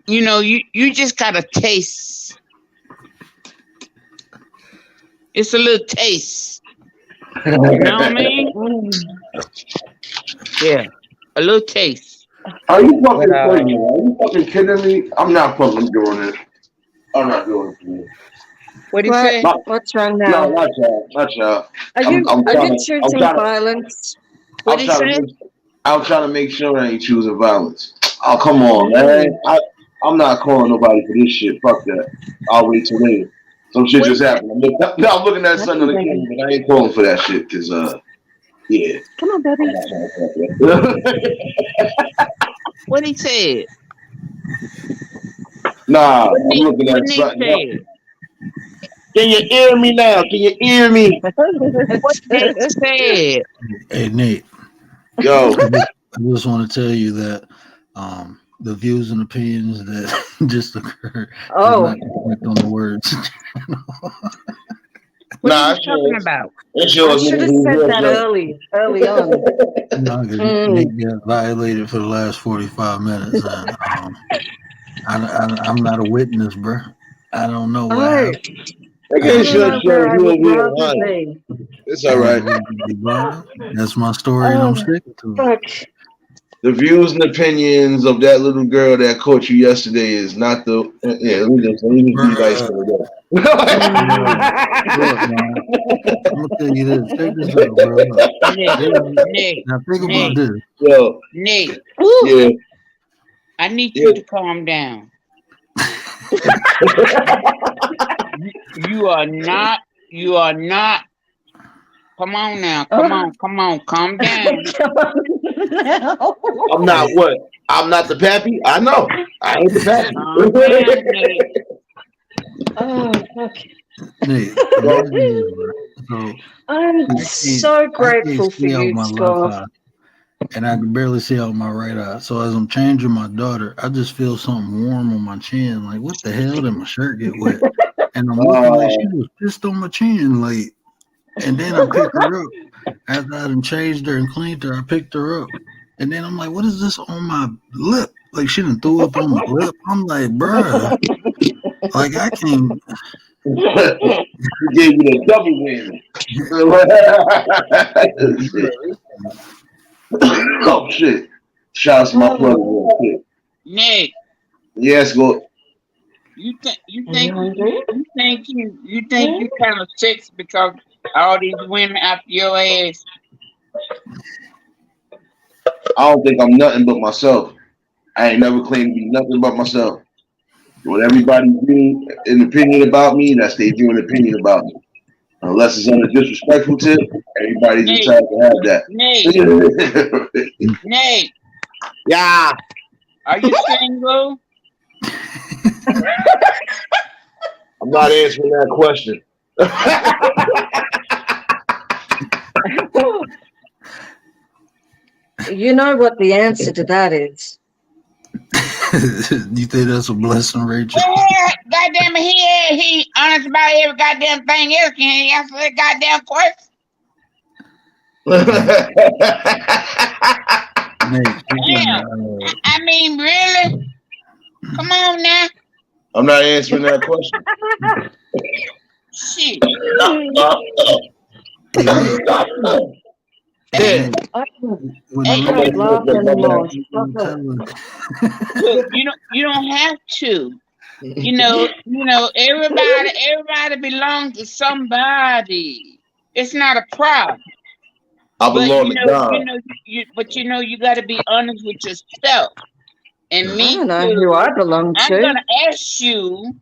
[SPEAKER 3] know, you just got a taste. It's a little taste. You know what I mean? Yeah, a little taste.
[SPEAKER 6] Are you fucking
[SPEAKER 3] But
[SPEAKER 6] crazy? Are you fucking kidding me? I'm not fucking doing it. I'm not doing it.
[SPEAKER 3] what he
[SPEAKER 7] What?
[SPEAKER 3] say?
[SPEAKER 6] Not,
[SPEAKER 7] What's wrong
[SPEAKER 6] no,
[SPEAKER 7] now?
[SPEAKER 6] not y'all. Not y'all.
[SPEAKER 7] Are
[SPEAKER 6] I'm
[SPEAKER 7] you
[SPEAKER 6] trying to. I'm
[SPEAKER 7] choosing
[SPEAKER 6] trying to.
[SPEAKER 7] violence?
[SPEAKER 3] What
[SPEAKER 6] I'm
[SPEAKER 3] he
[SPEAKER 6] trying
[SPEAKER 3] say?
[SPEAKER 6] to. I'm trying to make sure I ain't choosing violence. Oh, come on, man. I'm not calling nobody for this shit. Fuck that. I'll wait till later. Some shit
[SPEAKER 3] What
[SPEAKER 6] just
[SPEAKER 3] he say?
[SPEAKER 6] happened. I'm looking at something on the camera, but I ain't calling for that shit. Cause yeah.
[SPEAKER 7] Come on, baby.
[SPEAKER 6] I'm not trying to fuck that.
[SPEAKER 3] What he said?
[SPEAKER 6] Nah,
[SPEAKER 3] What
[SPEAKER 6] I'm looking
[SPEAKER 3] What
[SPEAKER 6] at
[SPEAKER 3] Nate
[SPEAKER 6] something else.
[SPEAKER 3] said?
[SPEAKER 6] Can you hear me now? Can you hear me?
[SPEAKER 3] What Nate said?
[SPEAKER 2] Hey, Nate.
[SPEAKER 6] Yo.
[SPEAKER 2] I just want to tell you that the views and opinions that just occurred does
[SPEAKER 7] Oh,
[SPEAKER 2] not reflect on the words.
[SPEAKER 3] What
[SPEAKER 6] Nah,
[SPEAKER 3] are
[SPEAKER 6] it's
[SPEAKER 3] you talking
[SPEAKER 6] yours.
[SPEAKER 3] about?
[SPEAKER 6] It's
[SPEAKER 7] I
[SPEAKER 6] yours.
[SPEAKER 7] should have
[SPEAKER 6] Nigga.
[SPEAKER 7] said
[SPEAKER 6] It's
[SPEAKER 7] that
[SPEAKER 6] yours.
[SPEAKER 7] early on.
[SPEAKER 2] No, because Nate got violated for the last 45 minutes. And, I'm not a witness, bro. I don't know what
[SPEAKER 7] Oh,
[SPEAKER 2] happened.
[SPEAKER 6] Nigga,
[SPEAKER 7] I
[SPEAKER 6] it's
[SPEAKER 7] don't
[SPEAKER 6] your
[SPEAKER 7] know
[SPEAKER 6] show.
[SPEAKER 7] where I
[SPEAKER 6] You
[SPEAKER 7] would
[SPEAKER 6] over here
[SPEAKER 7] rather
[SPEAKER 6] lying.
[SPEAKER 7] be.
[SPEAKER 6] It's all right.
[SPEAKER 2] That's my story, and I'm
[SPEAKER 7] Oh,
[SPEAKER 2] sticking to it.
[SPEAKER 7] fuck.
[SPEAKER 6] The views and opinions of that little girl that caught you yesterday is not the. Yeah, let me just be nice
[SPEAKER 2] Bruh,
[SPEAKER 6] for the
[SPEAKER 2] look, man. I'm gonna tell you this. Check this out, bro. Look,
[SPEAKER 3] Nate,
[SPEAKER 2] now think about
[SPEAKER 3] Nate,
[SPEAKER 2] this.
[SPEAKER 6] Yo,
[SPEAKER 3] Nate.
[SPEAKER 6] yeah,
[SPEAKER 3] I need
[SPEAKER 6] yeah.
[SPEAKER 3] you to calm down. You are not. You are not. Come on now. Come on. Come on. Calm down.
[SPEAKER 7] Come on now.
[SPEAKER 6] I'm not what? I'm not the pappy? I know. I ain't the pappy.
[SPEAKER 3] Calm down, Nate.
[SPEAKER 7] Oh, fuck.
[SPEAKER 2] Nate,
[SPEAKER 6] Yo,
[SPEAKER 2] imagine this, bro. So
[SPEAKER 7] I'm so
[SPEAKER 2] I
[SPEAKER 7] grateful
[SPEAKER 2] can't
[SPEAKER 7] for
[SPEAKER 2] see out
[SPEAKER 7] you,
[SPEAKER 2] my left
[SPEAKER 7] Scott.
[SPEAKER 2] eye, and I can barely see out my right eye. So as I'm changing my daughter, I just feel something warm on my chin. Like, what the hell? Did my shirt get wet? And I'm looking like she was pissed on my chin. Like, and then I pick her up after I done changed her and cleaned her. I picked her up, and then I'm like, what is this on my lip? Like she done threw up on my lip. I'm like, bruh, like I can't.
[SPEAKER 6] he gave you the double win. Oh shit! Shout out to my brother real quick.
[SPEAKER 3] Nate,
[SPEAKER 6] Yes, go.
[SPEAKER 3] you think you
[SPEAKER 7] Are
[SPEAKER 3] think
[SPEAKER 7] you hungry?
[SPEAKER 3] you think you kind of sex because all these women after your ass.
[SPEAKER 6] I don't think I'm nothing but myself. I ain't never claimed to be nothing but myself. What everybody view an opinion about me, that's their view and opinion about me. Unless it's on a disrespectful tip, everybody's
[SPEAKER 3] Nate,
[SPEAKER 6] entitled to have that.
[SPEAKER 3] Nate,
[SPEAKER 6] Yeah.
[SPEAKER 3] are you single?
[SPEAKER 6] I'm not answering that question.
[SPEAKER 7] You know what the answer to that is.
[SPEAKER 2] You think that's a blessing, Rachel?
[SPEAKER 3] Yeah, goddamn it, he honest about every goddamn thing else. Can he answer that goddamn question?
[SPEAKER 2] Nate,
[SPEAKER 3] Damn. I mean, really? Come on now.
[SPEAKER 6] I'm not answering that question.
[SPEAKER 3] Shit.
[SPEAKER 2] Hey, Nate, when
[SPEAKER 3] Hey,
[SPEAKER 2] the
[SPEAKER 7] I can't laugh anymore.
[SPEAKER 3] look, you don't have to. You know, everybody belongs to somebody. It's not a problem.
[SPEAKER 6] I
[SPEAKER 3] But
[SPEAKER 6] belong to God.
[SPEAKER 3] you got to be honest with yourself. And
[SPEAKER 2] Yeah.
[SPEAKER 3] me
[SPEAKER 7] I don't know
[SPEAKER 3] too.
[SPEAKER 7] who I belong
[SPEAKER 3] I'm
[SPEAKER 7] to.
[SPEAKER 3] gonna ask you.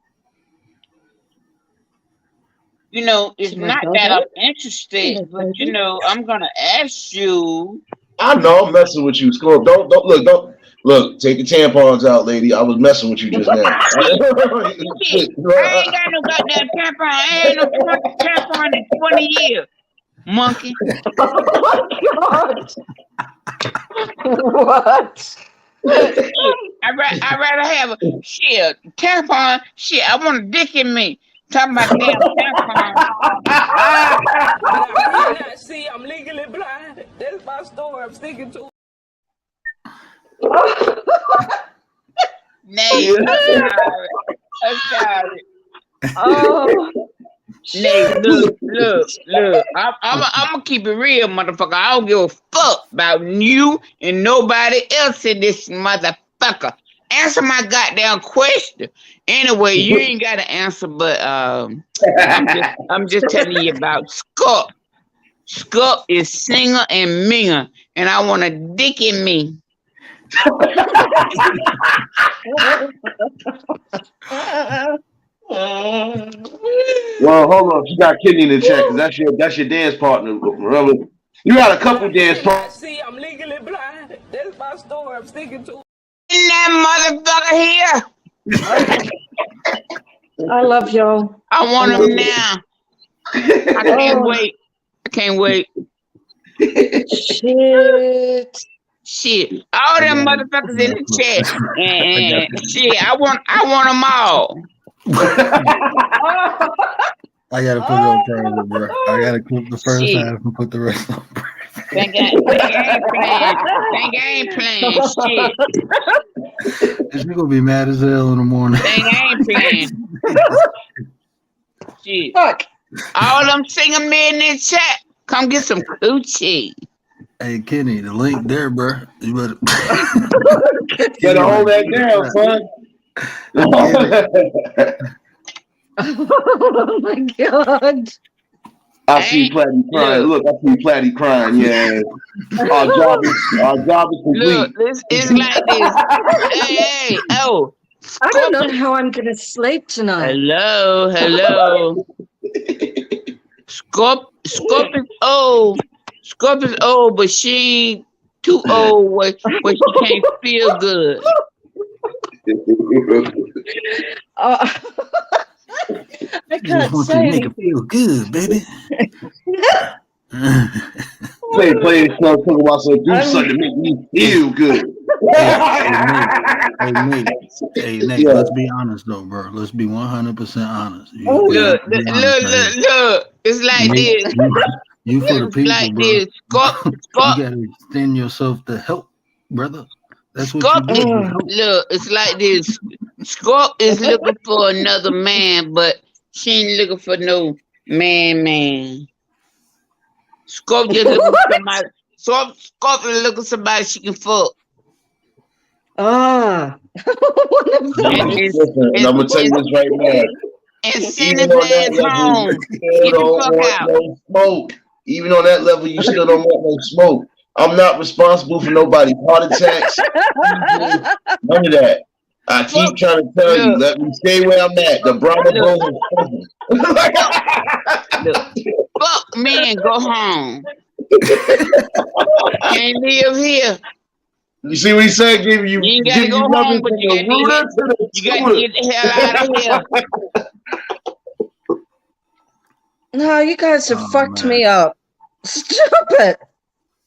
[SPEAKER 3] You know, it's
[SPEAKER 7] To my
[SPEAKER 3] not that I'm
[SPEAKER 7] doggo.
[SPEAKER 3] interested,
[SPEAKER 7] Hello,
[SPEAKER 3] but you
[SPEAKER 7] baby.
[SPEAKER 3] know, I'm gonna ask you.
[SPEAKER 6] I know I'm messing with you. Score. Don't look. Take the tampons out, lady. I was messing with you just now.
[SPEAKER 3] Shit, I ain't got no goddamn tampon. I ain't no tampon in 20 years, monkey.
[SPEAKER 7] Oh my God. What?
[SPEAKER 3] Shit, I rather have a shit tampon. Shit, I want a dick in me. Talking about damn tampon.
[SPEAKER 5] But I cannot see. I'm legally blind. That's my story. I'm sticking to.
[SPEAKER 3] Nate, I'm sorry.
[SPEAKER 7] Oh,
[SPEAKER 3] Nate, look. I'm gonna keep it real, motherfucker. I don't give a fuck about you and nobody else in this motherfucker. Answer my goddamn question. Anyway, you ain't got to answer, but I'm just telling you about Scup. Scup is singer and minger, and I want a dick in me.
[SPEAKER 6] Well, hold on. She got kidney in the check because that's your dance partner. Remember, you got a couple dance
[SPEAKER 5] I cannot
[SPEAKER 6] partners.
[SPEAKER 5] see. I'm legally blind. That's my story. I'm sticking to.
[SPEAKER 3] In that motherfucker here.
[SPEAKER 7] I love y'all.
[SPEAKER 3] I want him now. I can't wait. I can't wait.
[SPEAKER 7] Shit.
[SPEAKER 3] Shit, all them motherfuckers in the chat, and shit, I want them all.
[SPEAKER 2] I gotta put it on private, bro. I gotta clip the first
[SPEAKER 3] Shit.
[SPEAKER 2] half and put the rest on private.
[SPEAKER 3] Think I ain't playing. Shit.
[SPEAKER 2] She's gonna be mad as hell in the morning.
[SPEAKER 3] Think I ain't playing. Shit.
[SPEAKER 7] Fuck.
[SPEAKER 3] All them singing men in the chat, come get some coochie.
[SPEAKER 2] Hey Kenny, the link there, bro. You better
[SPEAKER 6] Better hold that down, son.
[SPEAKER 7] Oh my God.
[SPEAKER 6] I see Platty crying. Look, I see Platty crying. Yeah, our job is complete.
[SPEAKER 3] Look, it's like this. Hey, oh.
[SPEAKER 7] I don't know how I'm going to sleep tonight.
[SPEAKER 3] Hello. Scorp is old. Scorp is old, but she ain't too old where she can't feel good.
[SPEAKER 7] I can't
[SPEAKER 2] want
[SPEAKER 7] say
[SPEAKER 2] to make it
[SPEAKER 7] anything.
[SPEAKER 2] feel good, baby.
[SPEAKER 6] Play talk about some do something to make me feel good.
[SPEAKER 2] Hey, Nate, let's be honest though, bro. Let's be 100% honest.
[SPEAKER 3] Look. It's like this.
[SPEAKER 2] You for the people,
[SPEAKER 3] like
[SPEAKER 2] bro.
[SPEAKER 3] this.
[SPEAKER 2] You gotta extend yourself to help, brother. That's what
[SPEAKER 3] Scorp
[SPEAKER 2] you do.
[SPEAKER 3] look, it's like this. Scorp is looking for another man, but she ain't looking for no man. Scorp just looking for somebody. Scorp is looking for somebody she can fuck.
[SPEAKER 7] Ah.
[SPEAKER 6] I'm gonna tell you this right now.
[SPEAKER 3] And send his ass home.
[SPEAKER 6] Get the fuck out. No smoke. Even on that level, you still don't want no smoke. I'm not responsible for nobody's heart attacks. None of that. I keep trying to tell you, let me stay where I'm at. The Brahma
[SPEAKER 3] Fuck me and go home. Can't live here.
[SPEAKER 6] You see what he said? You
[SPEAKER 3] ain't gotta go home, but you gotta get the hell out of here.
[SPEAKER 7] No, you guys have fucked me up. Stop it.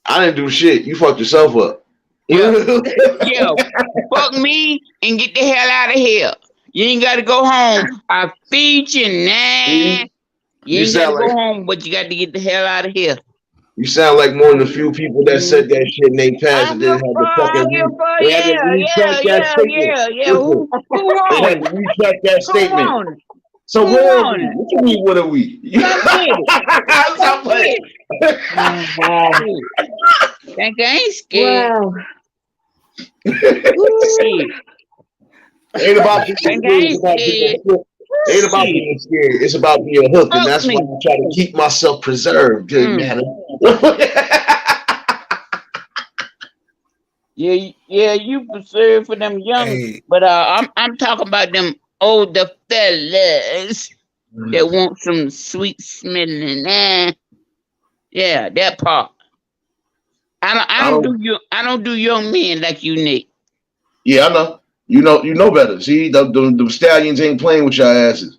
[SPEAKER 6] I didn't do shit. You fucked yourself up.
[SPEAKER 3] Yo, fuck me and get the hell out of here. You ain't gotta go home. I feed you, nah. You ain't gotta go home, but you got to get the hell out of here.
[SPEAKER 6] You sound like more than a few people that said that shit and they passed and didn't have the fucking
[SPEAKER 3] Who
[SPEAKER 6] they had to retract that statement. So where are we? What you mean, what are we? Stop playing.
[SPEAKER 3] Think I ain't scared.
[SPEAKER 7] Wow.
[SPEAKER 6] Ain't about being scared. Ain't about being scared. It's about being hooked, and that's why I try to keep myself preserved. Good man.
[SPEAKER 3] Yeah, you preserve for them young,
[SPEAKER 2] Hey,
[SPEAKER 3] but I'm talking about them older fellas that want some sweet smelling. Yeah, that part.
[SPEAKER 6] I don't.
[SPEAKER 3] I don't do young men like you, Nick.
[SPEAKER 6] Yeah, I know. You know better. See, the stallions ain't playing with your asses.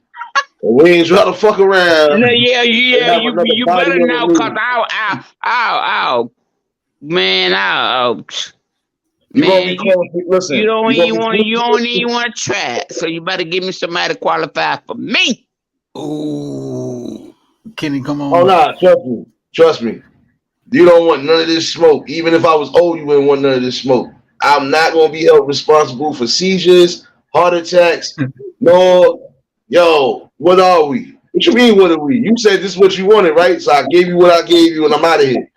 [SPEAKER 6] And we ain't try to fuck
[SPEAKER 3] No,
[SPEAKER 6] around and have another
[SPEAKER 3] you
[SPEAKER 6] body
[SPEAKER 3] better
[SPEAKER 6] of a
[SPEAKER 3] now, cause
[SPEAKER 6] nigga.
[SPEAKER 3] man,
[SPEAKER 6] You gonna
[SPEAKER 3] man,
[SPEAKER 6] be qualified. Listen, you gonna be
[SPEAKER 3] you don't even
[SPEAKER 6] qualified.
[SPEAKER 3] want to try it. So you better give me somebody qualified for me.
[SPEAKER 2] oh, Kenny, come
[SPEAKER 6] Oh
[SPEAKER 2] on.
[SPEAKER 6] nah, trust me. You don't want none of this smoke. Even if I was old, you wouldn't want none of this smoke. I'm not gonna be held responsible for seizures, heart attacks. No, yo, what are we? What you mean, what are we? You said this is what you wanted, right? So I gave you what I gave you, and I'm out of here.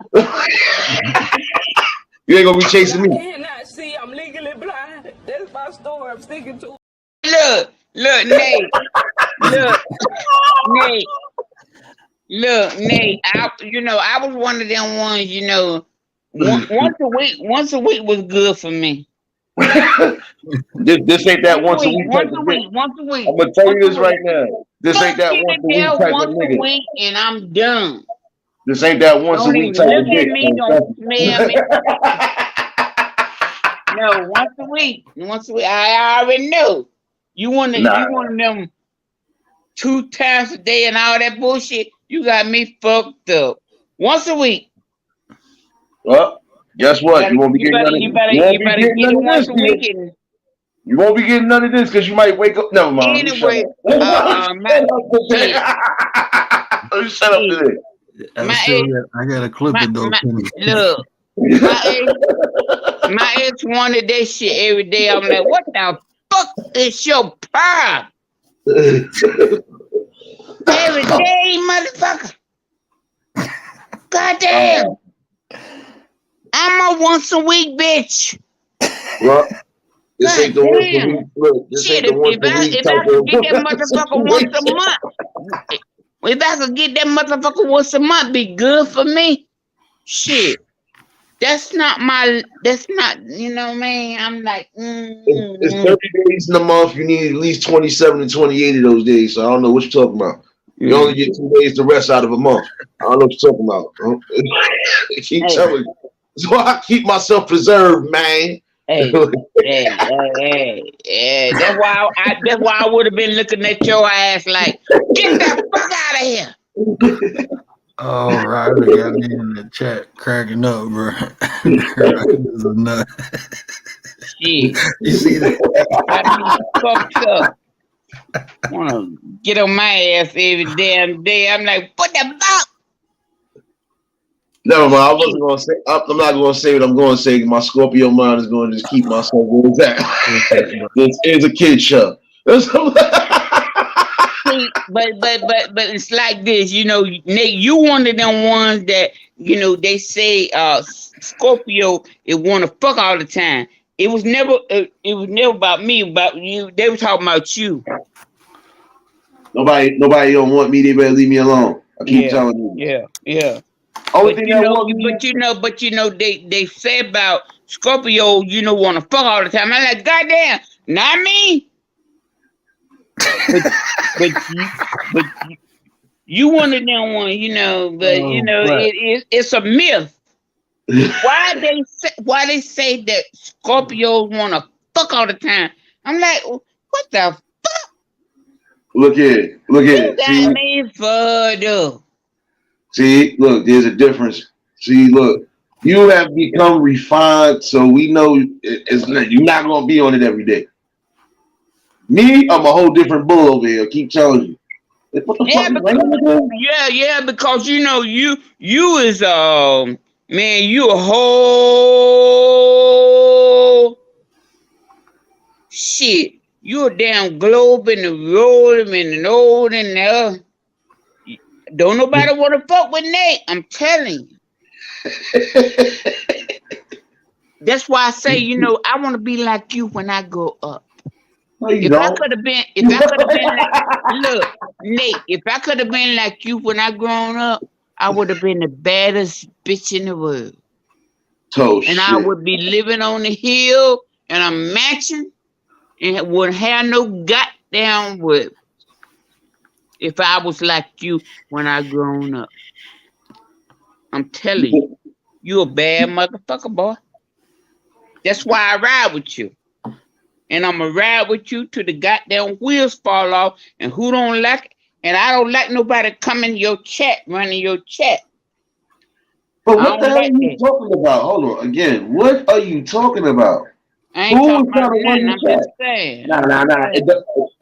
[SPEAKER 6] You ain't gonna be
[SPEAKER 5] But
[SPEAKER 6] chasing
[SPEAKER 5] I
[SPEAKER 6] me.
[SPEAKER 5] cannot see. I'm legally blind. That's my story. I'm sticking to.
[SPEAKER 3] Look, Nate, look, Nate, Nate. I was one of them ones. Once a week was good for me.
[SPEAKER 6] This ain't that once a week type of dick.
[SPEAKER 3] Once a week.
[SPEAKER 6] I'm gonna tell you
[SPEAKER 3] Once a
[SPEAKER 6] this right
[SPEAKER 3] week.
[SPEAKER 6] now. This ain't
[SPEAKER 3] Fuck
[SPEAKER 6] that
[SPEAKER 3] you
[SPEAKER 6] once
[SPEAKER 3] to
[SPEAKER 6] a week
[SPEAKER 3] death
[SPEAKER 6] type of
[SPEAKER 3] once a
[SPEAKER 6] nigga.
[SPEAKER 3] week, and I'm done.
[SPEAKER 6] This ain't that once a
[SPEAKER 3] Don't
[SPEAKER 6] week
[SPEAKER 3] even
[SPEAKER 6] type
[SPEAKER 3] look
[SPEAKER 6] of
[SPEAKER 3] at
[SPEAKER 6] dick.
[SPEAKER 3] me. Don't smell me. No, once a week. Once a week. I already know. You want
[SPEAKER 6] Nah.
[SPEAKER 3] them 2 times a day and all that bullshit. You got me fucked up. Once a week.
[SPEAKER 6] Well, guess what? You won't be getting none of
[SPEAKER 3] You better
[SPEAKER 6] getting
[SPEAKER 3] get
[SPEAKER 6] none
[SPEAKER 3] it
[SPEAKER 6] of
[SPEAKER 3] once
[SPEAKER 6] this,
[SPEAKER 3] a
[SPEAKER 6] kid.
[SPEAKER 3] week. And
[SPEAKER 6] You won't be getting none of this because you might wake up. Never mind. Let me shut
[SPEAKER 3] anyway,
[SPEAKER 6] up. Shut up today. Let me shut up today.
[SPEAKER 2] I gotta clip it though, Kenny.
[SPEAKER 3] look, my ex wanted that shit every day. I'm like, what the fuck is your problem? Every day, motherfucker. Goddamn. I'm a once a week bitch.
[SPEAKER 6] Well, this ain't the once a
[SPEAKER 3] Goddamn.
[SPEAKER 6] week. Look, this
[SPEAKER 3] Shit,
[SPEAKER 6] ain't the once a week
[SPEAKER 3] if
[SPEAKER 6] type
[SPEAKER 3] I could get that
[SPEAKER 6] of
[SPEAKER 3] motherfucker once a
[SPEAKER 6] situation.
[SPEAKER 3] month, if I could get that motherfucker once a month, be good for me. Shit. That's not, man. I'm like,
[SPEAKER 6] It's 30 days in a month. You need at least 27 to 28 of those days. So I don't know what you're talking about. You only get 2 days to rest out of a month. I don't know what you're talking about. Keep telling you. So I keep myself preserved, man.
[SPEAKER 3] Hey. That's why I would have been looking at your ass like, get the fuck out of here.
[SPEAKER 2] Oh, Ryder got me in the chat cracking up, bro. Ryder's a nut.
[SPEAKER 3] Shit.
[SPEAKER 2] You see that?
[SPEAKER 3] I be fucked up. Wanna get on my ass every damn day. I'm like, what the fuck?
[SPEAKER 6] Never mind. I wasn't gonna say. I'm not gonna say what I'm gonna say. My Scorpio mind is going to just keep myself where it's at. This is a kid show.
[SPEAKER 3] See, but it's like this, Nate. You one of them ones that they say Scorpio it want to fuck all the time. It was never about me, about you. They were talking about you.
[SPEAKER 6] Nobody don't want me. They better leave me alone. I keep telling you.
[SPEAKER 3] Yeah.
[SPEAKER 6] Only thing that want me.
[SPEAKER 3] They say about Scorpio, want to fuck all the time. I'm like, goddamn, not me. but you one of them one, it's a myth. Why they say that Scorpios want to fuck all the time? I'm like, what the fuck?
[SPEAKER 6] Look here.
[SPEAKER 3] You got me fucked up.
[SPEAKER 6] See, look, there's a difference. See, look, you have become refined, so we know you're not gonna be on it every day. Me, I'm a whole different bull over here. I keep telling you.
[SPEAKER 3] Because you is man, you a whole shit. You a damn globe in the rolling and an old and the don't nobody want to fuck with Nate. I'm telling you. That's why I say, I want to be like you when I grow up.
[SPEAKER 6] No,
[SPEAKER 3] if I could have been like, look, Nate, if I could have been like you when I grown up, I would have been the baddest bitch in the world.
[SPEAKER 6] Oh
[SPEAKER 3] and I
[SPEAKER 6] shit.
[SPEAKER 3] would be living on the hill in a mansion and wouldn't have no goddamn work if I was like you when I grown up. I'm telling you, you a bad motherfucker, boy. That's why I ride with you. And I'm going to ride with you till the goddamn wheels fall off. And who don't like it? And I don't like nobody coming your chat, running your chat.
[SPEAKER 6] But
[SPEAKER 3] I
[SPEAKER 6] what the
[SPEAKER 3] don't
[SPEAKER 6] hell are
[SPEAKER 3] like
[SPEAKER 6] you
[SPEAKER 3] that.
[SPEAKER 6] talking about? Hold on. Again, what are you talking about?
[SPEAKER 3] I ain't
[SPEAKER 6] Who
[SPEAKER 3] talking
[SPEAKER 6] is
[SPEAKER 3] about
[SPEAKER 6] trying to run
[SPEAKER 3] nothing.
[SPEAKER 6] your
[SPEAKER 3] I'm
[SPEAKER 6] chat?
[SPEAKER 3] just saying.
[SPEAKER 6] Nah.
[SPEAKER 3] I'm just saying.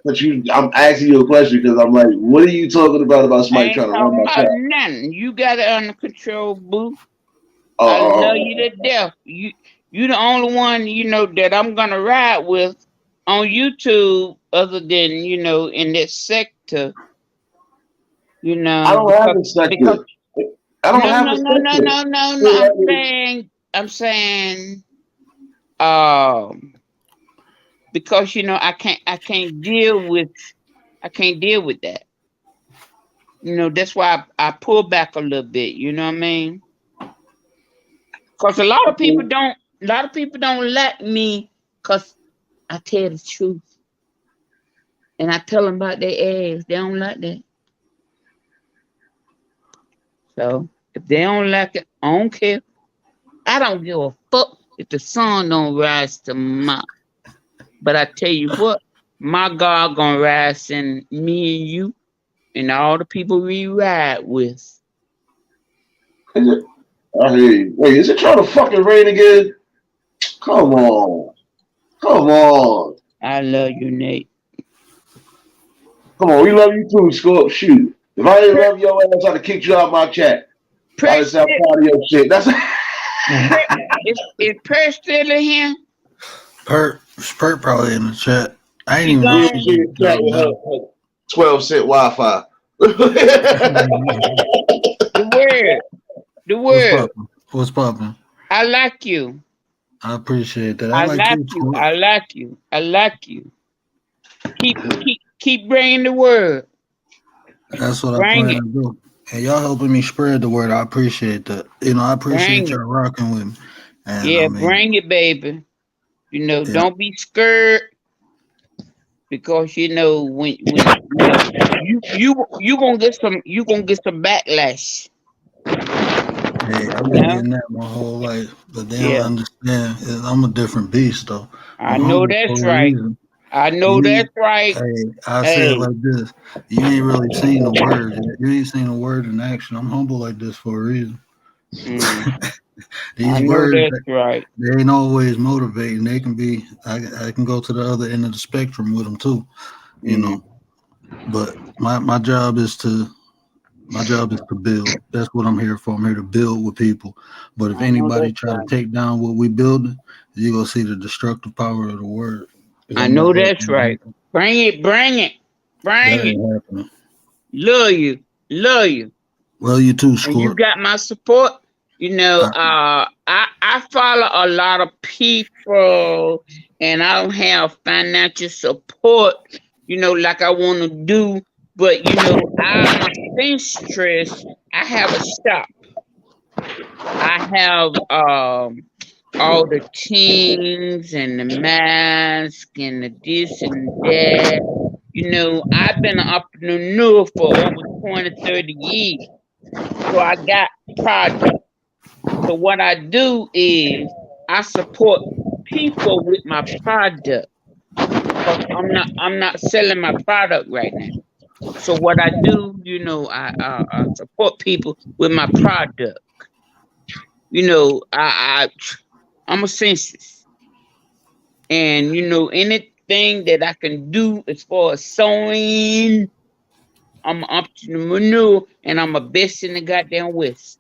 [SPEAKER 6] But I'm asking you a question because I'm like, what are you talking about
[SPEAKER 3] I
[SPEAKER 6] somebody
[SPEAKER 3] ain't
[SPEAKER 6] trying to run
[SPEAKER 3] talking
[SPEAKER 6] my
[SPEAKER 3] about
[SPEAKER 6] chat?
[SPEAKER 3] nothing. You got it under control, boo. I
[SPEAKER 6] Oh,
[SPEAKER 3] love you to death. You the only one, that I'm gonna ride with on YouTube other than, in that sector,
[SPEAKER 6] I don't have a
[SPEAKER 3] because
[SPEAKER 6] sector. I don't
[SPEAKER 3] no,
[SPEAKER 6] have
[SPEAKER 3] no,
[SPEAKER 6] a
[SPEAKER 3] no, no,
[SPEAKER 6] sector.
[SPEAKER 3] no, no, no.
[SPEAKER 6] So,
[SPEAKER 3] I'm saying, um, because I can't deal with that. That's why I pull back a little bit. You know what I mean? Because a lot of people don't like me because I tell the truth and I tell them about their ass. They don't like that. So if they don't like it, I don't care. I don't give a fuck if the sun don't rise tomorrow. But I tell you what, my God gonna rise in me and you and all the people we ride with.
[SPEAKER 6] I hear you. Wait, is it trying to fucking rain again? Come on. Come on.
[SPEAKER 3] I love you, Nate.
[SPEAKER 6] Come on. We love you too, Scorp. Shoot. If I didn't love your ass, I'd have kicked you out my chat. I didn't say I'm proud of your shit. That's
[SPEAKER 3] Is Perry still in here?
[SPEAKER 2] Pert probably in the chat. I ain't
[SPEAKER 3] She
[SPEAKER 2] even
[SPEAKER 6] Yeah,
[SPEAKER 3] gone.
[SPEAKER 6] she in the chat with her 12-cent Wi-Fi.
[SPEAKER 3] The word.
[SPEAKER 2] What's poppin'?
[SPEAKER 3] I like you.
[SPEAKER 2] I appreciate that. I
[SPEAKER 3] I
[SPEAKER 2] like
[SPEAKER 3] like
[SPEAKER 2] you,
[SPEAKER 3] you.
[SPEAKER 2] Scorp.
[SPEAKER 3] I like you. I like you. Keep bringing the word.
[SPEAKER 2] That's what I
[SPEAKER 3] Bring
[SPEAKER 2] plan
[SPEAKER 3] it.
[SPEAKER 2] to do. And y'all helping me spread the word. I appreciate that. I appreciate
[SPEAKER 3] Bring
[SPEAKER 2] y'all
[SPEAKER 3] it.
[SPEAKER 2] rocking with me. And
[SPEAKER 3] Yeah, bring it, baby.
[SPEAKER 2] yeah,
[SPEAKER 3] Don't be scared because when you gonna get some backlash.
[SPEAKER 2] hey, I've been
[SPEAKER 3] Yeah,
[SPEAKER 2] getting that my whole life, but they don't
[SPEAKER 3] yeah.
[SPEAKER 2] understand. I'm a different beast, though.
[SPEAKER 3] I
[SPEAKER 2] I'm
[SPEAKER 3] know
[SPEAKER 2] humble
[SPEAKER 3] that's
[SPEAKER 2] for a
[SPEAKER 3] right.
[SPEAKER 2] reason.
[SPEAKER 3] I know
[SPEAKER 2] You,
[SPEAKER 3] that's right.
[SPEAKER 2] hey, I say it
[SPEAKER 3] Hey,
[SPEAKER 2] like this: you ain't really seen the word. You ain't seen the word in action. I'm humble like this for a reason.
[SPEAKER 3] I
[SPEAKER 2] These
[SPEAKER 3] know
[SPEAKER 2] words,
[SPEAKER 3] that's right.
[SPEAKER 2] they ain't always motivating. They can be. I can go to the other end of the spectrum with them too.
[SPEAKER 3] Mm.
[SPEAKER 2] But my job is to build. That's what I'm here for. I'm here to build with people. But if
[SPEAKER 3] I know
[SPEAKER 2] anybody
[SPEAKER 3] that's
[SPEAKER 2] try to
[SPEAKER 3] right.
[SPEAKER 2] take down what we building, you're gonna see the destructive power of the word. 'Cause
[SPEAKER 3] I
[SPEAKER 2] I'm not
[SPEAKER 3] know
[SPEAKER 2] helping
[SPEAKER 3] that's
[SPEAKER 2] you.
[SPEAKER 3] right. Bring it. Bring it.
[SPEAKER 2] That
[SPEAKER 3] Bring it.
[SPEAKER 2] ain't happening.
[SPEAKER 3] Love you. Love you.
[SPEAKER 2] Well, you too,
[SPEAKER 3] And you
[SPEAKER 2] Squirt.
[SPEAKER 3] got my support. I follow a lot of people and I don't have financial support, like I want to do. But I'm a seamstress. I have a shop. I have all the teams and the mask and the this and that. I've been an entrepreneur for over 20, 30 years. So I got product. So what I do is I support people with my product because I'm not selling my product right now. So what I do, I support people with my product. I'm a census, and anything that I can do as far as sewing, I'm an entrepreneur, and I'm a best in the goddamn West.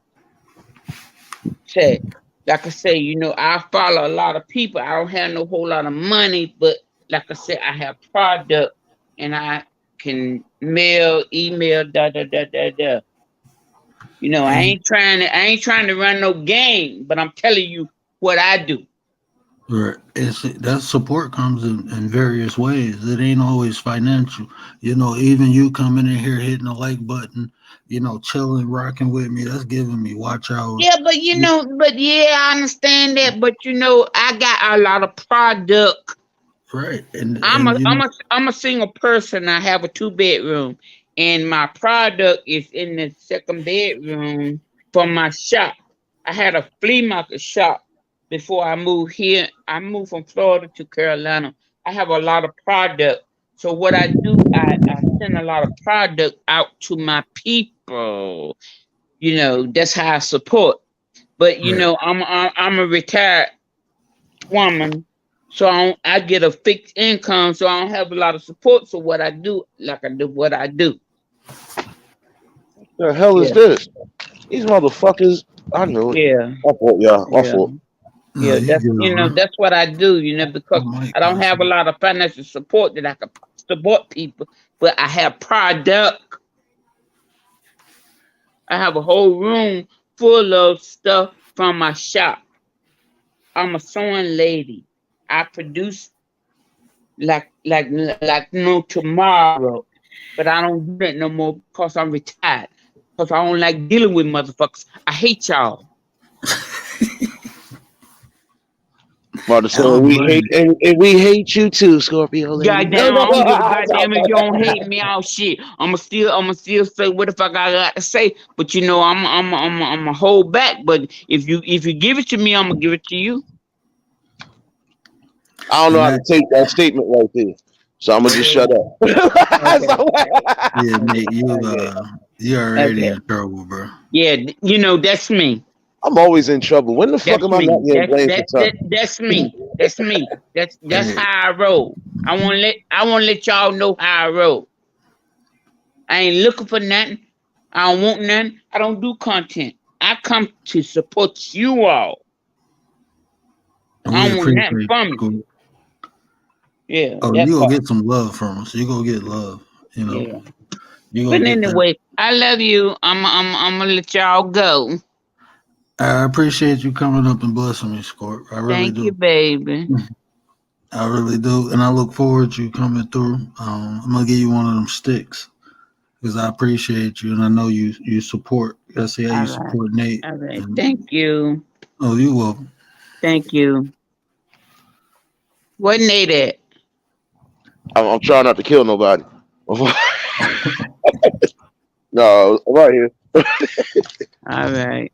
[SPEAKER 3] Say, like I say, I follow a lot of people. I don't have no whole lot of money, but like I said, I have product, and I can mail, email, da da da da da. I ain't trying to run no game, but I'm telling you what I do.
[SPEAKER 2] Right. That support comes in various ways. It ain't always financial. You know, even you coming in here hitting the like button, you know, chilling, rocking with me, that's giving me watch hours.
[SPEAKER 3] Yeah, but I understand that. But I got a lot of product.
[SPEAKER 2] Right. And
[SPEAKER 3] I'm a
[SPEAKER 2] you
[SPEAKER 3] I'm
[SPEAKER 2] know,
[SPEAKER 3] a I'm a single person. I have a 2 bedroom, and my product is in the second bedroom from my shop. I had a flea market shop before I moved here. I moved from Florida to Carolina. I have a lot of product. So what I do, I send a lot of product out to my people. That's how I support. But
[SPEAKER 2] right.
[SPEAKER 3] I'm a retired woman, so I get a fixed income, so I don't have a lot of support. So what I do, what I do.
[SPEAKER 6] The hell is
[SPEAKER 3] Yeah,
[SPEAKER 6] this? These motherfuckers. I knew it.
[SPEAKER 3] yeah,
[SPEAKER 6] My fault, y'all. My
[SPEAKER 3] yeah,
[SPEAKER 6] fault.
[SPEAKER 2] No,
[SPEAKER 3] yeah.
[SPEAKER 2] you good, bro.
[SPEAKER 3] That's what I do. Because
[SPEAKER 2] Oh, Mike,
[SPEAKER 3] I don't have a
[SPEAKER 2] constantly.
[SPEAKER 3] lot of financial support that I can support people, but I have product. I have a whole room full of stuff from my shop. I'm a sewing lady. I produce like no tomorrow. But I don't do that no more because I'm retired. Because I don't like dealing with motherfuckers. I hate y'all.
[SPEAKER 6] About to
[SPEAKER 2] I
[SPEAKER 6] say
[SPEAKER 2] don't blame you.
[SPEAKER 6] and we hate you too, Scorpio lady. No,
[SPEAKER 3] Goddamn,
[SPEAKER 6] no,
[SPEAKER 3] I don't give a
[SPEAKER 6] no.
[SPEAKER 3] goddamn if you don't hate me. All shit. I'ma still say what the fuck I got to say. But I'm a hold back. But if you give it to me, I'm gonna give it to you.
[SPEAKER 6] I don't know
[SPEAKER 2] And
[SPEAKER 6] how to
[SPEAKER 2] that,
[SPEAKER 6] take that statement right there, so I'm gonna just shut up.
[SPEAKER 3] Okay.
[SPEAKER 2] yeah, Nate,
[SPEAKER 6] Okay.
[SPEAKER 2] you already
[SPEAKER 3] Okay.
[SPEAKER 2] in trouble, bro.
[SPEAKER 3] Yeah, that's me.
[SPEAKER 6] I'm always in trouble. When the fuck
[SPEAKER 3] That's
[SPEAKER 6] am I not
[SPEAKER 3] me.
[SPEAKER 6] getting blamed for something?
[SPEAKER 3] That's me. That's me. That's
[SPEAKER 2] Hey,
[SPEAKER 3] how I roll. I wanna let y'all know how I roll. I ain't looking for nothing. I don't want nothing. I don't do content. I come to support you all. I
[SPEAKER 2] we
[SPEAKER 3] don't want nothing
[SPEAKER 2] appreciate
[SPEAKER 3] from you.
[SPEAKER 2] you.
[SPEAKER 3] Yeah,
[SPEAKER 2] Oh,
[SPEAKER 3] that
[SPEAKER 2] you gonna
[SPEAKER 3] part.
[SPEAKER 2] get some love from us. You gonna get love. You know,
[SPEAKER 3] Yeah.
[SPEAKER 2] you gonna
[SPEAKER 3] But
[SPEAKER 2] get that.
[SPEAKER 3] anyway, I love you. I'm gonna let y'all go.
[SPEAKER 2] I appreciate you coming up and blessing me, Scorp. I really
[SPEAKER 3] Thank you,
[SPEAKER 2] do.
[SPEAKER 3] baby.
[SPEAKER 2] I really do, and I look forward to you coming through. I'm gonna give you one of them sticks because I appreciate you, and I know you support. I see how
[SPEAKER 3] All
[SPEAKER 2] you
[SPEAKER 3] right.
[SPEAKER 2] support Nate.
[SPEAKER 3] All right.
[SPEAKER 2] And
[SPEAKER 3] Thank you.
[SPEAKER 2] oh, you welcome.
[SPEAKER 3] Thank you. What Nate at?
[SPEAKER 6] I'm trying not to kill nobody. No, I'm right here.
[SPEAKER 3] All right.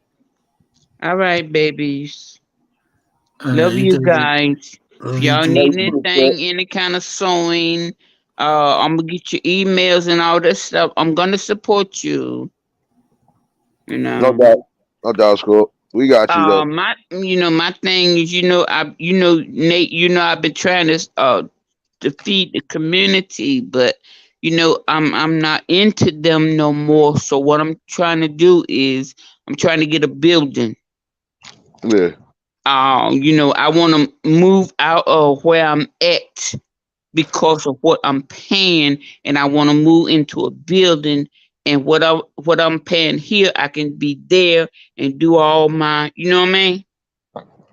[SPEAKER 3] All right, babies. Love
[SPEAKER 2] You
[SPEAKER 3] you
[SPEAKER 2] take it.
[SPEAKER 3] guys. If
[SPEAKER 2] Love you
[SPEAKER 3] y'all
[SPEAKER 2] too.
[SPEAKER 3] need
[SPEAKER 6] Thank you, sir.
[SPEAKER 3] anything, any kind of sewing, I'm gonna get your emails and all that stuff. I'm gonna support you. You
[SPEAKER 6] No
[SPEAKER 3] know.
[SPEAKER 6] doubt. No doubt, Scorp. We got you though.
[SPEAKER 3] My thing is, Nate, I've been trying to feed the community, but I'm not into them no more. So what I'm trying to do is I'm trying to get a building.
[SPEAKER 6] Yeah.
[SPEAKER 3] I want to move out of where I'm at because of what I'm paying, and I want to move into a building. And what I'm paying here, I can be there and do all my, you know what I mean.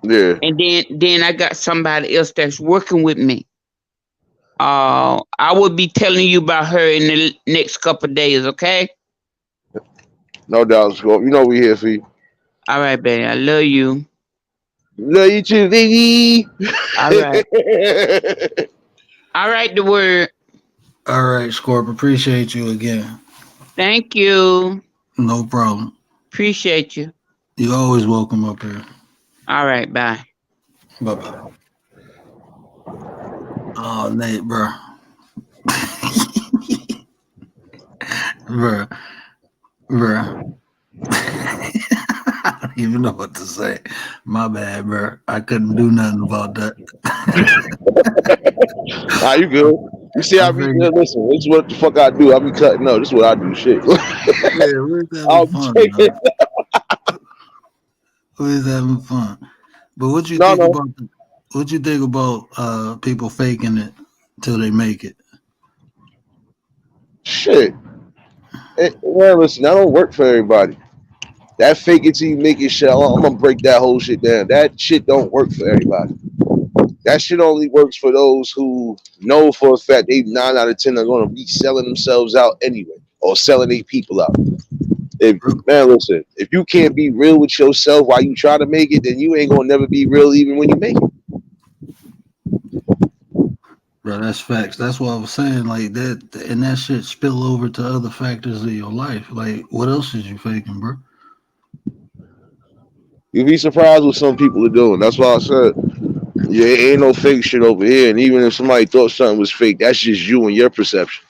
[SPEAKER 6] Yeah.
[SPEAKER 3] And then I got somebody else that's working with me. I will be telling you about her in the next couple of days. Okay.
[SPEAKER 6] No doubt, Scorp. You know we here for you.
[SPEAKER 3] All right, baby. I love you.
[SPEAKER 6] Love you too, baby.
[SPEAKER 3] All right. All right. The word.
[SPEAKER 2] All right, Scorp. Appreciate you again.
[SPEAKER 3] Thank you.
[SPEAKER 2] No problem.
[SPEAKER 3] Appreciate you.
[SPEAKER 2] You're always welcome up here.
[SPEAKER 3] All right. Bye.
[SPEAKER 2] Bye bye. Oh, Nate, bro. Bro. Bro. I don't even know what to say. My bad, bro. I couldn't do nothing about that.
[SPEAKER 6] Nah, you good. You see
[SPEAKER 2] I
[SPEAKER 6] how me
[SPEAKER 2] figured,
[SPEAKER 6] listen, this is what the fuck I do. I be cutting up. This is what I do. Shit.
[SPEAKER 2] yeah, we're having
[SPEAKER 6] I'll
[SPEAKER 2] fun,
[SPEAKER 6] take it.
[SPEAKER 2] man. We're having fun. But
[SPEAKER 6] No, no.
[SPEAKER 2] what you think about people faking it till they make it?
[SPEAKER 6] Shit. Well, listen, that don't work for everybody. That fake it till you make it shit. I'm gonna break that whole shit down. That shit don't work for everybody. that shit only works for those who know for a fact they 9 out of 10 are gonna be selling themselves out anyway, or selling their people out. Man, listen, if you can't be real with yourself while you try to make it, then you ain't gonna never be real even when you make it.
[SPEAKER 2] Bro, that's facts. That's what I was saying. Like that, and that shit spill over to other factors of your life. Like, what else is you faking, bro?
[SPEAKER 6] You'd be surprised what some people are doing. That's why I said, yeah, ain't no fake shit over here. And even if somebody thought something was fake, that's just you and your perception.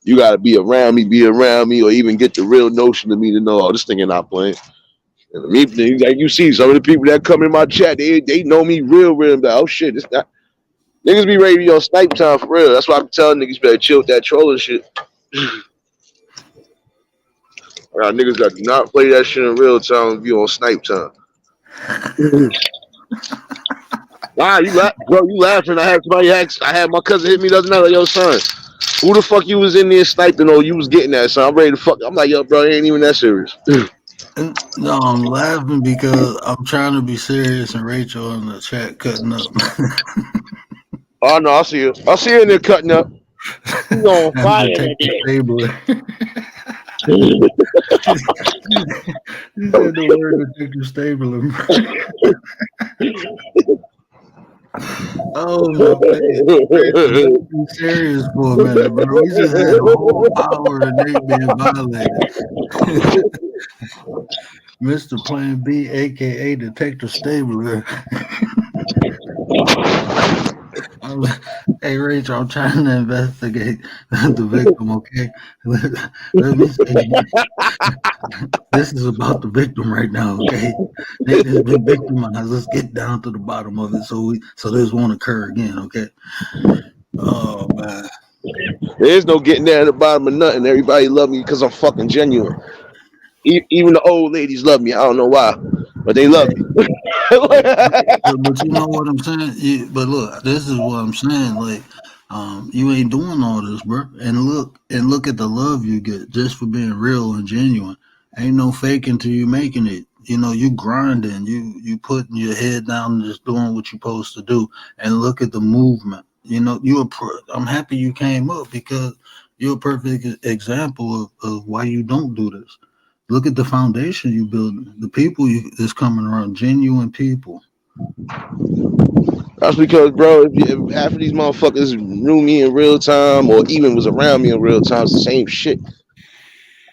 [SPEAKER 6] You gotta be around me, or even get the real notion of me to know, oh, this thing ain't not playing. And me, like you see, some of the people that come in my chat, they know me real. Like, oh shit, this not. Niggas be ready to be on snipe time for real. That's why I'm telling niggas better chill with that trolling shit. I got niggas that do not play that shit in real time and be on snipe time. Wow, bro, you laughing. I had my cousin hit me the other night like, yo, son, who the fuck you was in there sniping or you was getting that, son? I'm ready to fuck. I'm like, yo, bro, it ain't even that serious.
[SPEAKER 2] No, I'm laughing because I'm trying to be serious and Rachel in the chat cutting up.
[SPEAKER 6] Oh no, I see you. I see you in there cutting up. You on fire.
[SPEAKER 2] He said the word Detective Stabler. Oh my man. Be serious for a minute, bro. We just had a whole hour and they being violated. Mr. Plan B, aka Detective Stabler. Hey Rachel, I'm trying to investigate the victim, okay? Let me say this is about the victim right now, okay? Nigga's been victimized. Let's get down to the bottom of it so this won't occur again, okay? Oh man.
[SPEAKER 6] There's no getting down at the bottom of nothing. Everybody love me because I'm fucking genuine. Even the old ladies love me. I don't know why, but they love me.
[SPEAKER 2] But you know what I'm saying? But look, this is what I'm saying. Like, you ain't doing all this, bro. And look at the love you get just for being real and genuine. Ain't no faking till you making it. You know, you grinding, you putting your head down and just doing what you're supposed to do. And look at the movement. You know, I'm happy you came up because you're a perfect example of why you don't do this. Look at the foundation you build. The people that's coming around, genuine people.
[SPEAKER 6] That's because, bro, if half of these motherfuckers knew me in real time or even was around me in real time, it's the same shit.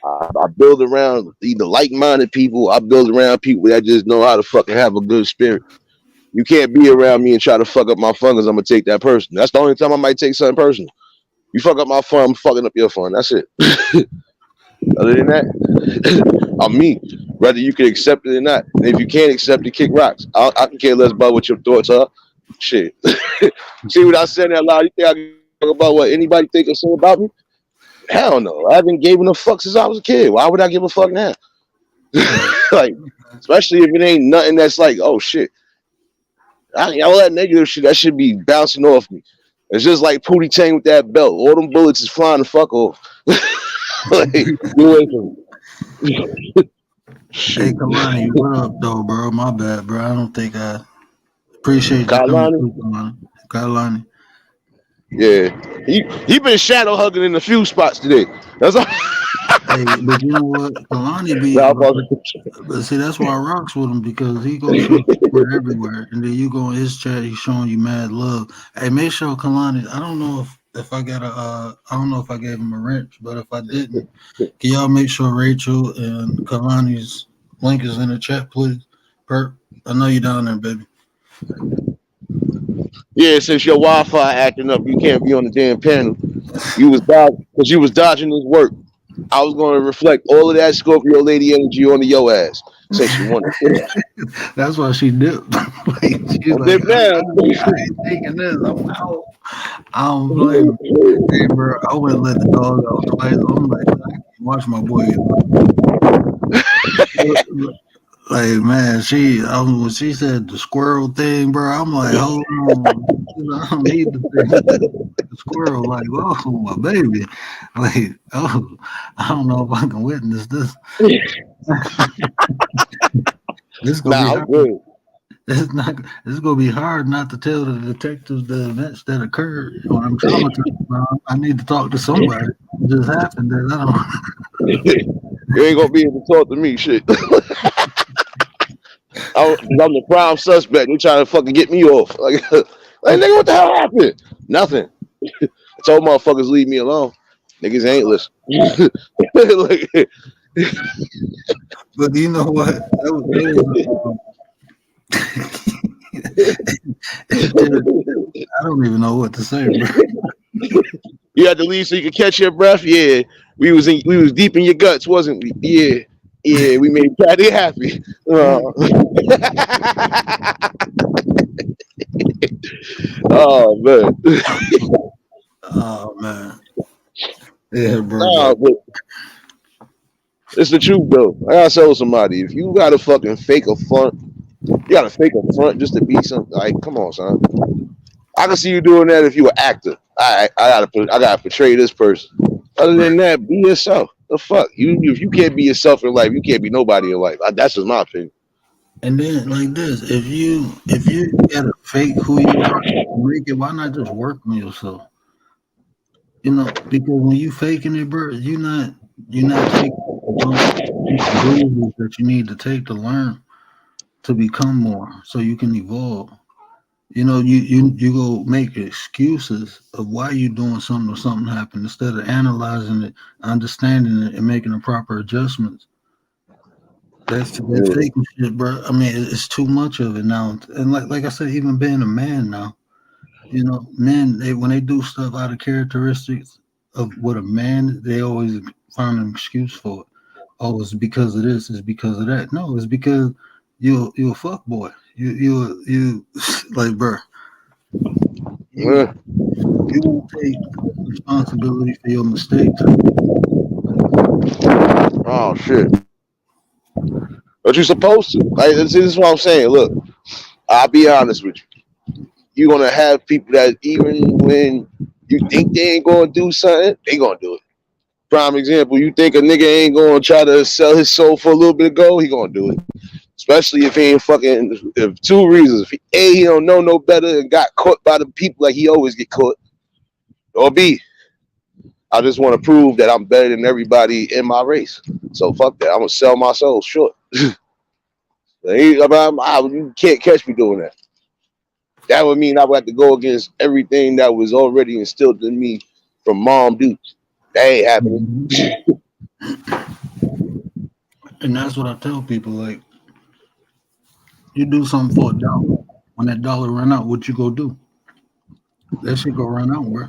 [SPEAKER 6] I build around either like-minded people. I build around people that just know how to fucking have a good spirit. You can't be around me and try to fuck up my fun because I'm going to take that person. That's the only time I might take something personal. You fuck up my fun, I'm fucking up your fun. That's it. Other than that, I'm me. Whether you can accept it or not. And if you can't accept it, kick rocks. I can care less about what your thoughts are. Shit. See what I said out loud? You think I can talk about what anybody think or say about me? Hell no. I haven't given a fuck since I was a kid. Why would I give a fuck now? Like, especially if it ain't nothing that's like, oh shit. All that negative shit, that should be bouncing off me. It's just like Pootie Tang with that belt. All them bullets is flying the fuck off. Like, get away from me.
[SPEAKER 2] Hey, Kalani, what up, though, bro? My bad, bro. I don't think I appreciate you coming through, Kalani.
[SPEAKER 6] Yeah, he been shadow hugging in a few spots today. That's all.
[SPEAKER 2] Hey, but you know what? Kalani be, but see, that's why I rocks with him because he goes everywhere, and then you go in his chat, he's showing you mad love. Hey, make sure Kalani. I don't know if I got I don't know if I gave him a wrench, but if I didn't, can y'all make sure Rachel and Kalani's link is in the chat, please? Perp, I know you down there, baby.
[SPEAKER 6] Yeah, since your Wi-Fi acting up, you can't be on the damn panel. You was dodging because you was dodging his work. I was going to reflect all of that Scorpio lady energy onto your ass since you wanted.
[SPEAKER 2] That's why she dipped. Like, she's like, I ain't taking this. I'm out. I don't blame her. Hey, bro, I wouldn't let the dog out twice. I'm like, I can't watch my boy. Like, man, when she said the squirrel thing, bro, I'm like, hold on. I don't need the squirrel. Like, oh, my baby. Like, oh, I don't know if I can witness this. This gonna be
[SPEAKER 6] good.
[SPEAKER 2] It's gonna be hard not to tell the detectives the events that occurred when I'm traumatized. I need to talk to somebody. It just happened that I
[SPEAKER 6] You ain't gonna be able to talk to me, shit. I'm the prime suspect. They trying to fucking get me off. Like nigga, what the hell happened? Nothing. I told motherfuckers leave me alone. Niggas ain't listen. Like,
[SPEAKER 2] But you know what? I don't even know what to say, bro.
[SPEAKER 6] you had to leave so you could catch your breath. Yeah, we was deep in your guts, wasn't we? Yeah, we made Patty happy. Oh man.
[SPEAKER 2] Oh man. Yeah, bro.
[SPEAKER 6] Nah, but it's the truth though. I gotta tell somebody, if you gotta fucking fake a front, you gotta fake a front just to be something. Like, come on, son. I can see you doing that if you an actor. I gotta portray this person. Other than that, be yourself. The fuck you? If you can't be yourself in life, you can't be nobody in life. That's just my opinion.
[SPEAKER 2] And then like this, if you gotta fake who you are, make it. Why not just work on yourself? You know, because when you faking it, bro, you're not taking the bruises that you need to take to learn to become more, so you can evolve. You know, you go make excuses of why you doing something or something happened instead of analyzing it, understanding it, and making the proper adjustments. That's faking shit, bro. I mean, it's too much of it now. And like I said, even being a man now, you know, men when they do stuff out of characteristics of what a man, they always find an excuse for it. Oh, it's because of this. It's because of that. No, it's because you a fuck boy. You like, bro. You won't take responsibility for your mistakes.
[SPEAKER 6] Oh shit. But you're supposed to. Like, this is what I'm saying. Look, I'll be honest with you. You're gonna have people that even when you think they ain't gonna do something, they gonna do it. Prime example, you think a nigga ain't gonna try to sell his soul for a little bit of gold, he gonna do it. Especially if he ain't fucking. If two reasons: if he don't know no better and got caught by the people like he always get caught, or B, I just want to prove that I'm better than everybody in my race. So fuck that. I'm gonna sell my soul short. You can't catch me doing that. That would mean I would have to go against everything that was already instilled in me from mom dudes. That ain't happening.
[SPEAKER 2] And that's what I tell people. Like, you do something for $1. When that dollar run out, what you go do? That shit go run out, bro.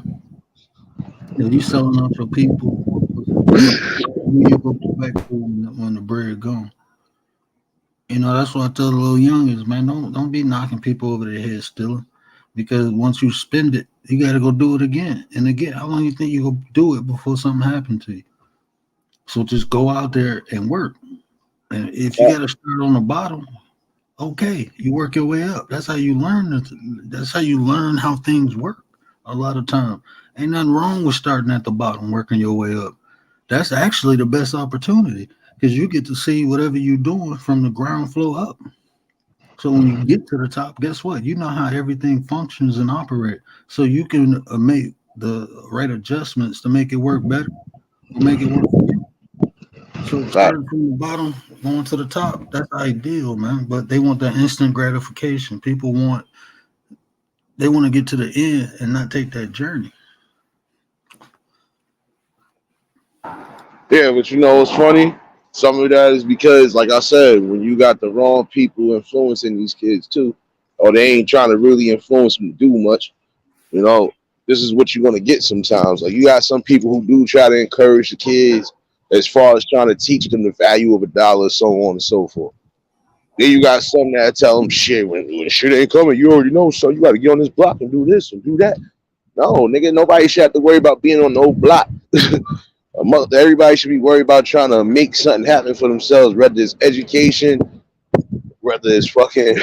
[SPEAKER 2] If you selling out for people, you go back to when the bread gone. You know, that's what I tell the little youngins, man. Don't be knocking people over their head stealing. Because once you spend it, you gotta go do it again. And again, how long you think you gonna do it before something happened to you? So just go out there and work. And if you gotta start on the bottom, okay, you work your way up. That's how you learn. That's how you learn how things work. A lot of time, ain't nothing wrong with starting at the bottom, working your way up. That's actually the best opportunity because you get to see whatever you're doing from the ground floor up. So when you get to the top, guess what? You know how everything functions and operates. So you can make the right adjustments to make it work better, or make it work for you. So starting from the bottom, going to the top, that's ideal, man. But they want that instant gratification. People want to get to the end and not take that journey.
[SPEAKER 6] Yeah, but you know what's funny? Some of that is because, like I said, when you got the wrong people influencing these kids too, or they ain't trying to really influence them to do much, you know, this is what you're gonna get sometimes. Like you got some people who do try to encourage the kids as far as trying to teach them the value of $1, so on and so forth. Then you got some that tell them shit when shit ain't coming, you already know, so you gotta get on this block and do this and do that. No, nigga, nobody should have to worry about being on no block. Everybody should be worried about trying to make something happen for themselves, whether it's education, whether it's fucking,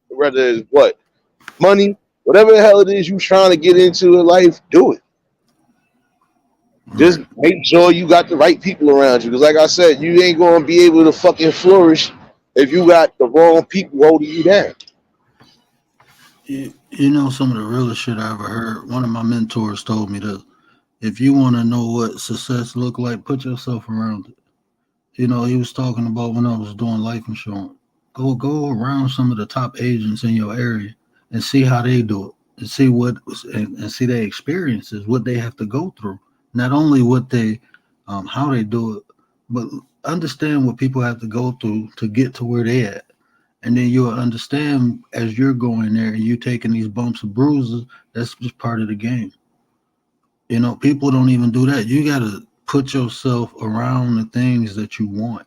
[SPEAKER 6] whether it's what, money, whatever the hell it is you trying to get into in life, do it. Just make sure you got the right people around you. Because like I said, you ain't going to be able to fucking flourish if you got the wrong people holding you down.
[SPEAKER 2] You know, some of the realest shit I ever heard. One of my mentors told me that if you want to know what success look like, put yourself around it. You know, he was talking about when I was doing life insurance. Go around some of the top agents in your area and see how they do it, and see and see their experiences, what they have to go through. Not only what they, how they do it, but understand what people have to go through to get to where they at. And then you'll understand as you're going there and you taking these bumps and bruises, that's just part of the game. You know, people don't even do that. You got to put yourself around the things that you want.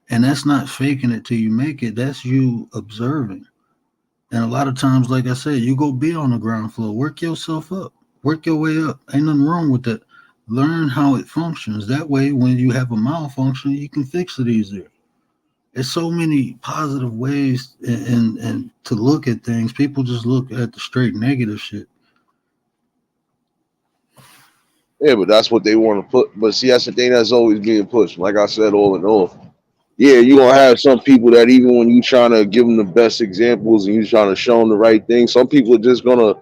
[SPEAKER 2] And that's not faking it till you make it. That's you observing. And a lot of times, like I said, you go be on the ground floor, work yourself up, work your way up. Ain't nothing wrong with that. Learn how it functions. That way, when you have a malfunction, you can fix it easier. There's so many positive ways and to look at things. People just look at the straight negative shit.
[SPEAKER 6] Yeah, but that's what they want to put. But see, that's the thing that's always being pushed. Like I said, all in all, yeah, you're going to have some people that even when you trying to give them the best examples and you trying to show them the right thing, some people are just going to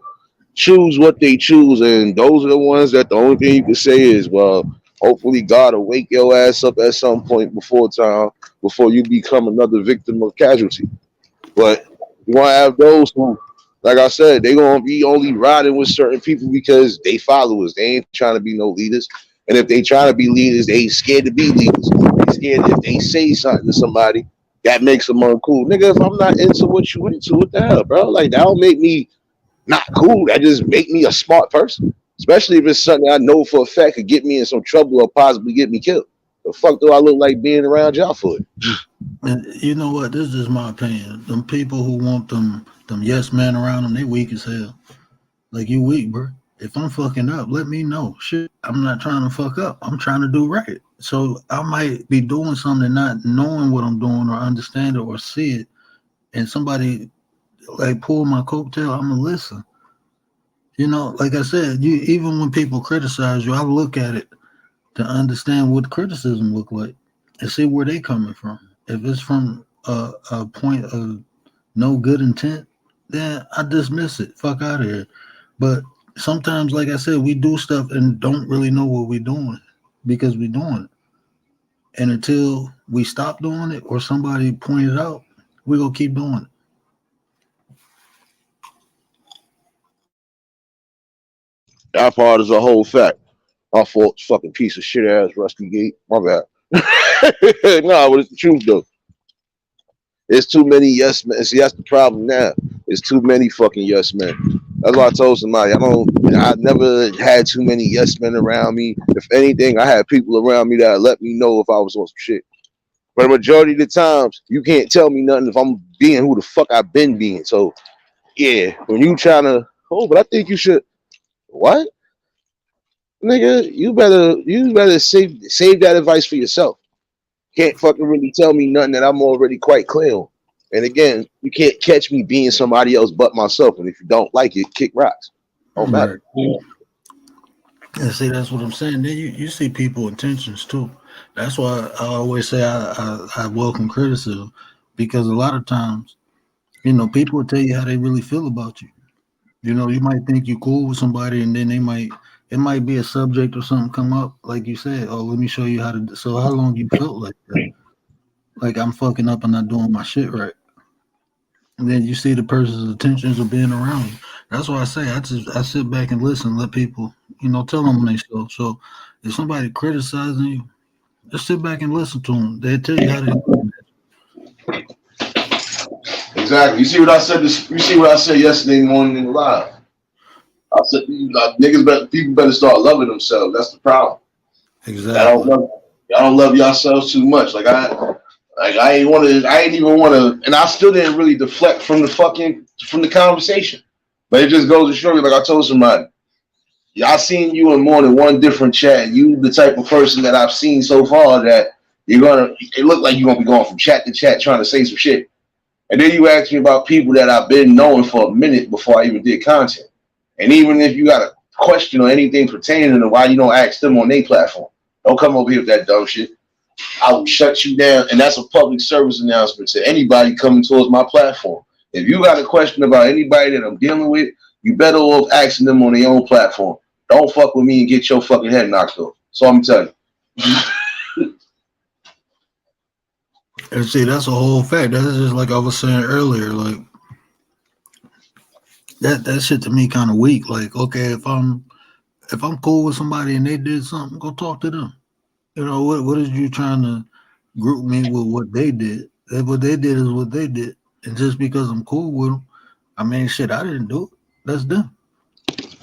[SPEAKER 6] choose what they choose. And those are the ones that the only thing you can say is, well, hopefully God will wake your ass up at some point before you become another victim of casualty. But you want to have those who, like I said, they're going to be only riding with certain people because they followers. They ain't trying to be no leaders. And if they trying to be leaders, they scared to be leaders. They scared if they say something to somebody, that makes them uncool. Nigga, if I'm not into what you into, what the hell, bro? Like, that don't make me not cool. That just make me a smart person. Especially if it's something I know for a fact could get me in some trouble or possibly get me killed. The fuck do I look like being around y'all for it?
[SPEAKER 2] And you know what? This is my opinion. Them people who want them yes men around them, they weak as hell. Like, you weak, bro. If I'm fucking up, let me know. Shit, I'm not trying to fuck up. I'm trying to do right. So I might be doing something not knowing what I'm doing or understand it or see it. And somebody like pull my coattail, I'm gonna listen. You know, like I said, even when people criticize you, I look at it to understand what criticism look like and see where they coming from. If it's from a point of no good intent, then I dismiss it. Fuck out of here. But sometimes, like I said, we do stuff and don't really know what we're doing because we're doing it. And until we stop doing it or somebody point it out, we're going to keep doing it.
[SPEAKER 6] That part is a whole fact. My fault, fucking piece of shit ass Rusty Gate. My bad. No, but it's the truth though. There's too many yes men. See, that's the problem now. There's too many fucking yes men. That's why I told somebody I never had too many yes men around me. If anything, I had people around me that let me know if I was on some shit. But the majority of the times, you can't tell me nothing if I'm being who the fuck I've been being. So yeah, when you trying to, but I think you should. What? Nigga, you better save that advice for yourself. Can't fucking really tell me nothing that I'm already quite clear on. And again, you can't catch me being somebody else but myself. And if you don't like it, kick rocks. Don't matter.
[SPEAKER 2] And see, that's what I'm saying. Then you see people intentions too. That's why I always say I welcome criticism, because a lot of times, you know, people will tell you how they really feel about you. You know, you might think you're cool with somebody, and then it might be a subject or something come up, like you said, oh, let me show you how to. So how long you felt like that? Like I'm fucking up and not doing my shit right. And then you see the person's intentions of being around you. That's why I say I sit back and listen, let people, you know, tell them when they show. So if somebody criticizing you, just sit back and listen to them. They'll tell you how to do it.
[SPEAKER 6] Exactly. You see what I said? You see what I said yesterday morning in the live? I said, people better start loving themselves. That's the problem.
[SPEAKER 2] Exactly.
[SPEAKER 6] Y'all don't love yourselves too much. I ain't even want to, and I still didn't really deflect from the conversation. But it just goes to show you, like I told somebody, y'all seen you in more than one different chat. You the type of person that I've seen so far that it look like you're gonna be going from chat to chat trying to say some shit. And then you ask me about people that I've been knowing for a minute before I even did content. And even if you got a question or anything pertaining to why you don't ask them on their platform, don't come over here with that dumb shit. I will shut you down. And that's a public service announcement to anybody coming towards my platform. If you got a question about anybody that I'm dealing with, you better off asking them on their own platform. Don't fuck with me and get your fucking head knocked off. So I'm telling you.
[SPEAKER 2] And see, that's a whole fact. That's just like I was saying earlier. Like that shit to me kind of weak. Like, okay, if I'm cool with somebody and they did something, go talk to them. You know, what is you trying to group me with what they did? What they did is what they did. And just because I'm cool with them, I mean, shit, I didn't do it. That's them.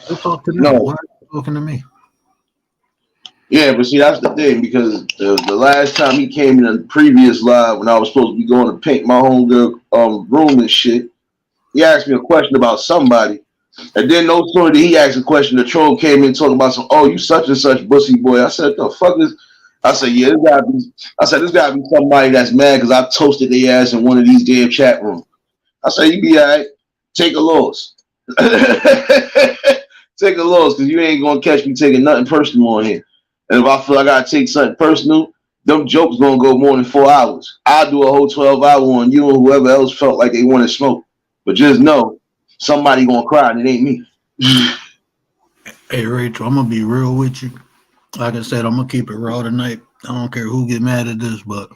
[SPEAKER 2] Go talk to them.
[SPEAKER 6] No.
[SPEAKER 2] Why are you talking to me?
[SPEAKER 6] Yeah, but see, that's the thing, because the last time he came in the previous live when I was supposed to be going to paint my homegirl room and shit, he asked me a question about somebody. And then no sooner did he ask a question, the troll came in talking about oh, you such and such bussy boy. I said, the fuck is, I said, yeah, this gotta be somebody that's mad because I toasted their ass in one of these damn chat rooms. I said, you be all right, take a loss. Take a loss, because you ain't gonna catch me taking nothing personal on here. And if I feel I gotta take something personal, them jokes gonna go more than 4 hours. I'll do a whole 12-hour on you and whoever else felt like they wanted smoke. But just know, somebody gonna cry and it ain't me.
[SPEAKER 2] Hey, Rachel, I'm gonna be real with you. Like I said, I'm gonna keep it raw tonight. I don't care who get mad at this, but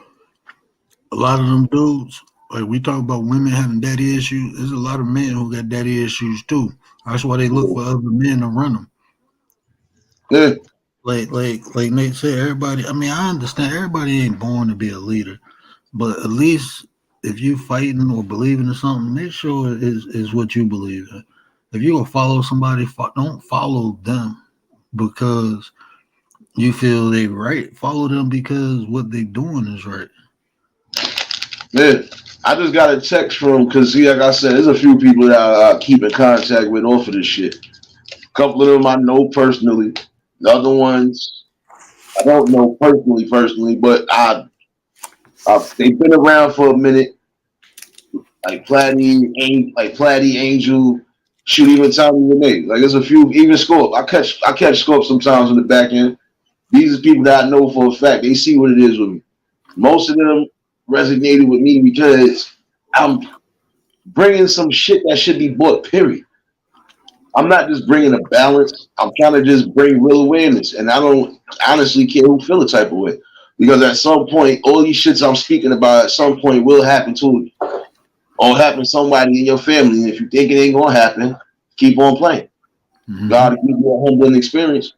[SPEAKER 2] a lot of them dudes, like we talk about women having daddy issues, there's a lot of men who got daddy issues too. That's why they look for other men to run them.
[SPEAKER 6] Yeah.
[SPEAKER 2] Like Nate said, everybody, I mean, I understand everybody ain't born to be a leader, but at least if you fighting or believing in something, make sure it is what you believe in. If you gonna follow somebody, don't follow them because you feel they right. Follow them because what they doing is right.
[SPEAKER 6] Yeah. I just got a text from, because see, like I said, there's a few people that I keep in contact with off of this shit. A couple of them I know personally. The other ones I don't know personally, but they've been around for a minute. Like Platty, Angel, shoot, even Tommy Renee. Like there's a few, even Scorp. I catch Scorp sometimes on the back end. These are people that I know for a fact. They see what it is with me. Most of them resonated with me because I'm bringing some shit that should be bought, period. I'm not just bringing a balance. I'm trying to just bring real awareness. And I don't honestly care who feel the type of way. Because at some point, all these shits I'm speaking about at some point will happen to you. Or happen to somebody in your family. And if you think it ain't going to happen, keep on playing.
[SPEAKER 2] Mm-hmm.
[SPEAKER 6] God will give you a humbling experience.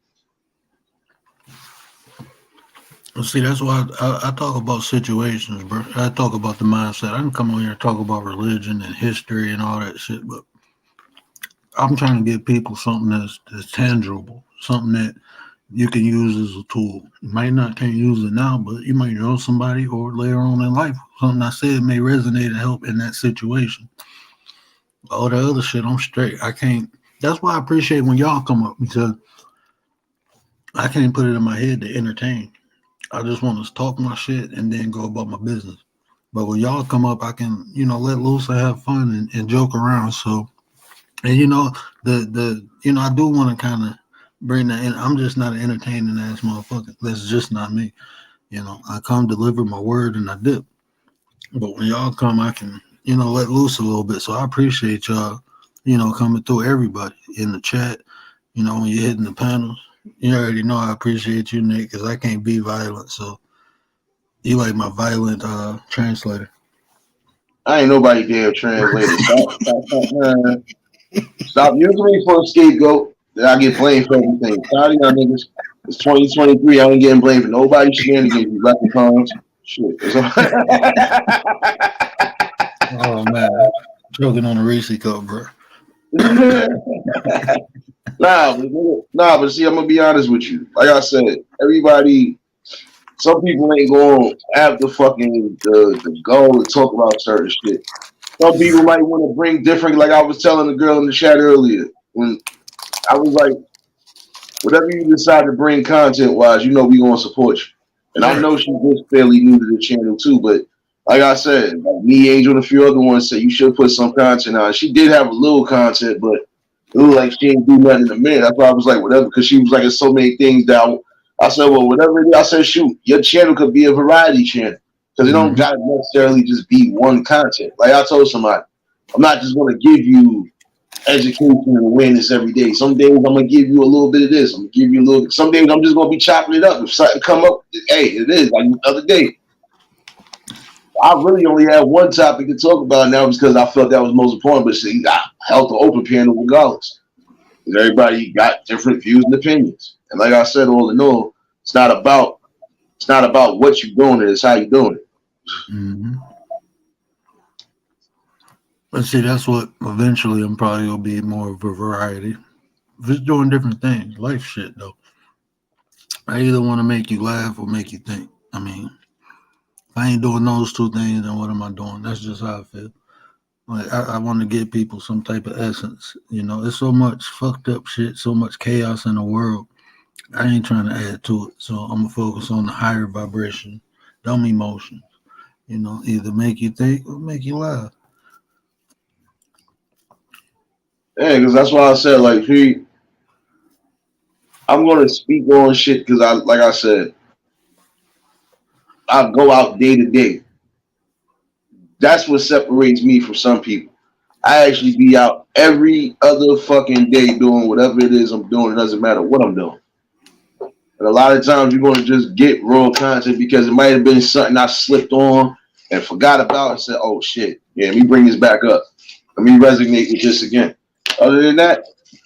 [SPEAKER 2] Well, see, that's why I talk about situations, bro. I talk about the mindset. I can come on here and talk about religion and history and all that shit, but I'm trying to give people something that's tangible, something that you can use as a tool. You might not can't use it now, but you might know somebody or later on in life, something I said may resonate and help in that situation. All the other shit, I'm straight. I can't. That's why I appreciate when y'all come up, because I can't put it in my head to entertain. I just want to talk my shit and then go about my business. But when y'all come up, I can, let loose and have fun and joke around. So, and I do want to kind of bring that in. I'm just not an entertaining ass motherfucker. That's just not me. I come deliver my word and I dip. But when y'all come, I can, let loose a little bit. So I appreciate y'all, coming through, everybody in the chat, when you're hitting the panels. You already know I appreciate you, Nick, because I can't be violent. So you like my violent translator.
[SPEAKER 6] I ain't nobody damn translator. Stop using me for a scapegoat. Then I get blamed for everything. Tired of y'all niggas. It's 2023. I ain't getting blamed for nobody shenanigans. You leprechauns. Shit.
[SPEAKER 2] Oh man, choking on a Reese cup, bro.
[SPEAKER 6] Nah, but see, I'm gonna be honest with you. Like I said, everybody. Some people ain't going to have the goal to talk about certain shit. Some people might want to bring different, like I was telling the girl in the chat earlier, when I was like, whatever you decide to bring content-wise, we going to support you. And I know she's just fairly new to the channel too, but like I said, like me, Angel, and a few other ones said you should put some content on. She did have a little content, but it looked like she didn't do nothing in a minute. That's why I was like, whatever, because she was like, there's so many things that I said, well, whatever it is, I said, shoot, your channel could be a variety channel. Because it don't got to necessarily just be one content. Like I told somebody, I'm not just gonna give you education and awareness every day. Some days I'm gonna give you a little bit of this. I'm gonna give you a little. Some days I'm just gonna be chopping it up. If something come up, hey, it is like the other day. I really only had one topic to talk about now because I felt that was most important. But see, I held the open panel regardless. Because everybody got different views and opinions. And like I said, all in all, it's not about what you're doing, it's how you're doing it.
[SPEAKER 2] Mm-hmm. But see, that's what eventually I'm probably gonna be more of a variety. Just doing different things, life shit though. I either want to make you laugh or make you think. I mean, if I ain't doing those two things, then what am I doing? That's just how I feel. Like I want to give people some type of essence. You know, there's so much fucked up shit, so much chaos in the world. I ain't trying to add to it. So I'm gonna focus on the higher vibration, dumb emotions. You know, either make you think or make you laugh.
[SPEAKER 6] Yeah, because that's why I said, like, I'm gonna speak on shit because like I said, I go out day to day. That's what separates me from some people. I actually be out every other fucking day doing whatever it is I'm doing. It doesn't matter what I'm doing. And a lot of times you're gonna just get raw content because it might have been something I slipped on and forgot about and said, "Oh shit, yeah, let me bring this back up. Let me resonate with this again." Other than that,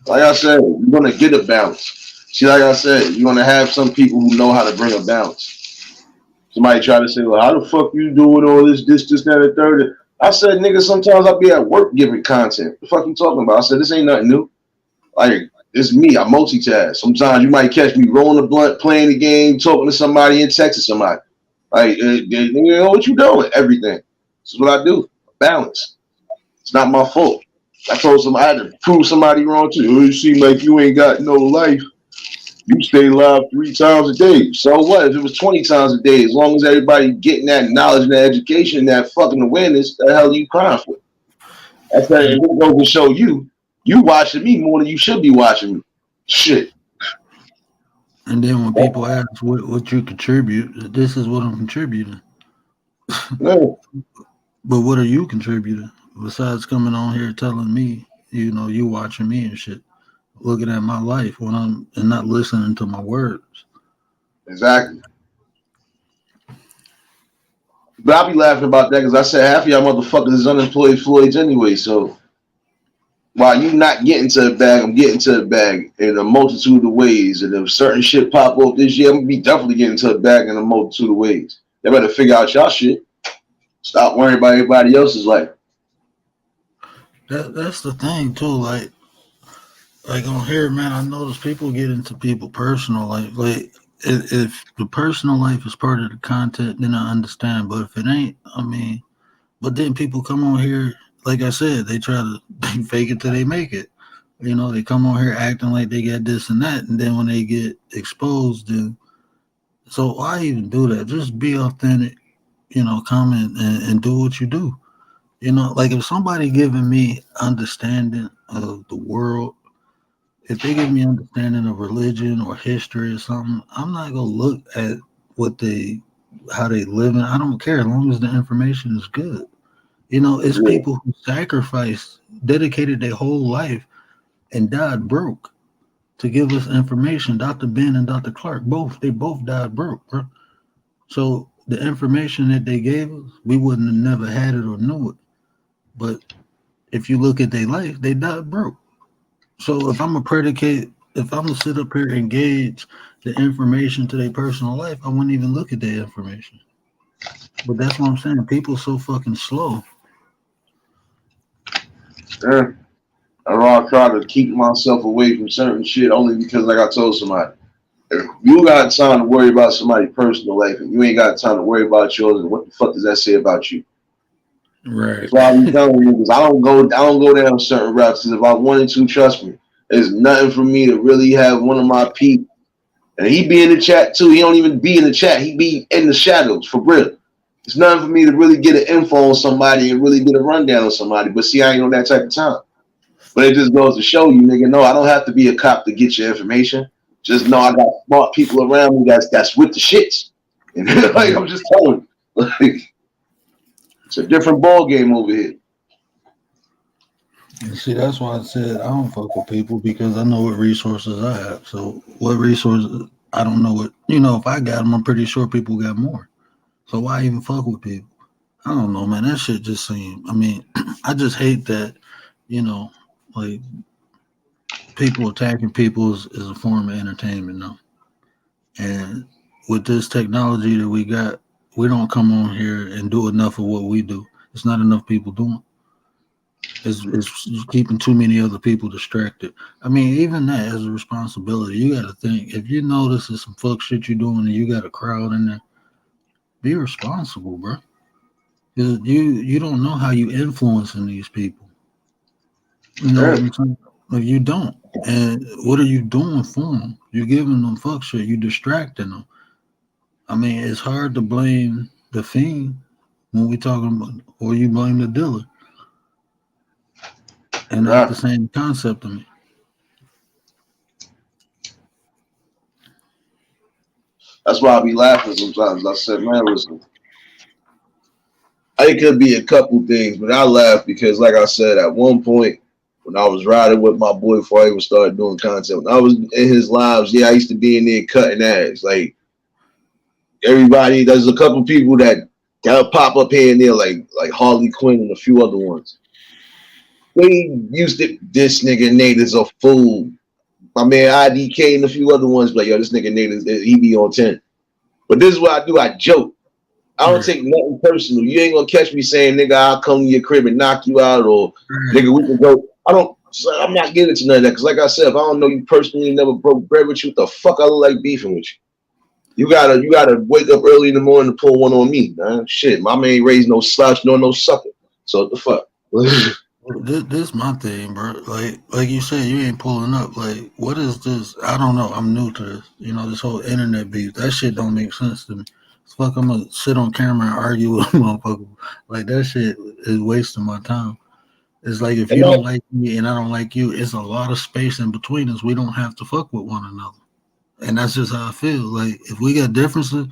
[SPEAKER 6] like I said, you're gonna get a balance. See, like I said, you're gonna have some people who know how to bring a balance. Somebody try to say, "Well, how the fuck you doing all this, that, and third?" I said, "Nigga, sometimes I'll be at work giving content. The fuck you talking about?" I said, "This ain't nothing new. Like, it's me. I multitask. Sometimes you might catch me rolling a blunt, playing the game, talking to somebody, and texting somebody. Like, you know what you doing? Everything. This is what I do. Balance. It's not my fault. I told somebody I had to prove somebody wrong too. Oh, you seem like you ain't got no life. You stay live 3 times a day. So what? If it was 20 times a day, as long as everybody getting that knowledge and that education, that fucking awareness, the hell are you crying for? That's that. It goes to show you watching me more than you should be watching me. Shit.
[SPEAKER 2] And then when people ask what you contribute, this is what I'm contributing.
[SPEAKER 6] Yeah.
[SPEAKER 2] But what are you contributing? Besides coming on here telling me, you know, you watching me and shit, looking at my life when I'm and not listening to my words.
[SPEAKER 6] Exactly. But I'll be laughing about that because I said half of y'all motherfuckers is unemployed Floyds anyway. So while you not getting to the bag, I'm getting to the bag in a multitude of ways. And if certain shit pop up this year, I'm gonna be definitely getting to the bag in a multitude of ways. Y'all better figure out y'all shit. Stop worrying about everybody else's life.
[SPEAKER 2] That's the thing too. Like on here, man, I notice people get into people personal life. Like if the personal life is part of the content, then I understand. But if it ain't, I mean, but then people come on here, like I said, they try to fake it till they make it. You know, they come on here acting like they got this and that, and then when they get exposed, then so why even do that? Just be authentic. You know, come and do what you do. You know, like if somebody giving me understanding of the world, if they give me understanding of religion or history or something, I'm not gonna look at how they live. I don't care as long as the information is good. You know, it's people who sacrificed, dedicated their whole life, and died broke to give us information. Dr. Ben and Dr. Clark they both died broke, bro. So the information that they gave us, we wouldn't have never had it or knew it. But if you look at their life, they died broke. So if I'm gonna sit up here and gauge the information to their personal life, I wouldn't even look at their information. But that's what I'm saying. People so fucking slow.
[SPEAKER 6] Yeah. I try to keep myself away from certain shit only because, like I told somebody, if you got time to worry about somebody's personal life and you ain't got time to worry about yours, and what the fuck does that say about you?
[SPEAKER 2] Right.
[SPEAKER 6] That's why I'm telling you, because I don't go down certain routes. Because if I wanted to, trust me, there's nothing for me to really have one of my people. And he be in the chat too. He don't even be in the chat. He be in the shadows for real. It's nothing for me to really get an info on somebody and really get a rundown on somebody. But see, I ain't on that type of time. But it just goes to show you, nigga, no, I don't have to be a cop to get your information. Just know I got smart people around me that's with the shits. And like I'm just telling you, like, it's a different ball game over here.
[SPEAKER 2] And see, that's why I said I don't fuck with people because I know what resources I have. So what resources I don't know what if I got them, I'm pretty sure people got more. So why even fuck with people? I don't know, man. That shit just seemed. I mean, I just hate that, like people attacking people is a form of entertainment now. And with this technology that we got, we don't come on here and do enough of what we do. It's not enough people doing. It's keeping too many other people distracted. I mean, even that is a responsibility. You got to think if you know this is some fuck shit you're doing and you got a crowd in there, be responsible, bro. 'Cause you don't know how you influencing these people. You know what I'm saying? Like you don't. And what are you doing for them? You're giving them fuck shit. You distracting them. I mean, it's hard to blame the fiend when we talking about, or you blame the dealer, and not the same concept to me.
[SPEAKER 6] That's why I be laughing sometimes. I said, man, listen, it could be a couple things, but I laugh because, like I said, at one point when I was riding with my boy before I even started doing content, when I was in his lives, I used to be in there cutting ass. Like everybody, there's a couple people that gotta pop up here and there, like Harley Quinn and a few other ones. They used to, this nigga Nate is a fool. My man IDK and a few other ones, like, yo, this nigga Nate, he be on 10. But this is what I do, I joke. I don't take nothing personal. You ain't gonna catch me saying, nigga, I'll come to your crib and knock you out, or nigga, we can go. I'm not getting into none of that, because like I said, if I don't know you personally, never broke bread with you, what the fuck I look like beefing with you? You gotta wake up early in the morning to pull one on me, man. Shit, my man ain't raised no slouch nor no sucker. So what the fuck?
[SPEAKER 2] This my thing, bro. Like you said, you ain't pulling up. Like, what is this? I don't know. I'm new to this. This whole internet beef. That shit don't make sense to me. Fuck, I'm gonna sit on camera and argue with a motherfucker. Like, that shit is wasting my time. It's like if you don't like me and I don't like you, it's a lot of space in between us. We don't have to fuck with one another. And that's just how I feel. Like, if we got differences,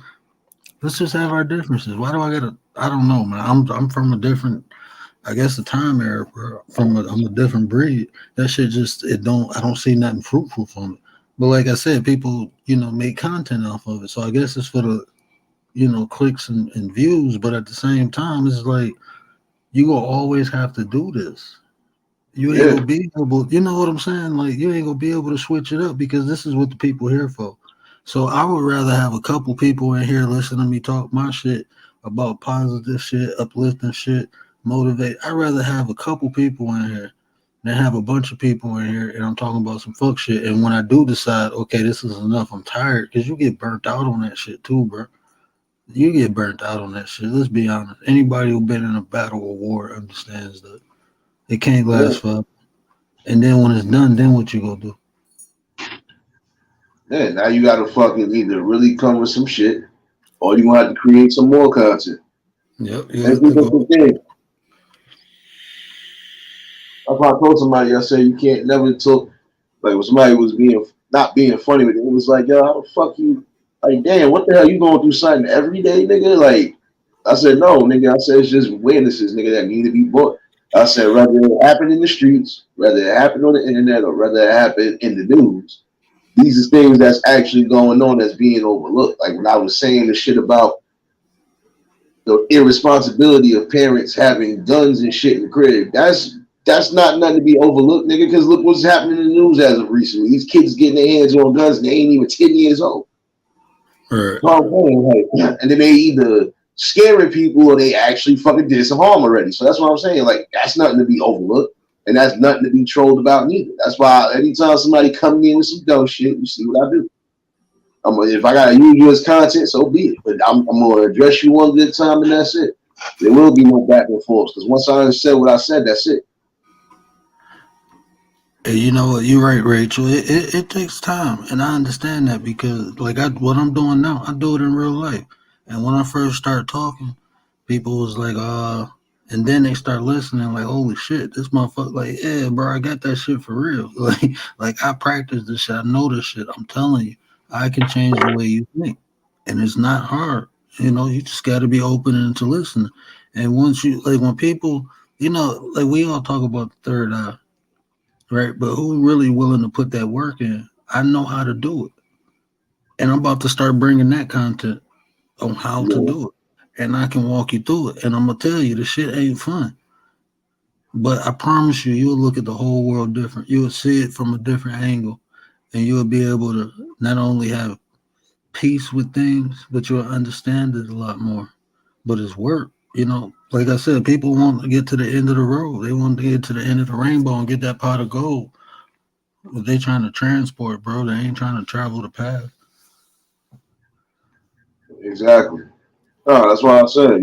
[SPEAKER 2] let's just have our differences. Why do I gotta? I don't know, man. I'm from a different, I guess, the time era. Bro. I'm a different breed. That shit just I don't see nothing fruitful from it. But like I said, people make content off of it. So I guess it's for the clicks and views. But at the same time, it's like you will always have to do this. You ain't gonna be able, you know what I'm saying? Like, you ain't gonna be able to switch it up because this is what the people here for. So I would rather have a couple people in here listening to me talk my shit about positive shit, uplifting shit, motivate. I'd rather have a couple people in here than have a bunch of people in here and I'm talking about some fuck shit. And when I do decide, okay, this is enough, I'm tired, because you get burnt out on that shit too, bro. You get burnt out on that shit. Let's be honest. Anybody who's been in a battle or war understands that. It can't last forever. And then when it's done, then what you gonna do?
[SPEAKER 6] Yeah, now you gotta fucking either really come with some shit or you gonna have to create some more content.
[SPEAKER 2] Yep.
[SPEAKER 6] That's the thing. That's why I told somebody, I said you can't never talk like when somebody was not being funny with it. It was like, yo, how the fuck you like, damn, what the hell you going through something every day, nigga? Like, I said, no, nigga. I said it's just awarenesses, nigga, that need to be bought. I said, whether it happened in the streets, whether it happened on the internet, or whether it happened in the news, these are things that's actually going on that's being overlooked. Like when I was saying the shit about the irresponsibility of parents having guns and shit in the crib, that's not nothing to be overlooked, nigga, because look what's happening in the news as of recently. These kids getting their hands on guns and they ain't even 10 years old.
[SPEAKER 2] Right.
[SPEAKER 6] And then they either scaring people or they actually fucking did some harm already. So that's what I'm saying. Like, that's nothing to be overlooked. And that's nothing to be trolled about neither. That's why anytime somebody comes in with some dumb shit, you see what I do. If I gotta use you as content, so be it. But I'm gonna address you one good time and that's it. There will be no back and forth. Because once I said what I said, that's it.
[SPEAKER 2] Hey, you know what? You're right, Rachel. It takes time, and I understand that because, like, what I'm doing now, I do it in real life. And when I first started talking, people was like, and then they start listening, like, holy shit, this motherfucker, like, yeah, bro, I got that shit for real. Like I practice this shit, I know this shit. I'm telling you, I can change the way you think, and it's not hard. You just got to be open and to listen. And once you, like, when people, like we all talk about the third eye, right? But who really willing to put that work in? I know how to do it. And I'm about to start bringing that content on how to do it. And I can walk you through it. And I'm going to tell you, the shit ain't fun. But I promise you, you'll look at the whole world different. You'll see it from a different angle. And you'll be able to not only have peace with things, but you'll understand it a lot more. But it's work, Like I said, people want to get to the end of the road. They want to get to the end of the rainbow and get that pot of gold. But they trying to transport, bro. They ain't trying to travel the path.
[SPEAKER 6] Exactly. No, that's why I said,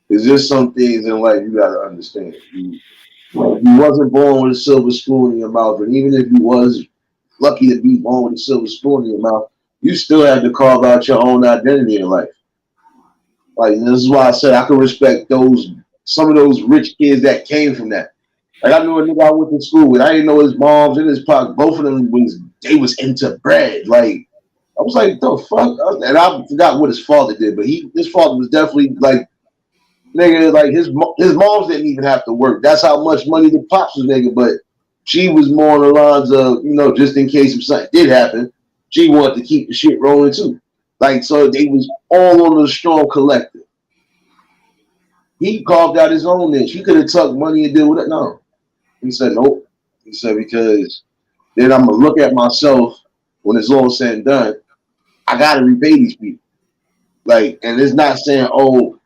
[SPEAKER 6] there's just some things in life you gotta understand. You wasn't born with a silver spoon in your mouth, and even if you was lucky to be born with a silver spoon in your mouth, you still had to carve out your own identity in life. Like, this is why I said I can respect some of those rich kids that came from that. Like, I knew a nigga I went to school with. I didn't know his moms and his pops. Both of them was into bread. Like, I was like, the fuck? And I forgot what his father did, but his father was definitely like, nigga, like his moms didn't even have to work. That's how much money the pops was making. But she was more on the lines of, just in case if something did happen, she wanted to keep the shit rolling too. Like, so they was all on the strong collective. He carved out his own niche. He could have tucked money and did with it. No. He said, nope. He said, because then I'm going to look at myself when it's all said and done. I got to repay these people. Like, and it's not saying, oh,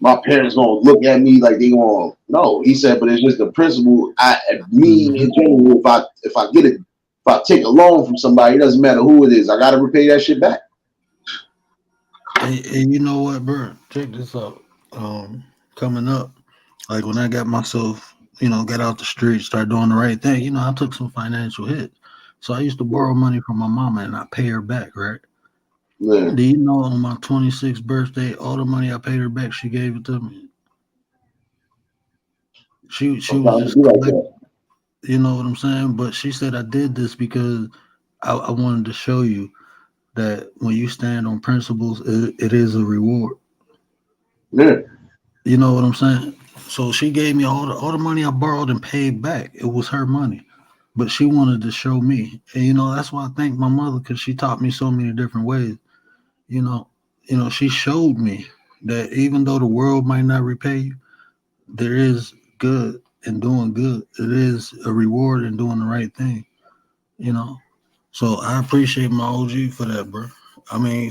[SPEAKER 6] my parents going to look at me like they going to. No. He said, but it's just the principle. Me in general, if I take a loan from somebody, it doesn't matter who it is. I got to repay that shit back.
[SPEAKER 2] And you know what, bro? Check this out. Coming up, like when I got myself, got out the street, started doing the right thing, I took some financial hits. So I used to borrow money from my mama and I pay her back, right?
[SPEAKER 6] Yeah.
[SPEAKER 2] Do you know on my 26th birthday, all the money I paid her back, she gave it to me. She was just collecting, you know what I'm saying? But she said I did this because I wanted to show you that when you stand on principles, it is a reward.
[SPEAKER 6] Yeah.
[SPEAKER 2] You know what I'm saying? So she gave me all the money I borrowed and paid back. It was her money, but she wanted to show me. And that's why I thank my mother, because she taught me so many different ways. She showed me that even though the world might not repay you, there is good in doing good. It is a reward in doing the right thing. So I appreciate my OG for that, bro. I mean,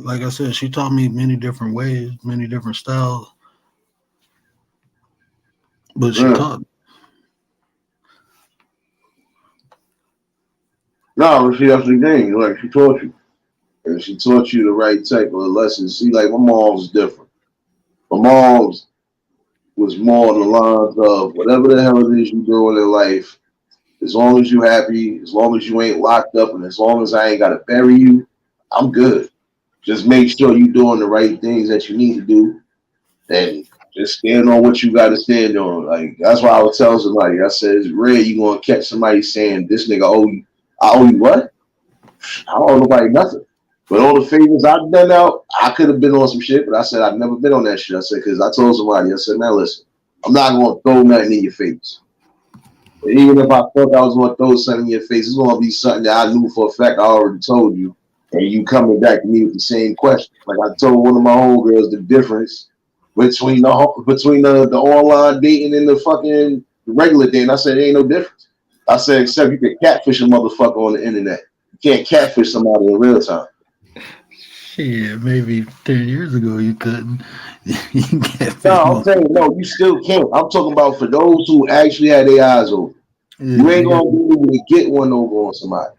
[SPEAKER 2] like I said, she taught me many different ways, many different styles. But she taught.
[SPEAKER 6] No, she actually did. Like, she taught you. And she taught you the right type of lessons. See, like, my mom's different. My mom's was more on the lines of whatever the hell it is you're doing in life, as long as you're happy, as long as you ain't locked up, and as long as I ain't got to bury you, I'm good. Just make sure you're doing the right things that you need to do. And just stand on what you got to stand on. Like, that's why I would tell somebody. I said, it's rare you're going to catch somebody saying, this nigga owe you. I owe you what? I don't owe nobody nothing. But all the favors I've done out, I could have been on some shit, but I said, I've never been on that shit. I said, because I told somebody, I said, man, listen, I'm not going to throw nothing in your face. And even if I thought I was going to throw something in your face, it's going to be something that I knew for a fact I already told you. And you coming back to me with the same question. Like I told one of my homegirls the difference between the online dating and the fucking regular dating. I said, there ain't no difference. I said, except you can catfish a motherfucker on the internet. You can't catfish somebody in real time.
[SPEAKER 2] Shit, maybe 10 years ago you couldn't. You can't.
[SPEAKER 6] No, I'm saying, no, you still can't. I'm talking about for those who actually had their eyes open.
[SPEAKER 2] Yeah,
[SPEAKER 6] You ain't going to be able to get one over on somebody.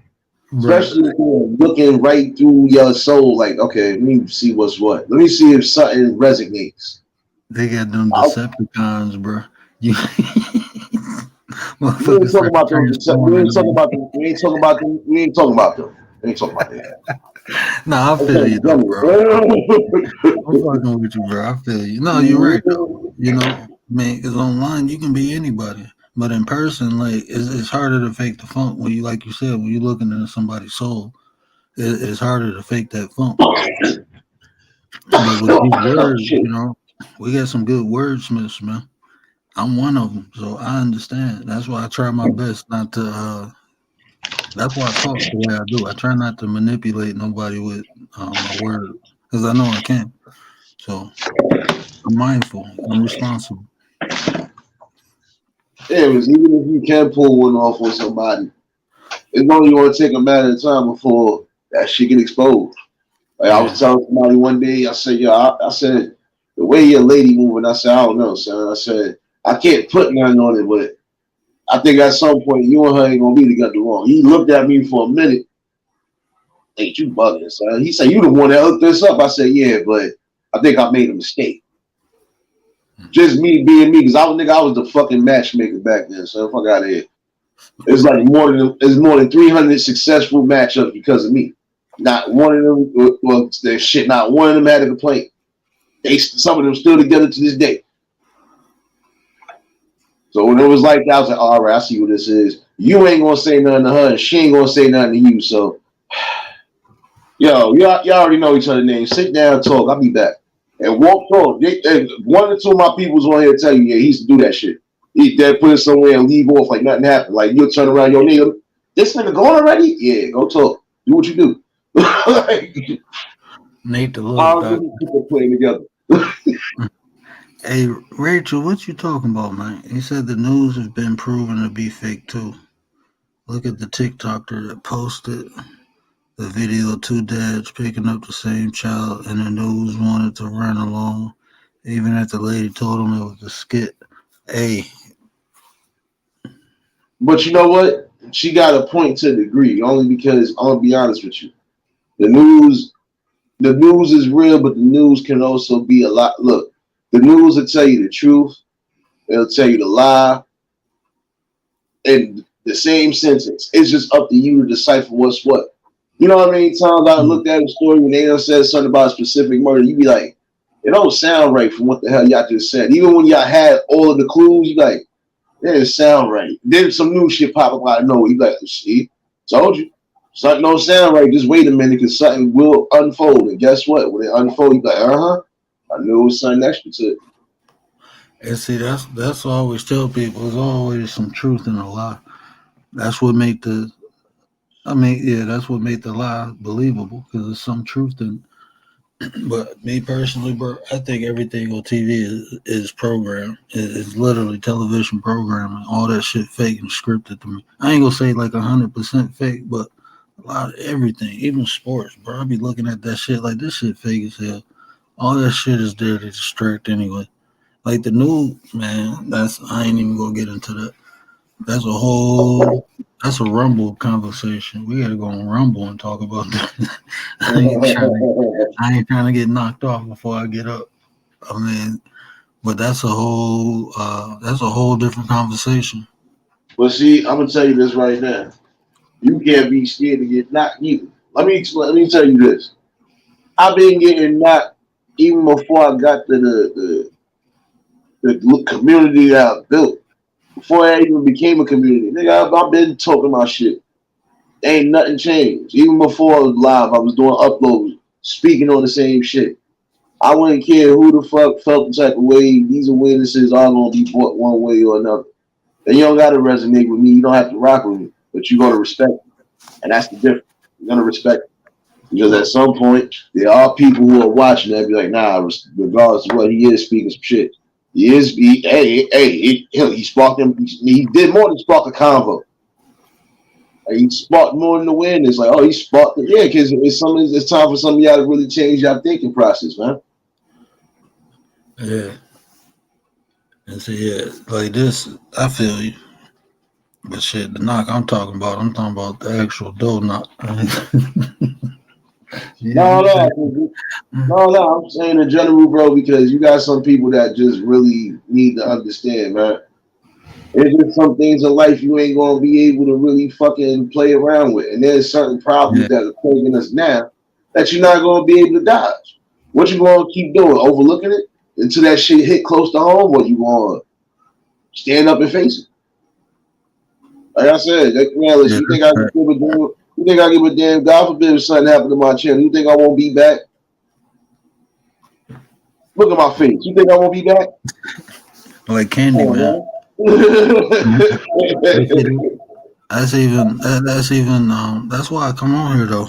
[SPEAKER 2] Right.
[SPEAKER 6] Especially if you're looking right through your soul, like, okay, let me see what's what. Let me see if something resonates.
[SPEAKER 2] They got them Decepticons, bro.
[SPEAKER 6] We ain't talking about them. We ain't talking about that.
[SPEAKER 2] Nah, I feel you though, bro. I'm fucking with you, bro. I feel you. No, you're right though. Man, because online you can be anybody. But in person, like it's harder to fake the funk when you, like you said, when you're looking into somebody's soul, it's harder to fake that funk. But with these words, we got some good wordsmiths, man. I'm one of them, so I understand. That's why I try my best not to. That's why I talk the way I do. I try not to manipulate nobody with my word because I know I can. So I'm mindful. I'm responsible.
[SPEAKER 6] Yeah, because even if you can pull one off on somebody, it's only going to take a matter of time before that shit get exposed. Like I was telling somebody one day, I said, yo, I said, the way your lady moving, I said, I don't know, son. I said, I can't put nothing on it, but I think at some point you and her ain't gonna be together long. He looked at me for a minute. Ain't you bugging, son? He said, you the one that hooked this up. I said, yeah, but I think I made a mistake. Just me being me, because I was the fucking matchmaker back then, so fuck out of here. It's like more than 300 successful matchups because of me. Not one of them, well, their shit, not one of them had a complaint. Some of them still together to this day. So when it was like that, I was like, all right, I see what this is. You ain't gonna say nothing to her, and she ain't gonna say nothing to you. So, yo, y'all already know each other's names. Sit down, talk. I'll be back. And walk talk. One or two of my people's on here tell you, yeah, he used to do that shit. He put it somewhere and leave off like nothing happened. Like you'll turn around, yo, nigga, this nigga going already? Yeah, go talk. Do what you do. Like,
[SPEAKER 2] Nate the little
[SPEAKER 6] people playing together.
[SPEAKER 2] Hey, Rachel, what you talking about, man? He said the news has been proven to be fake too. Look at the TikToker that posted the video of two dads picking up the same child, and the news wanted to run along, even if the lady told him it was a skit. Hey.
[SPEAKER 6] But you know what? She got a point to a degree, only because I'm gonna be honest with you. The news is real, but the news can also be a lot. Look, the news will tell you the truth, it'll tell you the lie, in the same sentence. It's just up to you to decipher what's what. You know how many times I looked at a story when they done said something about a specific murder, you be like, it don't sound right from what the hell y'all just said. Even when y'all had all of the clues, you like, it didn't sound right. Then some new shit pop up out of nowhere. You like, see, told you. Something don't sound right. Just wait a minute, because something will unfold. And guess what? When it unfolds, you like, I knew it was something extra to it.
[SPEAKER 2] And see, that's what I always tell people. There's always some truth in a lie. That's what make the lie believable, because there's some truth in it. But me personally, bro, I think everything on TV is programmed. It's literally television programming. All that shit fake and scripted to me. I ain't gonna say like 100% fake, but a lot of everything, even sports, bro. I be looking at that shit like this shit fake as hell. All that shit is there to distract anyway. Like the news, man, I ain't even gonna get into that. That's a Rumble conversation. We gotta go on Rumble and talk about that. I ain't trying to get knocked off before I get up. I mean, but that's a whole different conversation.
[SPEAKER 6] But see, I'm gonna tell you this right now. You can't be scared to get knocked either. Let me tell you this. I've been getting knocked even before I got to the community that I built. Before I even became a community. Nigga, I've been talking my shit. Ain't nothing changed. Even before I was live, I was doing uploads, speaking on the same shit. I wouldn't care who the fuck felt the type of way. These awarenesses are gonna be bought one way or another. And you don't gotta resonate with me. You don't have to rock with me, but you're gonna respect me. And that's the difference. You're gonna respect me. Because at some point, there are people who are watching that be like, nah, regardless of what he is speaking some shit. He sparked him. He did more than spark a convo. Like, he sparked more than awareness. Like, he sparked it. Yeah, because it's time for some of y'all to really change your thinking process, man.
[SPEAKER 2] Yeah. And so, yeah, like this, I feel you. But shit, the knock I'm talking about the actual door knock.
[SPEAKER 6] No, I'm saying in general, bro, because you got some people that just really need to understand, man. There's just some things in life you ain't gonna be able to really fucking play around with, and there's certain problems that are plaguing us now that you're not gonna be able to dodge. What you gonna keep doing? Overlooking it until that shit hit close to home, or you gonna stand up and face it? Like I said, listen, you think I give a damn? God forbid if something happened to my channel. You think I won't be back? Look at my face. You think I won't be back?
[SPEAKER 2] like candy, man. That's even that's why I come on here though.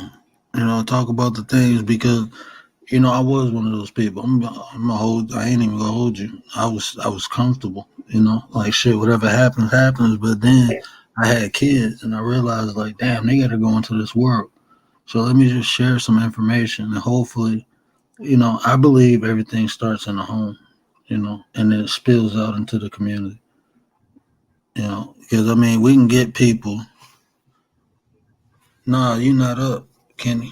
[SPEAKER 2] Talk about the things because I was one of those people. I ain't even gonna hold you. I was comfortable. Like shit, whatever happens, happens. But then I had kids, and I realized like, damn, they got to go into this world. So let me just share some information, and hopefully, I believe everything starts in the home. And then it spills out into the community. Because I mean, we can get people. Nah, you're not up, Kenny.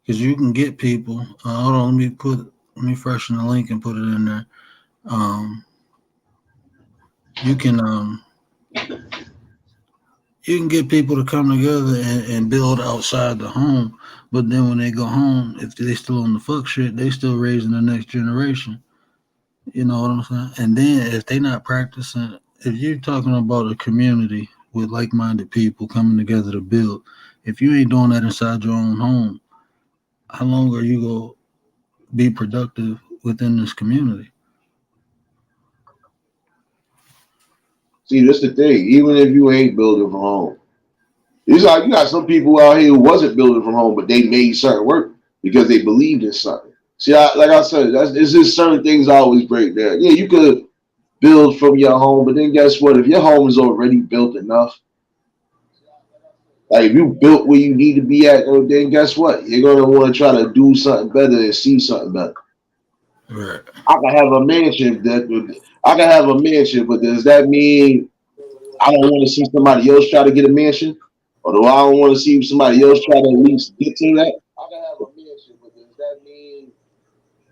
[SPEAKER 2] Because you can get people. Hold on, let me freshen the link and put it in there. You can get people to come together and build outside the home, but then when they go home, if they still on the fuck shit, they still raising the next generation. You know what I'm saying? And then if they not practicing, if you're talking about a community with like-minded people coming together to build, if you ain't doing that inside your own home, how long are you gonna be productive within this community?
[SPEAKER 6] See, that's the thing. Even if you ain't building from home, it's like you got some people out here who wasn't building from home, but they made certain work because they believed in something. See, like I said, it's just certain things I always break down. Yeah, you could build from your home, but then guess what? If your home is already built enough, like if you built where you need to be at, then guess what? You're gonna want to try to do something better and see something better.
[SPEAKER 2] Right.
[SPEAKER 6] I can have a mansion but does that mean I don't want to see somebody else try to get a mansion? Or do I don't want to see somebody else try to at least get to that? I can have a mansion, but does that mean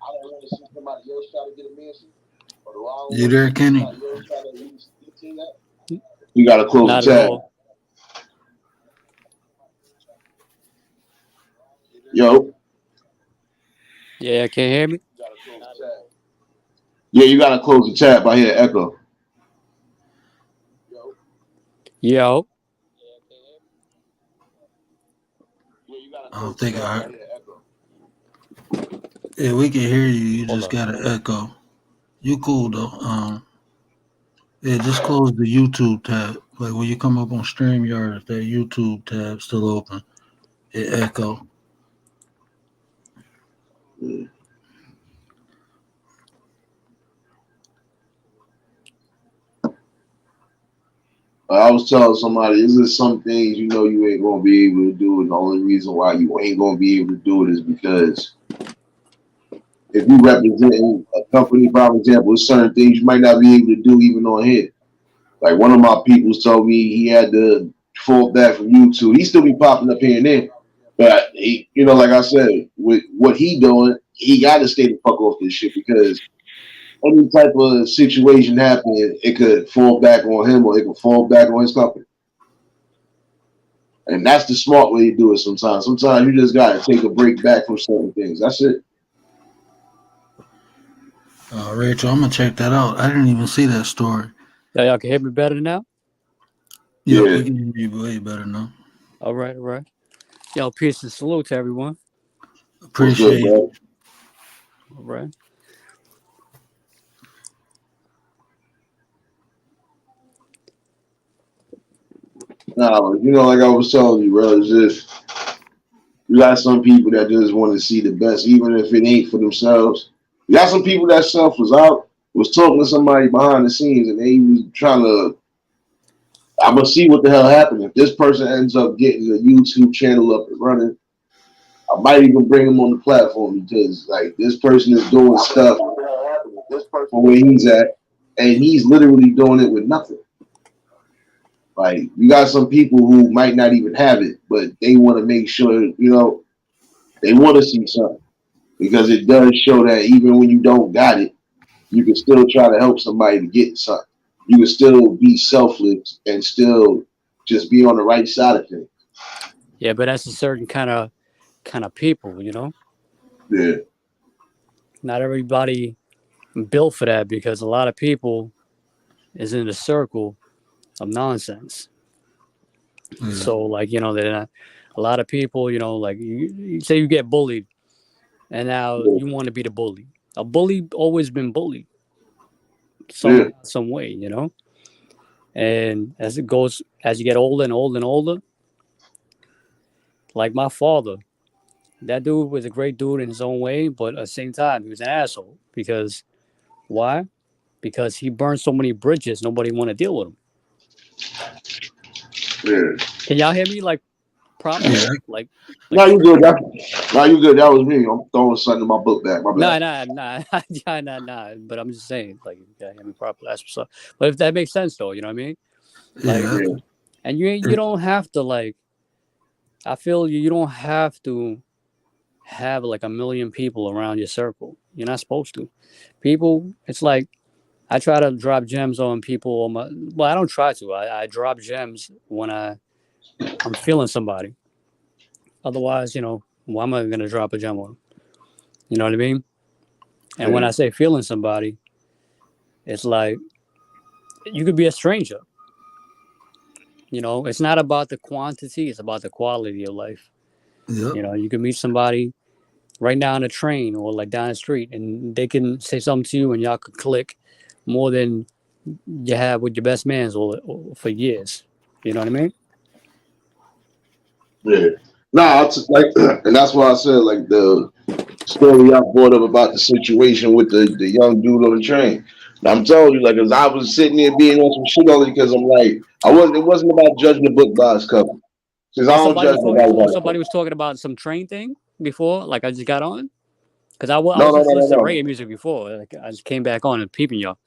[SPEAKER 6] I don't want to see somebody else try to get a mansion? Or do I don't
[SPEAKER 2] You there, Kenny?
[SPEAKER 6] somebody else try to at least get to that? You gotta close
[SPEAKER 9] Not
[SPEAKER 6] the
[SPEAKER 9] at
[SPEAKER 6] tab.
[SPEAKER 9] all.
[SPEAKER 6] Yo.
[SPEAKER 9] Yeah, can't hear me?
[SPEAKER 6] Yeah, you gotta close the tab. I hear echo.
[SPEAKER 9] Yo.
[SPEAKER 2] I don't think Yeah, we can hear you. You just got an echo. You cool though. Yeah, just close the YouTube tab. Like when you come up on StreamYard, if that YouTube tab still open, it echo.
[SPEAKER 6] Yeah. I was telling somebody, this is some things you know you ain't gonna be able to do, and the only reason why you ain't gonna be able to do it is because if you represent a company, for example, there's certain things you might not be able to do even on here. Like one of my peoples told me he had to fall back from YouTube. He still be popping up here and there, but he, like I said, with what he doing, he got to stay the fuck off this shit because any type of situation happen, it could fall back on him or it could fall back on his company. And that's the smart way to do it sometimes. Sometimes you just got to take a break back from certain things. That's it.
[SPEAKER 2] Rachel, I'm going to check that out. I didn't even see that story.
[SPEAKER 9] Y'all can hear me better now?
[SPEAKER 2] Yeah, we can hear you way better now.
[SPEAKER 9] All right. Yo, peace and salute to everyone.
[SPEAKER 2] Appreciate it.
[SPEAKER 9] All right.
[SPEAKER 6] Nah, like I was telling you, bro, it's just you got some people that just want to see the best, even if it ain't for themselves. You got some people that self was talking to somebody behind the scenes, and they was trying to. I'm gonna see what the hell happened if this person ends up getting a YouTube channel up and running. I might even bring him on the platform because like this person is doing stuff from where he's at, and he's literally doing it with nothing. Like you got some people who might not even have it, but they want to make sure, they want to see something because it does show that even when you don't got it, you can still try to help somebody to get something. You can still be selfless and still just be on the right side of things.
[SPEAKER 9] Yeah, but that's a certain kind of people,
[SPEAKER 6] Yeah.
[SPEAKER 9] Not everybody built for that because a lot of people is in a circle of nonsense.
[SPEAKER 2] Yeah.
[SPEAKER 9] So like, they're not, a lot of people, like you say you get bullied and now you want to be the bully. A bully always been bullied. some way, you know. And as it goes, as you get older and older and older, like my father, that dude was a great dude in his own way, but at the same time, he was an asshole. Because why? Because he burned so many bridges, nobody want to deal with him.
[SPEAKER 6] Yeah.
[SPEAKER 9] Can y'all hear me? Like, properly?
[SPEAKER 2] Yeah.
[SPEAKER 9] Like
[SPEAKER 6] No, you good. No, you good. That was me. I'm throwing something in my book back. My bad.
[SPEAKER 9] Nah. But I'm just saying, like, you gotta hear me properly. That's what's up. But if that makes sense, though, you know what I mean? Like,
[SPEAKER 2] Yeah.
[SPEAKER 9] and you don't have to, like, I feel you don't have to have like 1 million people around your circle. You're not supposed to. People, it's like I try to drop gems on people on my. Well, I don't try to. I drop gems when I'm feeling somebody. Otherwise, you know, why am I gonna drop a gem on them? You know what I mean? And when I say feeling somebody, it's like you could be a stranger. You know, it's not about the quantity; it's about the quality of life.
[SPEAKER 2] Yep.
[SPEAKER 9] You know, you can meet somebody right down the train or like down the street, and they can say something to you, and y'all could click more than you have with your best mans or for years. You know what I mean?
[SPEAKER 6] Yeah. No, it's like, and that's why I said like the story I brought up about the situation with the young dude on the train. And I'm telling you, like, cause I was sitting there being on some shit only because I'm like, it wasn't about judging the book by its cover. Because I don't judge nobody by
[SPEAKER 9] Somebody was talking about some train thing before, like I just got on. Because I was
[SPEAKER 6] No.
[SPEAKER 9] listening to reggae music before. Like I just came back on and peeping y'all.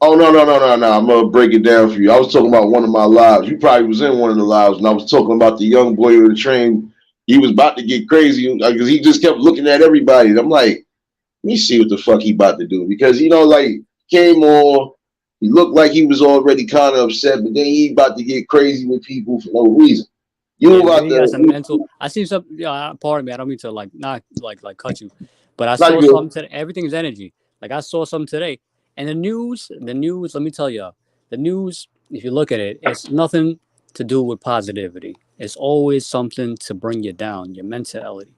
[SPEAKER 6] Oh no. I'm gonna break it down for you. I was talking about one of my lives. You probably was in one of the lives, and I was talking about the young boy on the train. He was about to get crazy because he just kept looking at everybody. And I'm like, let me see what the fuck he about to do. Because like came on, he looked like he was already kind of upset, but then he about to get crazy with people for no reason.
[SPEAKER 9] I see some. Pardon me. I don't mean to not cut you, but I saw something today. Everything's energy. Like I saw something today, and the news. Let me tell you, the news. If you look at it, it's nothing to do with positivity. It's always something to bring you down, your mentality.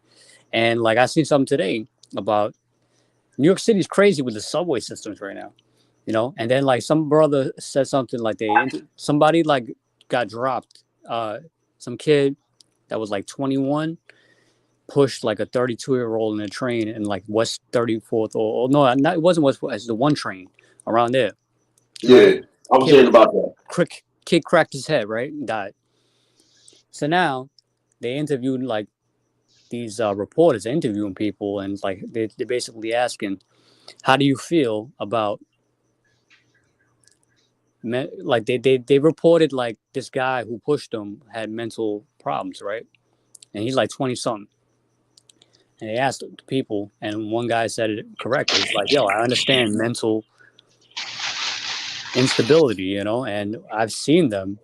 [SPEAKER 9] And like I seen something today about New York City's crazy with the subway systems right now, you know. And then like some brother said something like somebody like got dropped. Some kid that was like 21 pushed like a 32-year-old in a train in like West 34th or no, it wasn't West. It's the one train around there.
[SPEAKER 6] Yeah, right? I was hearing about that.
[SPEAKER 9] Kid cracked his head, right, and died. So now they interviewed like these reporters interviewing people, and like they're basically asking, how do you feel about like they reported like this guy who pushed them had mental problems, right? And he's like 20 something. And they asked the people, and one guy said it correctly. He's like, yo, I understand mental instability, you know, and I've seen them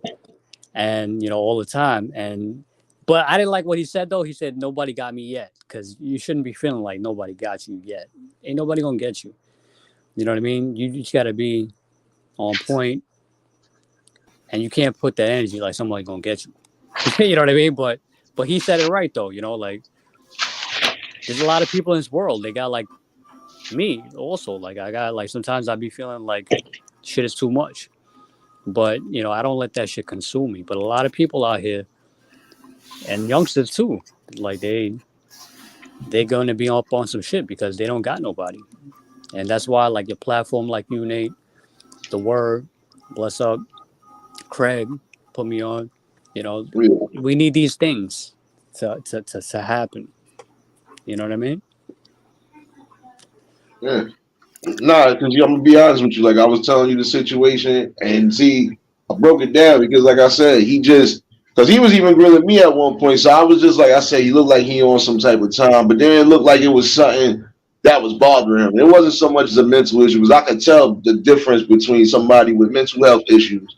[SPEAKER 9] and, you know, all the time. But I didn't like what he said, though. He said, nobody got me yet, because you shouldn't be feeling like nobody got you yet. Ain't nobody going to get you. You know what I mean? You just got to be on point, and you can't put that energy like somebody going to get you. You know what I mean? But he said it right, though, you know, like there's a lot of people in this world. They got like me also. Like I got like sometimes I be feeling like shit is too much. But, you know, I don't let that shit consume me. But a lot of people out here, and youngsters too, like they're going to be up on some shit because they don't got nobody. And that's why like your platform like you, Nate, The Word, bless up, Craig, put me on, you know, we need these things to happen. You know what I mean?
[SPEAKER 6] Yeah. Nah, because I'm gonna be honest with you. Like I was telling you the situation, and see, I broke it down because, like I said, because he was even grilling me at one point. So I was just like I said, he looked like he on some type of time, but then it looked like it was something that was bothering him. It wasn't so much as a mental issue, because I could tell the difference between somebody with mental health issues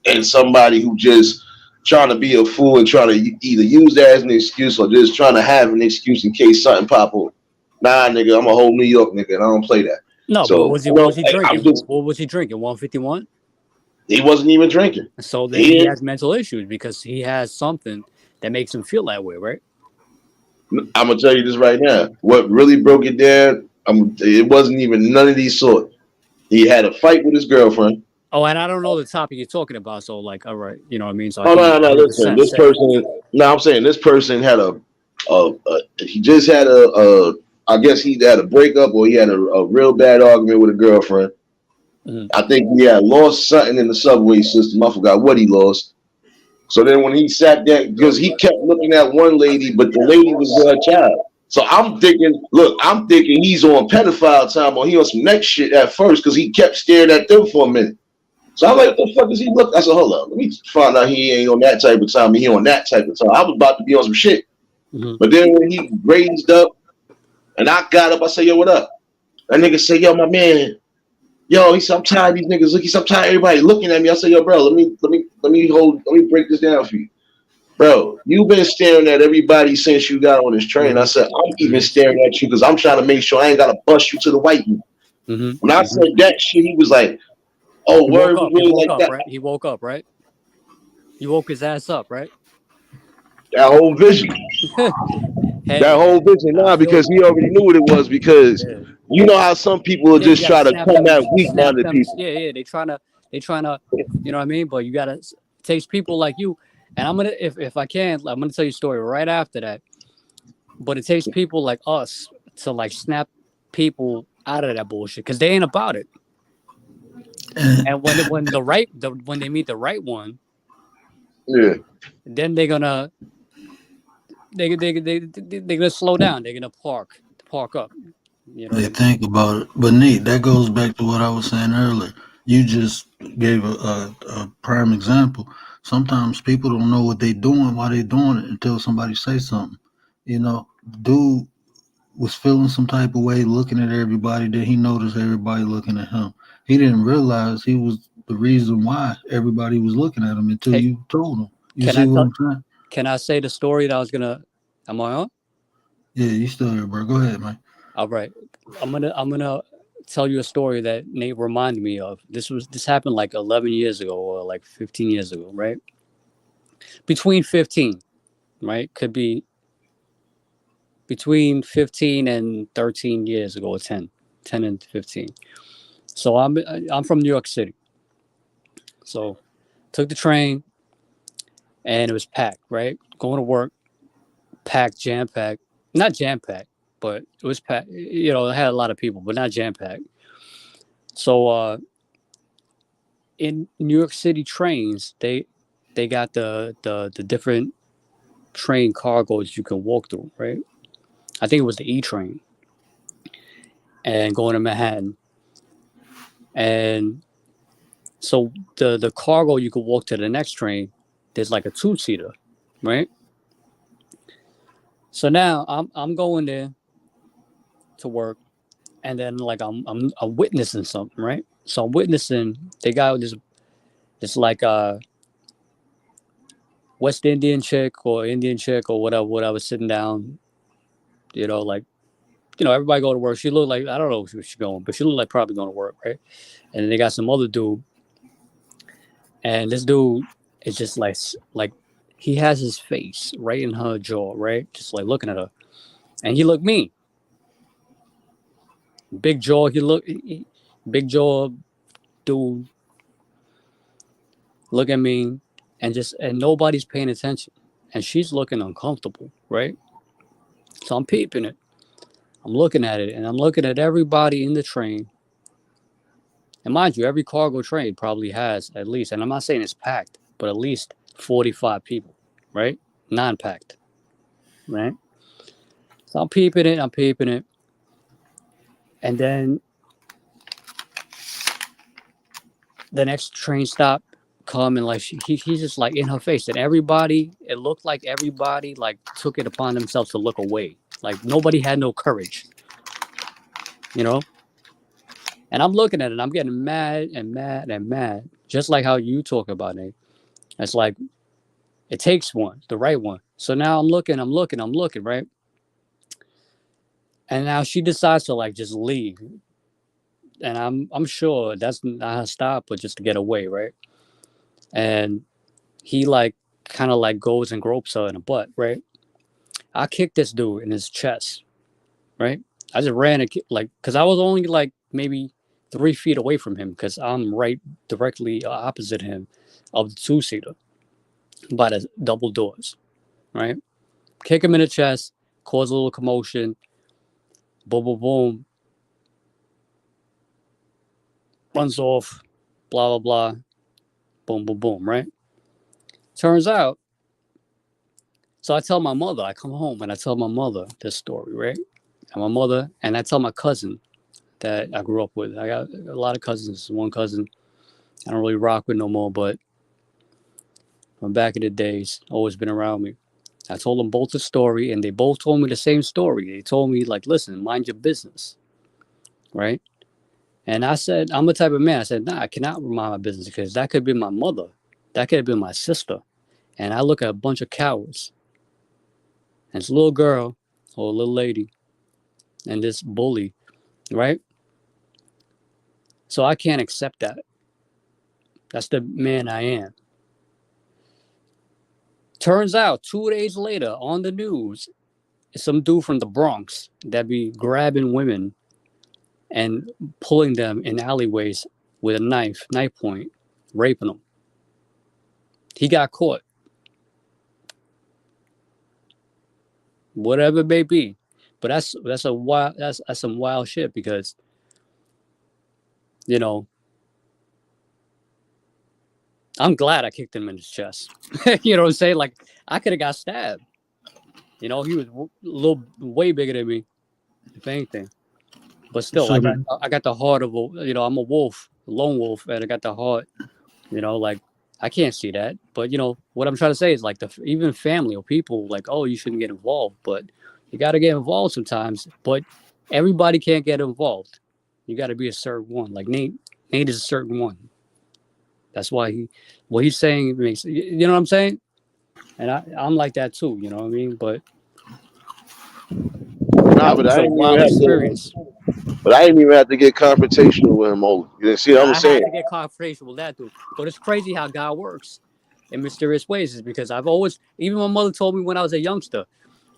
[SPEAKER 6] and somebody who just trying to be a fool and trying to either use that as an excuse or just trying to have an excuse in case something pop up. Nah, nigga, I'm a whole New York nigga, and I don't play that.
[SPEAKER 9] No,
[SPEAKER 6] so,
[SPEAKER 9] but what was he drinking? What was he drinking? 151?
[SPEAKER 6] He wasn't even drinking.
[SPEAKER 9] So then he has mental issues because he has something that makes him feel that way, right?
[SPEAKER 6] I'm gonna tell you this right now. What really broke it down, it wasn't even none of these sorts. He had a fight with his girlfriend.
[SPEAKER 9] Oh, and I don't know the topic you're talking about, so like, all right, you know what I mean. So I
[SPEAKER 6] Oh
[SPEAKER 9] can
[SPEAKER 6] no. Listen,
[SPEAKER 9] 100%
[SPEAKER 6] this
[SPEAKER 9] say.
[SPEAKER 6] person. No, I'm saying this person had he just had I guess he had a breakup or he had a real bad argument with a girlfriend. I think he had lost something in the subway system. I forgot what he lost. So then when he sat there, because he kept looking at one lady, but the lady was with her child. So I'm thinking he's on pedophile time or he on some next shit at first because he kept staring at them for a minute. So I'm like, what the fuck is he look? I said, hold on, let me find out he ain't on that type of time. He on that type of time. I was about to be on some shit. But then when he raised up and I got up, I said, yo, what up? That nigga said, yo, my man. Yo, he said, I'm tired of these niggas looking. I'm tired of everybody looking at me. I said, yo, bro, let me break this down for you. Bro, you've been staring at everybody since you got on this train. I said, I'm even staring at you because I'm trying to make sure I ain't gotta bust you to the white man. When I said that shit, he was like, oh,
[SPEAKER 9] He
[SPEAKER 6] word,
[SPEAKER 9] woke
[SPEAKER 6] really like
[SPEAKER 9] up,
[SPEAKER 6] that.
[SPEAKER 9] right? He woke up, right? You woke his ass up, right?
[SPEAKER 6] That whole vision.
[SPEAKER 9] Hey,
[SPEAKER 6] That whole vision. Nah, because he already knew what it was because you know how some people will just try to come at weak-minded people.
[SPEAKER 9] Yeah, they trying to, you know what I mean? But you gotta, it takes people like you. And I'm gonna, if I can, I'm gonna tell you a story right after that. But it takes people like us to like snap people out of that bullshit because they ain't about it. And when when they meet the right one,
[SPEAKER 6] yeah,
[SPEAKER 9] then they're gonna slow down. They're gonna park up. You know
[SPEAKER 2] They
[SPEAKER 9] what I mean?
[SPEAKER 2] think about it. But Nate, that goes back to what I was saying earlier. You just gave a prime example. Sometimes people don't know what they're doing, why they're doing it until somebody says something. You know, dude was feeling some type of way looking at everybody, then he noticed everybody looking at him. He didn't realize he was the reason why everybody was looking at him until you told him. You see what I'm saying?
[SPEAKER 9] Can I say the story that I was gonna? Am I on?
[SPEAKER 2] Yeah, you still here, bro. Go ahead, man.
[SPEAKER 9] All right. I'm gonna tell you a story that Nate reminded me of. This happened like 11 years ago or like 15 years ago, right? Between 15, right? Could be between 15 and 13 years ago or 10 and 15. So I'm from New York City. So took the train and it was packed, right? Going to work, packed, jam packed. Not jam packed, but it was packed. You know, it had a lot of people, but not jam packed. So in New York City trains, they got the different train cargoes you can walk through, right? I think it was the E train, and going to Manhattan. And so the cargo you could walk to the next train, there's like a 2-seater, right? So now I'm going there to work, and then like I'm witnessing something, right? So I'm witnessing they got this like West Indian chick or Indian chick or whatever sitting down, you know, like, you know, everybody go to work. She looked like, I don't know where she's going, but she looked like probably going to work, right? And then they got some other dude, and this dude is just like he has his face right in her jaw, right? Just like looking at her, and he looked mean. Big jaw, big jaw dude, look at me, and nobody's paying attention, and she's looking uncomfortable, right? So I'm peeping it. I'm looking at it, and I'm looking at everybody in the train. And mind you, every cargo train probably has at least, and I'm not saying it's packed, but at least 45 people, right? Non-packed, right? So I'm peeping it. And then the next train stop come and like he's just like in her face. And everybody, it looked like everybody like took it upon themselves to look away. Like nobody had no courage, you know? And I'm looking at it, I'm getting mad and mad and mad. Just like how you talk about it. It's like, it takes one, the right one. So now I'm looking, right? And now she decides to like just leave. And I'm sure that's not her stop, but just to get away, right? And he like kind of like goes and gropes her in the butt, right? I kicked this dude in his chest, right? I just ran like, because I was only like maybe 3 feet away from him because I'm right directly opposite him of the 2-seater by the double doors, right? Kick him in the chest, cause a little commotion, boom, boom, boom, runs off, blah, blah, blah, boom, boom, boom, right? Turns out, so I tell my mother, I come home and I tell my mother this story, right? And my mother, and I tell my cousin that I grew up with. I got a lot of cousins. One cousin I don't really rock with no more, but from back in the days, always been around me. I told them both the story, and they both told me the same story. They told me, like, listen, mind your business, right? And I said, I'm the type of man. I said, nah, I cannot mind my business because that could be my mother. That could have been my sister. And I look at a bunch of cowards. And this little girl or a little lady and this bully, right? So I can't accept that. That's the man I am. Turns out 2 days later on the news, some dude from the Bronx that be grabbing women and pulling them in alleyways with a knife point, raping them. He got caught. Whatever it may be. But that's some wild shit because, you know, I'm glad I kicked him in his chest. You know what I'm saying? Like, I could have got stabbed. You know, he was a little way bigger than me, if anything. But still,
[SPEAKER 2] So
[SPEAKER 9] I got the heart of I'm a wolf, a lone wolf, and I got the heart. You know, like, I can't see that. But, you know, what I'm trying to say is, like, even family or people, like, oh, you shouldn't get involved. But you got to get involved sometimes. But everybody can't get involved. You got to be a certain one. Like, Nate is a certain one. That's why what he's saying makes, you know what I'm saying? And I'm like that too, you know what I mean? But
[SPEAKER 6] Nah, but I didn't even have to get confrontational with him. You see what I'm saying?
[SPEAKER 9] I had to get confrontational with that dude. But it's crazy how God works in mysterious ways, is because I've always, even my mother told me when I was a youngster,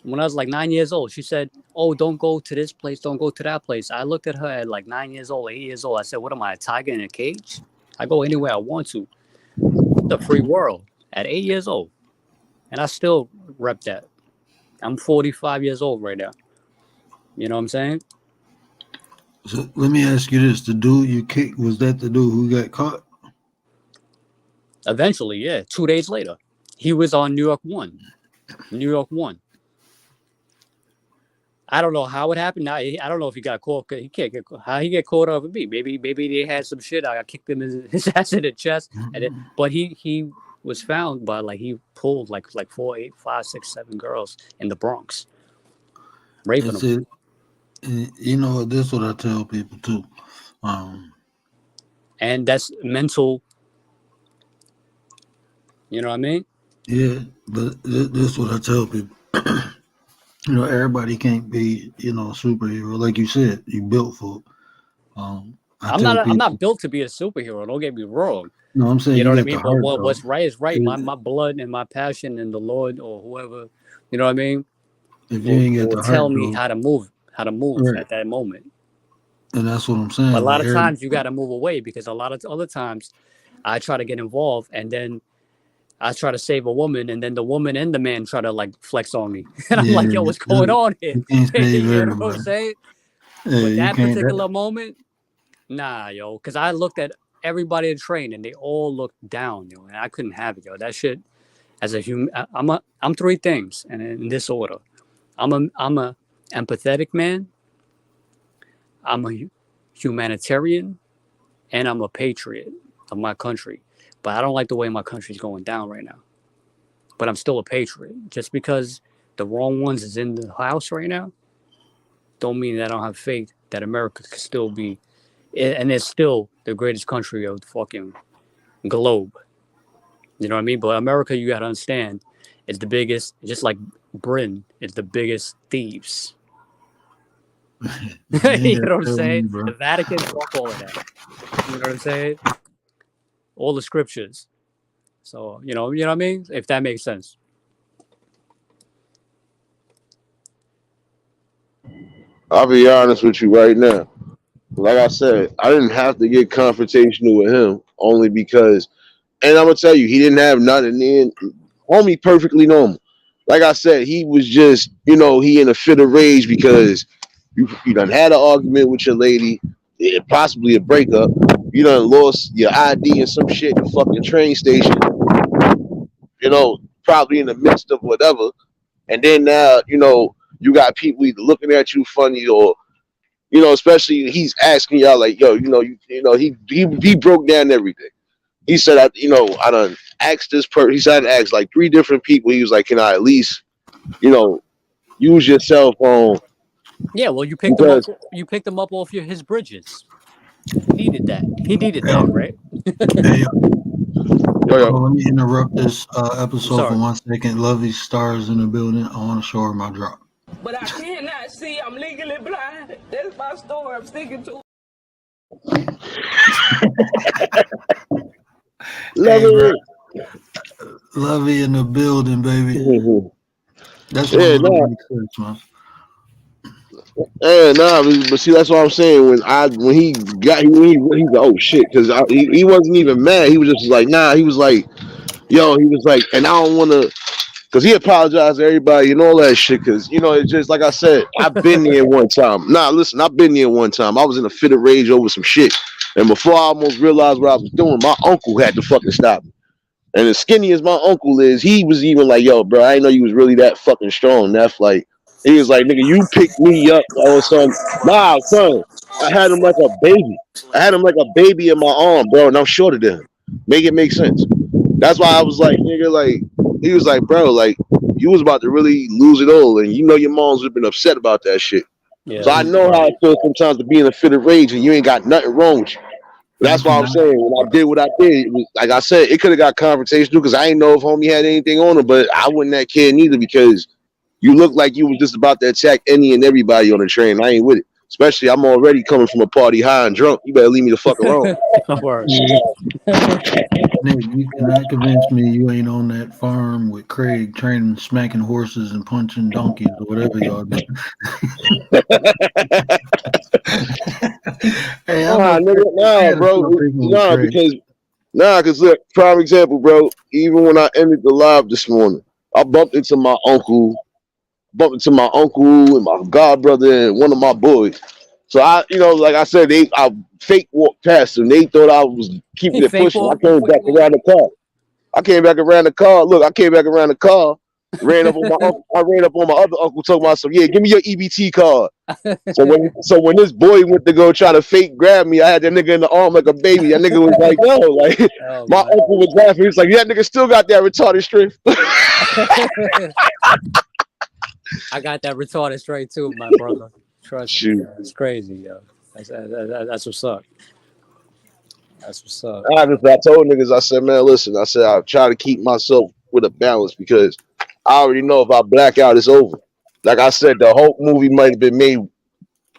[SPEAKER 9] when I was like 9 years old, she said, oh, don't go to this place, don't go to that place. I looked at her at like 9 years old, 8 years old. I said, what am I, a tiger in a cage? I go anywhere I want to. The free world at 8 years old. And I still rep that. I'm 45 years old right now. You know what I'm saying?
[SPEAKER 2] So let me ask you this. The dude you kicked, was that the dude who got caught?
[SPEAKER 9] Eventually, yeah. 2 days later. He was on New York 1. New York 1. I don't know how it happened. Now, I don't know if he got caught. He can't get caught. How he get caught over me? Maybe they had some shit. I kicked him in his ass in the chest. But he was found by, like, he pulled like 4, 8, 5, 6, 7 girls in the Bronx, raping them.
[SPEAKER 2] And, you know, that's what I tell people too.
[SPEAKER 9] And that's mental. You know what I mean?
[SPEAKER 2] Yeah, but that's what I tell people. You know, everybody can't be, you know, a superhero. Like you said, you built for it. I'm
[SPEAKER 9] not built to be a superhero. Don't get me wrong.
[SPEAKER 2] No, I'm saying
[SPEAKER 9] you know what I
[SPEAKER 2] got
[SPEAKER 9] mean. But what's right is right. My blood and my passion and the Lord or whoever, you know what I mean.
[SPEAKER 2] If you ain't got the
[SPEAKER 9] tell
[SPEAKER 2] heart,
[SPEAKER 9] me how to move right at that moment.
[SPEAKER 2] And that's what I'm saying.
[SPEAKER 9] But a lot of times you got to move away because a lot of other times I try to get involved and then I try to save a woman and then the woman and the man try to like flex on me. And I'm like, yo, what's going on here? You know what I'm saying? But that particular moment, nah, yo, because I looked at everybody in train and they all looked down, yo, and I couldn't have it, yo. That shit, as a human, I'm 3 things, and in this order, I'm a empathetic man, I'm a humanitarian, and I'm a patriot of my country. But I don't like the way my country's going down right now. But I'm still a patriot. Just because the wrong ones is in the house right now, don't mean that I don't have faith that America could still be, and it's still the greatest country of the fucking globe. You know what I mean? But America, you got to understand, is the biggest, just like Britain, is the biggest thieves. You know what I'm saying? The Vatican, fuck all of that. You know what I'm saying? All the scriptures. So, you know what I mean? If that makes sense.
[SPEAKER 6] I'll be honest with you right now. Like I said, I didn't have to get confrontational with him only because, and I'm gonna tell you, he didn't have nothing in. Homie, perfectly normal. Like I said, he was just, he in a fit of rage because you done had an argument with your lady, possibly a breakup. You done lost your ID and some shit at the fucking train station. Probably in the midst of whatever. And then now, you got people either looking at you funny or, especially he's asking y'all like, yo, he broke down everything. He said, I done asked this person. He said, I asked like 3 different people. He was like, can I at least, use your cell phone?
[SPEAKER 9] Yeah, well, you picked him up. You picked him up off his bridges. He needed that. He needed that, right?
[SPEAKER 2] Hey,
[SPEAKER 6] Yo.
[SPEAKER 2] let me interrupt this episode for 1 second. Lovey Stars in the building. I want to show her my drop.
[SPEAKER 5] But I cannot see. I'm legally blind. That's my story. I'm sticking to.
[SPEAKER 2] Lovey in the building, baby.
[SPEAKER 6] Mm-hmm.
[SPEAKER 2] That's what makes sense, man.
[SPEAKER 6] Yeah, but see, that's what I'm saying. When he got, he's like, oh shit, because he wasn't even mad. He was just like, nah. He was like, yo, he was like, and I don't want to, because he apologized to everybody and all that shit. Because it's just like I said, I've been there one time. Nah, listen, I've been there one time. I was in a fit of rage over some shit, and before I almost realized what I was doing, my uncle had to fucking stop me. And as skinny as my uncle is, he was even like, yo, bro, I didn't know you was really that fucking strong. That's like. He was like, nigga, you picked me up or something. Nah, son, I had him like a baby. I had him like a baby in my arm, bro, and I'm shorter than him. Make it make sense. That's why I was like, nigga, like, he was like, bro, like, you was about to really lose it all, and your moms would have been upset about that shit. Yeah, so I know how it feels sometimes to be in a fit of rage and you ain't got nothing wrong with you. That's why I'm saying when I did what I did, it was, like I said, it could have got confrontational because I didn't know if homie had anything on him, but I wouldn't that kid neither because you look like you was just about to attack any and everybody on the train. I ain't with it. Especially, I'm already coming from a party high and drunk. You better leave me the fuck alone.
[SPEAKER 2] Nick, you cannot convince me you ain't on that farm with Craig training, smacking horses and punching donkeys or whatever y'all do. Hey,
[SPEAKER 6] because look, prime example, bro. Even when I ended the live this morning, I bumped into my uncle and my god brother and one of my boys. So I, like I said, I fake walked past them. They thought I was keeping it pushing. I came back around the car. Look, I came back around the car. Ran up on my uncle. I ran up on my other uncle, told myself, "Yeah, give me your EBT card." So when this boy went to go try to fake grab me, I had that nigga in the arm like a baby. That nigga was like, "Yo," like my uncle was laughing. He was like, "That nigga still got that retarded strength."
[SPEAKER 9] I got that retarded straight too, my brother. Trust me, it's crazy, yo. That's what's up. That's what's up.
[SPEAKER 6] I told niggas, I said, man, listen, I said I try to keep myself with a balance because I already know if I black out, it's over. Like I said, the whole movie might have been made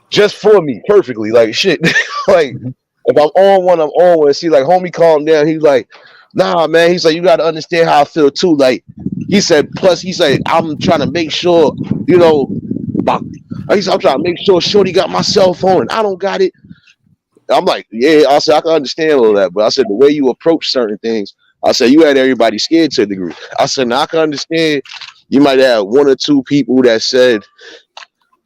[SPEAKER 6] just for me, perfectly. Like shit. Like if I'm on one, I'm on one. See, like homie calm down. He's like, nah, man. He's like, you gotta understand how I feel too. Like he said, I'm trying to make sure, I'm trying to make sure Shorty got my cell phone and I don't got it. I'm like, yeah, I said I can understand all that, but I said the way you approach certain things, I said you had everybody scared to a degree. I said now I can understand you might have 1 or 2 people that said,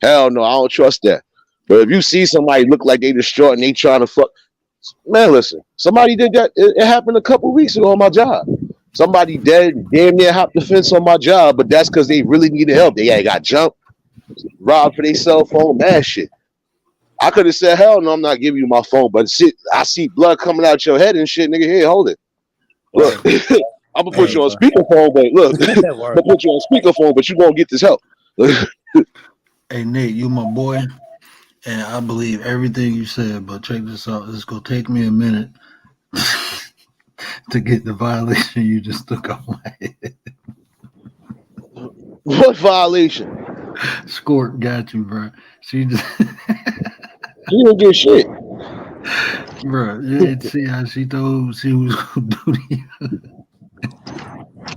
[SPEAKER 6] hell no, I don't trust that. But if you see somebody look like they distraught and they trying to fuck, man, listen, somebody did that. It happened a couple weeks ago on my job. Somebody damn near hopped the fence on my job, but that's because they really needed help. They got jumped, robbed for their cell phone, mad shit. I could have said, hell no, I'm not giving you my phone, but shit, I see blood coming out your head and shit, nigga. Here, hold it. Look, I'm gonna put you on speakerphone, but look, I'm gonna put you on speakerphone, but you gonna get this help.
[SPEAKER 2] Hey Nate, you my boy, and I believe everything you said, but check this out. It's gonna take me a minute to get the violation you just took off my head.
[SPEAKER 6] What violation?
[SPEAKER 2] Skort got you, bro. She just
[SPEAKER 6] she didn't get shit.
[SPEAKER 2] Bro, you didn't see how she told she was gonna do to you.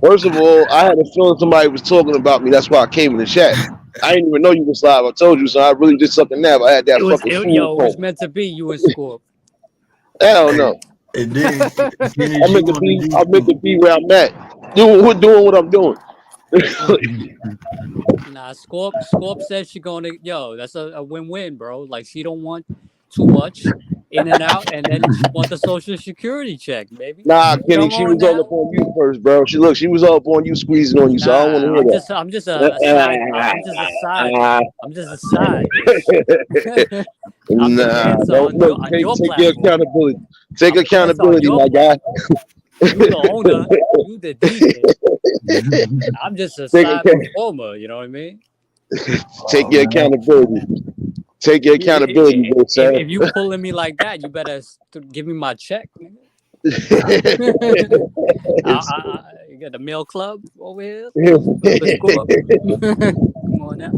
[SPEAKER 6] First of all, I had a feeling somebody was talking about me. That's why I came in the chat. I didn't even know you was live. I told you, so I really just took a nap. I had that
[SPEAKER 9] It was,
[SPEAKER 6] fucking food
[SPEAKER 9] yo, it was
[SPEAKER 6] coma.
[SPEAKER 9] meant to be. You and Scorp.
[SPEAKER 6] Hell no.
[SPEAKER 2] And then Kenny
[SPEAKER 6] I
[SPEAKER 2] G
[SPEAKER 6] meant to
[SPEAKER 2] on
[SPEAKER 6] be.
[SPEAKER 2] the
[SPEAKER 6] I meant to
[SPEAKER 2] YouTube.
[SPEAKER 6] be where I'm at. Doing what I'm doing.
[SPEAKER 9] Nah, Scorp said she gonna, yo, that's a win-win, bro. Like she don't want too much in and out, and then she want the social security check, baby.
[SPEAKER 6] Nah, Kenny,
[SPEAKER 9] Come
[SPEAKER 6] she
[SPEAKER 9] on
[SPEAKER 6] was all
[SPEAKER 9] now.
[SPEAKER 6] up on you first, bro. She was all up on you, squeezing on you. So I don't want to
[SPEAKER 9] Nah,
[SPEAKER 6] hear that.
[SPEAKER 9] I'm just a side. I'm just a side dish. I'm the
[SPEAKER 6] Nah,
[SPEAKER 9] dancer
[SPEAKER 6] don't look.
[SPEAKER 9] on
[SPEAKER 6] Take
[SPEAKER 9] your
[SPEAKER 6] your
[SPEAKER 9] platform.
[SPEAKER 6] accountability. Take
[SPEAKER 9] I'm the dancer on
[SPEAKER 6] accountability,
[SPEAKER 9] your
[SPEAKER 6] my guy.
[SPEAKER 9] platform. You the owner. You the DJ. I'm just a
[SPEAKER 6] Take
[SPEAKER 9] side performer. You know what I mean?
[SPEAKER 6] take your accountability. Take your accountability, good sir.
[SPEAKER 9] If you pulling me like that, you better give me my check. Nigga. You got the mail club over here. The score. Come on now.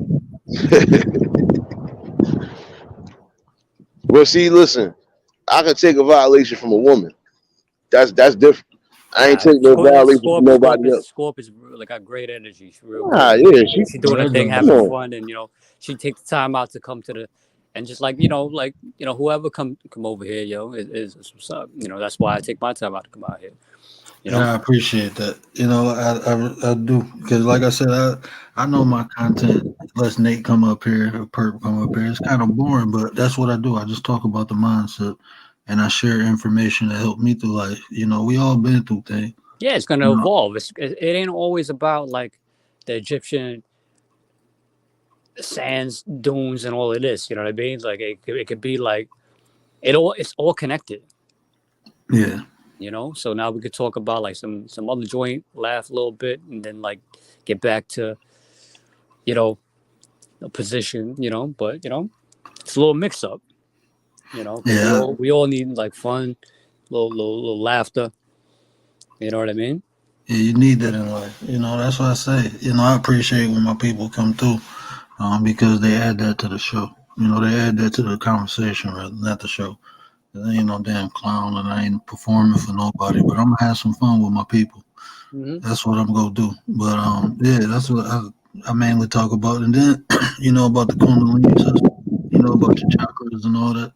[SPEAKER 6] Well, see, listen, I can take a violation from a woman. That's different. I ain't take no violation from nobody else.
[SPEAKER 9] Scorp is like got great energy. She's real
[SPEAKER 6] Ah,
[SPEAKER 9] good.
[SPEAKER 6] yeah,
[SPEAKER 9] She's doing her thing,
[SPEAKER 6] come
[SPEAKER 9] having
[SPEAKER 6] on.
[SPEAKER 9] fun, and she takes the time out to come to the, and just like whoever come over here, is what's up. That's why I take my time out to come out here.
[SPEAKER 2] And I appreciate that. I do, because like I said, I know my content. Unless Nate come up here or Perp come up here, it's kind of boring, but that's what I do. I just talk about the mindset, and I share information that helped me through life. We all been through things.
[SPEAKER 9] Yeah, it's gonna evolve. It ain't always about like the Egyptian sands, dunes, and all of this. You know what I mean? Like it could be like it's all connected.
[SPEAKER 2] Yeah.
[SPEAKER 9] So now we could talk about like some other joint, laugh a little bit, and then like get back to a position. But it's a little mix up.
[SPEAKER 2] Yeah.
[SPEAKER 9] We all need like fun, little laughter. You know what I mean?
[SPEAKER 2] Yeah, you need that in life. That's what I say. I appreciate when my people come through, because they add that to the show. They add that to the conversation, rather not the show. I ain't no damn clown, and I ain't performing for nobody. But I'm gonna have some fun with my people.
[SPEAKER 9] Mm-hmm.
[SPEAKER 2] That's what I'm gonna do. But yeah, that's what I mainly talk about. And then about the Kundalini system, about your chakras and all that.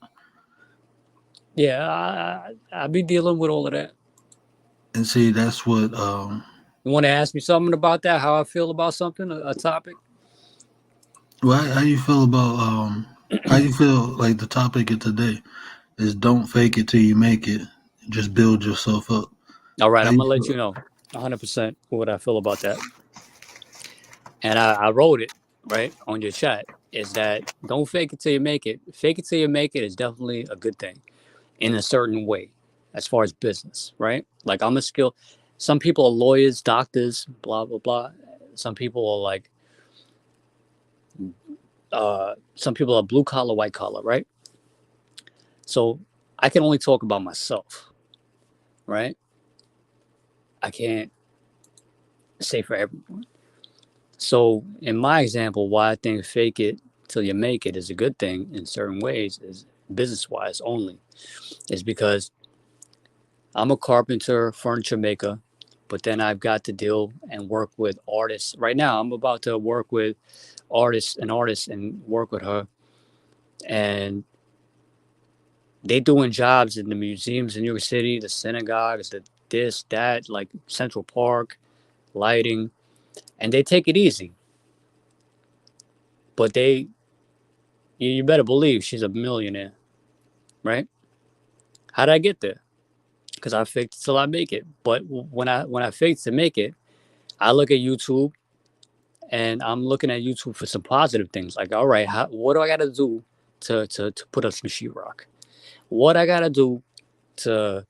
[SPEAKER 9] Yeah, I be dealing with all of that.
[SPEAKER 2] And see, that's what.
[SPEAKER 9] You want to ask me something about that? How I feel about something, a topic?
[SPEAKER 2] Well, how you feel about how you feel like the topic of today is don't fake it till you make it. Just build yourself up.
[SPEAKER 9] All right, I'm gonna let you know 100% what I feel about that. And I wrote it right on your chat. Is that don't fake it till you make it. Fake it till you make it is definitely a good thing in a certain way, as far as business, right? Like I'm a skill. Some people are lawyers, doctors, blah blah blah. Some people are like, some people are blue collar, white collar, right? So I can only talk about myself, right? I can't say for everyone. So in my example, why I think fake it till you make it is a good thing in certain ways, is business wise only, is because I'm a carpenter, furniture maker, but then I've got to deal and work with artists. Right now, I'm about to work with an artist and work with her. And they doing jobs in the museums in New York City, the synagogues, the this, that, like Central Park, lighting, and they take it easy. But you better believe she's a millionaire, right? How did I get there? Because I faked it till I make it. But when I faked to make it, I look at YouTube, and I'm looking at YouTube for some positive things. Like, all right, what do I got to do to put up some sheetrock? What I got to do to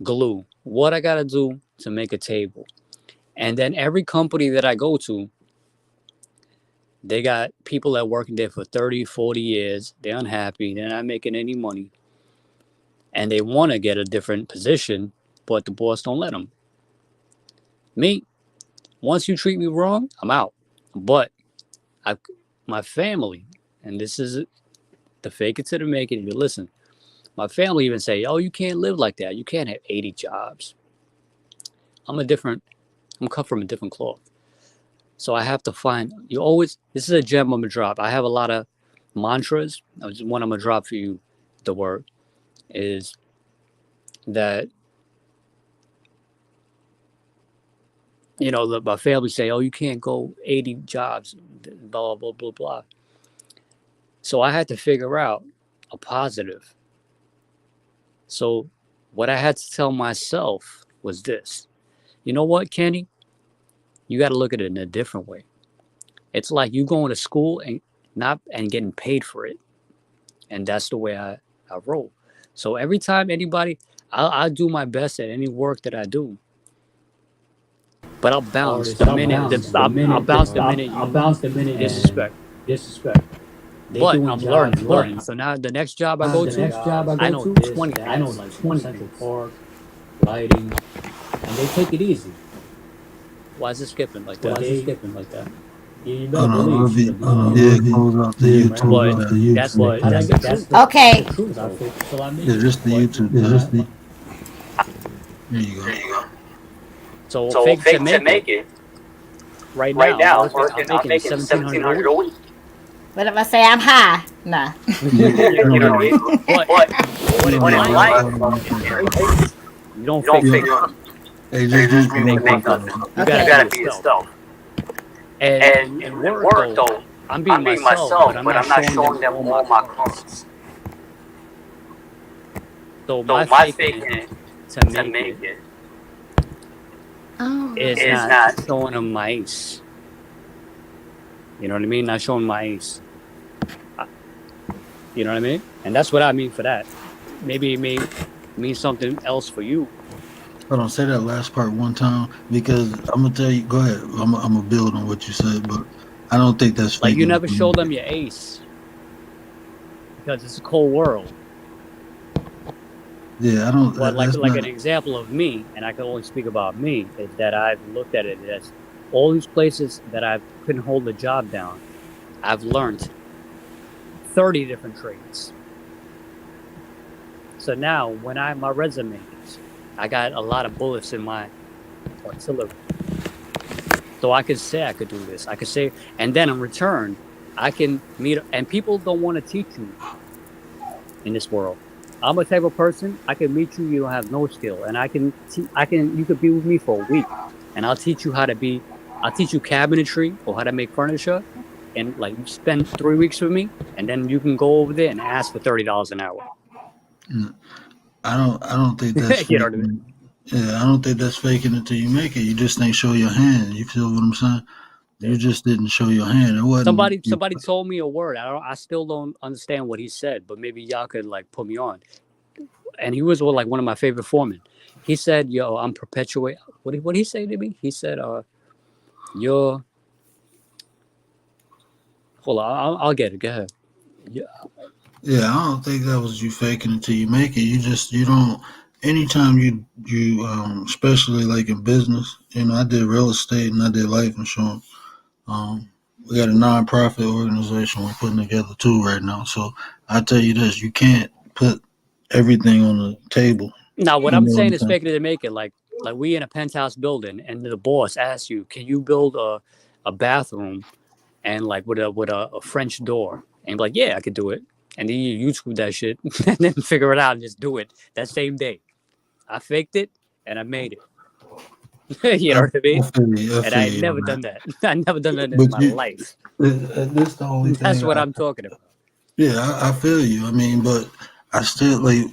[SPEAKER 9] glue? What I got to do to make a table? And then every company that I go to, they got people that working there for 30, 40 years. They're unhappy. They're not making any money. And they want to get a different position, but the boss don't let them. Me, once you treat me wrong, I'm out. But my family, and this is the fake it to the make it, if you listen, my family even say, oh, you can't live like that. You can't have 80 jobs. I'm cut from a different cloth. So I have to find. You always. This is a gem I'm gonna drop. I have a lot of mantras. One I'm gonna drop for you. The word is that my family say, "Oh, you can't go 80 jobs." Blah blah blah blah. So I had to figure out a positive. So what I had to tell myself was this. You know what, Kenny? You got to look at it in a different way. It's like you going to school and getting paid for it. And that's the way I roll. So every time anybody, I'll do my best at any work that I do. But I'll bounce the minute you disrespect. But I'm learning. So now the next job I go to, I know 20 things.
[SPEAKER 10] I know like Central Park, lighting, and they take it easy.
[SPEAKER 9] Why is it skipping like that?
[SPEAKER 10] You better believe.
[SPEAKER 2] Close out the YouTube.
[SPEAKER 9] That's
[SPEAKER 7] Okay.
[SPEAKER 2] Yeah, just the YouTube. There you go.
[SPEAKER 9] So fake to make it. Right now, I'm making $1,700 a week.
[SPEAKER 7] What if I say I'm high? Nah.
[SPEAKER 9] You know what I mean? But what in life, you don't fake it.
[SPEAKER 2] Hey, just
[SPEAKER 9] You gotta be yourself. And in work, though, I'm being myself, but I'm not showing them all my cards. So my faking it to make it is not showing them my ace. You know what I mean? Not showing my ace. You know what I mean? And that's what I mean for that. Maybe it may mean something else for you.
[SPEAKER 2] Hold on, say that last part one time because I'm gonna tell you. Go ahead. I'm gonna build on what you said, but I don't think that's
[SPEAKER 9] Like you
[SPEAKER 2] faking
[SPEAKER 9] never
[SPEAKER 2] it.
[SPEAKER 9] show them your ace because it's a cold world.
[SPEAKER 2] Yeah, I don't.
[SPEAKER 9] But
[SPEAKER 2] that's
[SPEAKER 9] like
[SPEAKER 2] not,
[SPEAKER 9] an example of me, and I can only speak about me, is that I've looked at it as all these places that I couldn't hold the job down. I've learned 30 different trades. So now when my resume is, I got a lot of bullets in my artillery. So I could say I could do this. I could say, and then in return, I can meet, and people don't want to teach you in this world. I'm a type of person, I can meet you, you don't have no skill. And you could be with me for a week. And I'll teach you I'll teach you cabinetry or how to make furniture. And like you spend 3 weeks with me, and then you can go over there and ask for $30 an hour.
[SPEAKER 2] I don't think that's.
[SPEAKER 9] You know what I mean?
[SPEAKER 2] Yeah, I don't think that's faking it until you make it. You just ain't show your hand. You feel what I'm saying? You just didn't show your hand. It wasn't.
[SPEAKER 9] Somebody told me a word. I still don't understand what he said, but maybe y'all could like put me on. And he was like one of my favorite foremen. He said, "Yo, I'm perpetuate." What did he say to me? He said, "You're." Hold on, I'll get it. Go ahead.
[SPEAKER 2] Yeah, I don't think that was you faking it until you make it. You don't. Anytime you especially like in business, I did real estate and I did life insurance. We got a nonprofit organization we're putting together too right now. So I tell you this, you can't put everything on the table.
[SPEAKER 9] Now, what I'm saying is faking it to make it. Like we in a penthouse building, and the boss asks you, "Can you build a bathroom and like with a French door?" And be like, "Yeah, I could do it." And then you YouTube that shit and then figure it out and just do it that same day. I faked it and I made it. You know what I mean? And I never done that. I never done that in my life.
[SPEAKER 2] That's the only thing.
[SPEAKER 9] That's what I'm talking about.
[SPEAKER 2] Yeah, I feel you. I mean, but I still like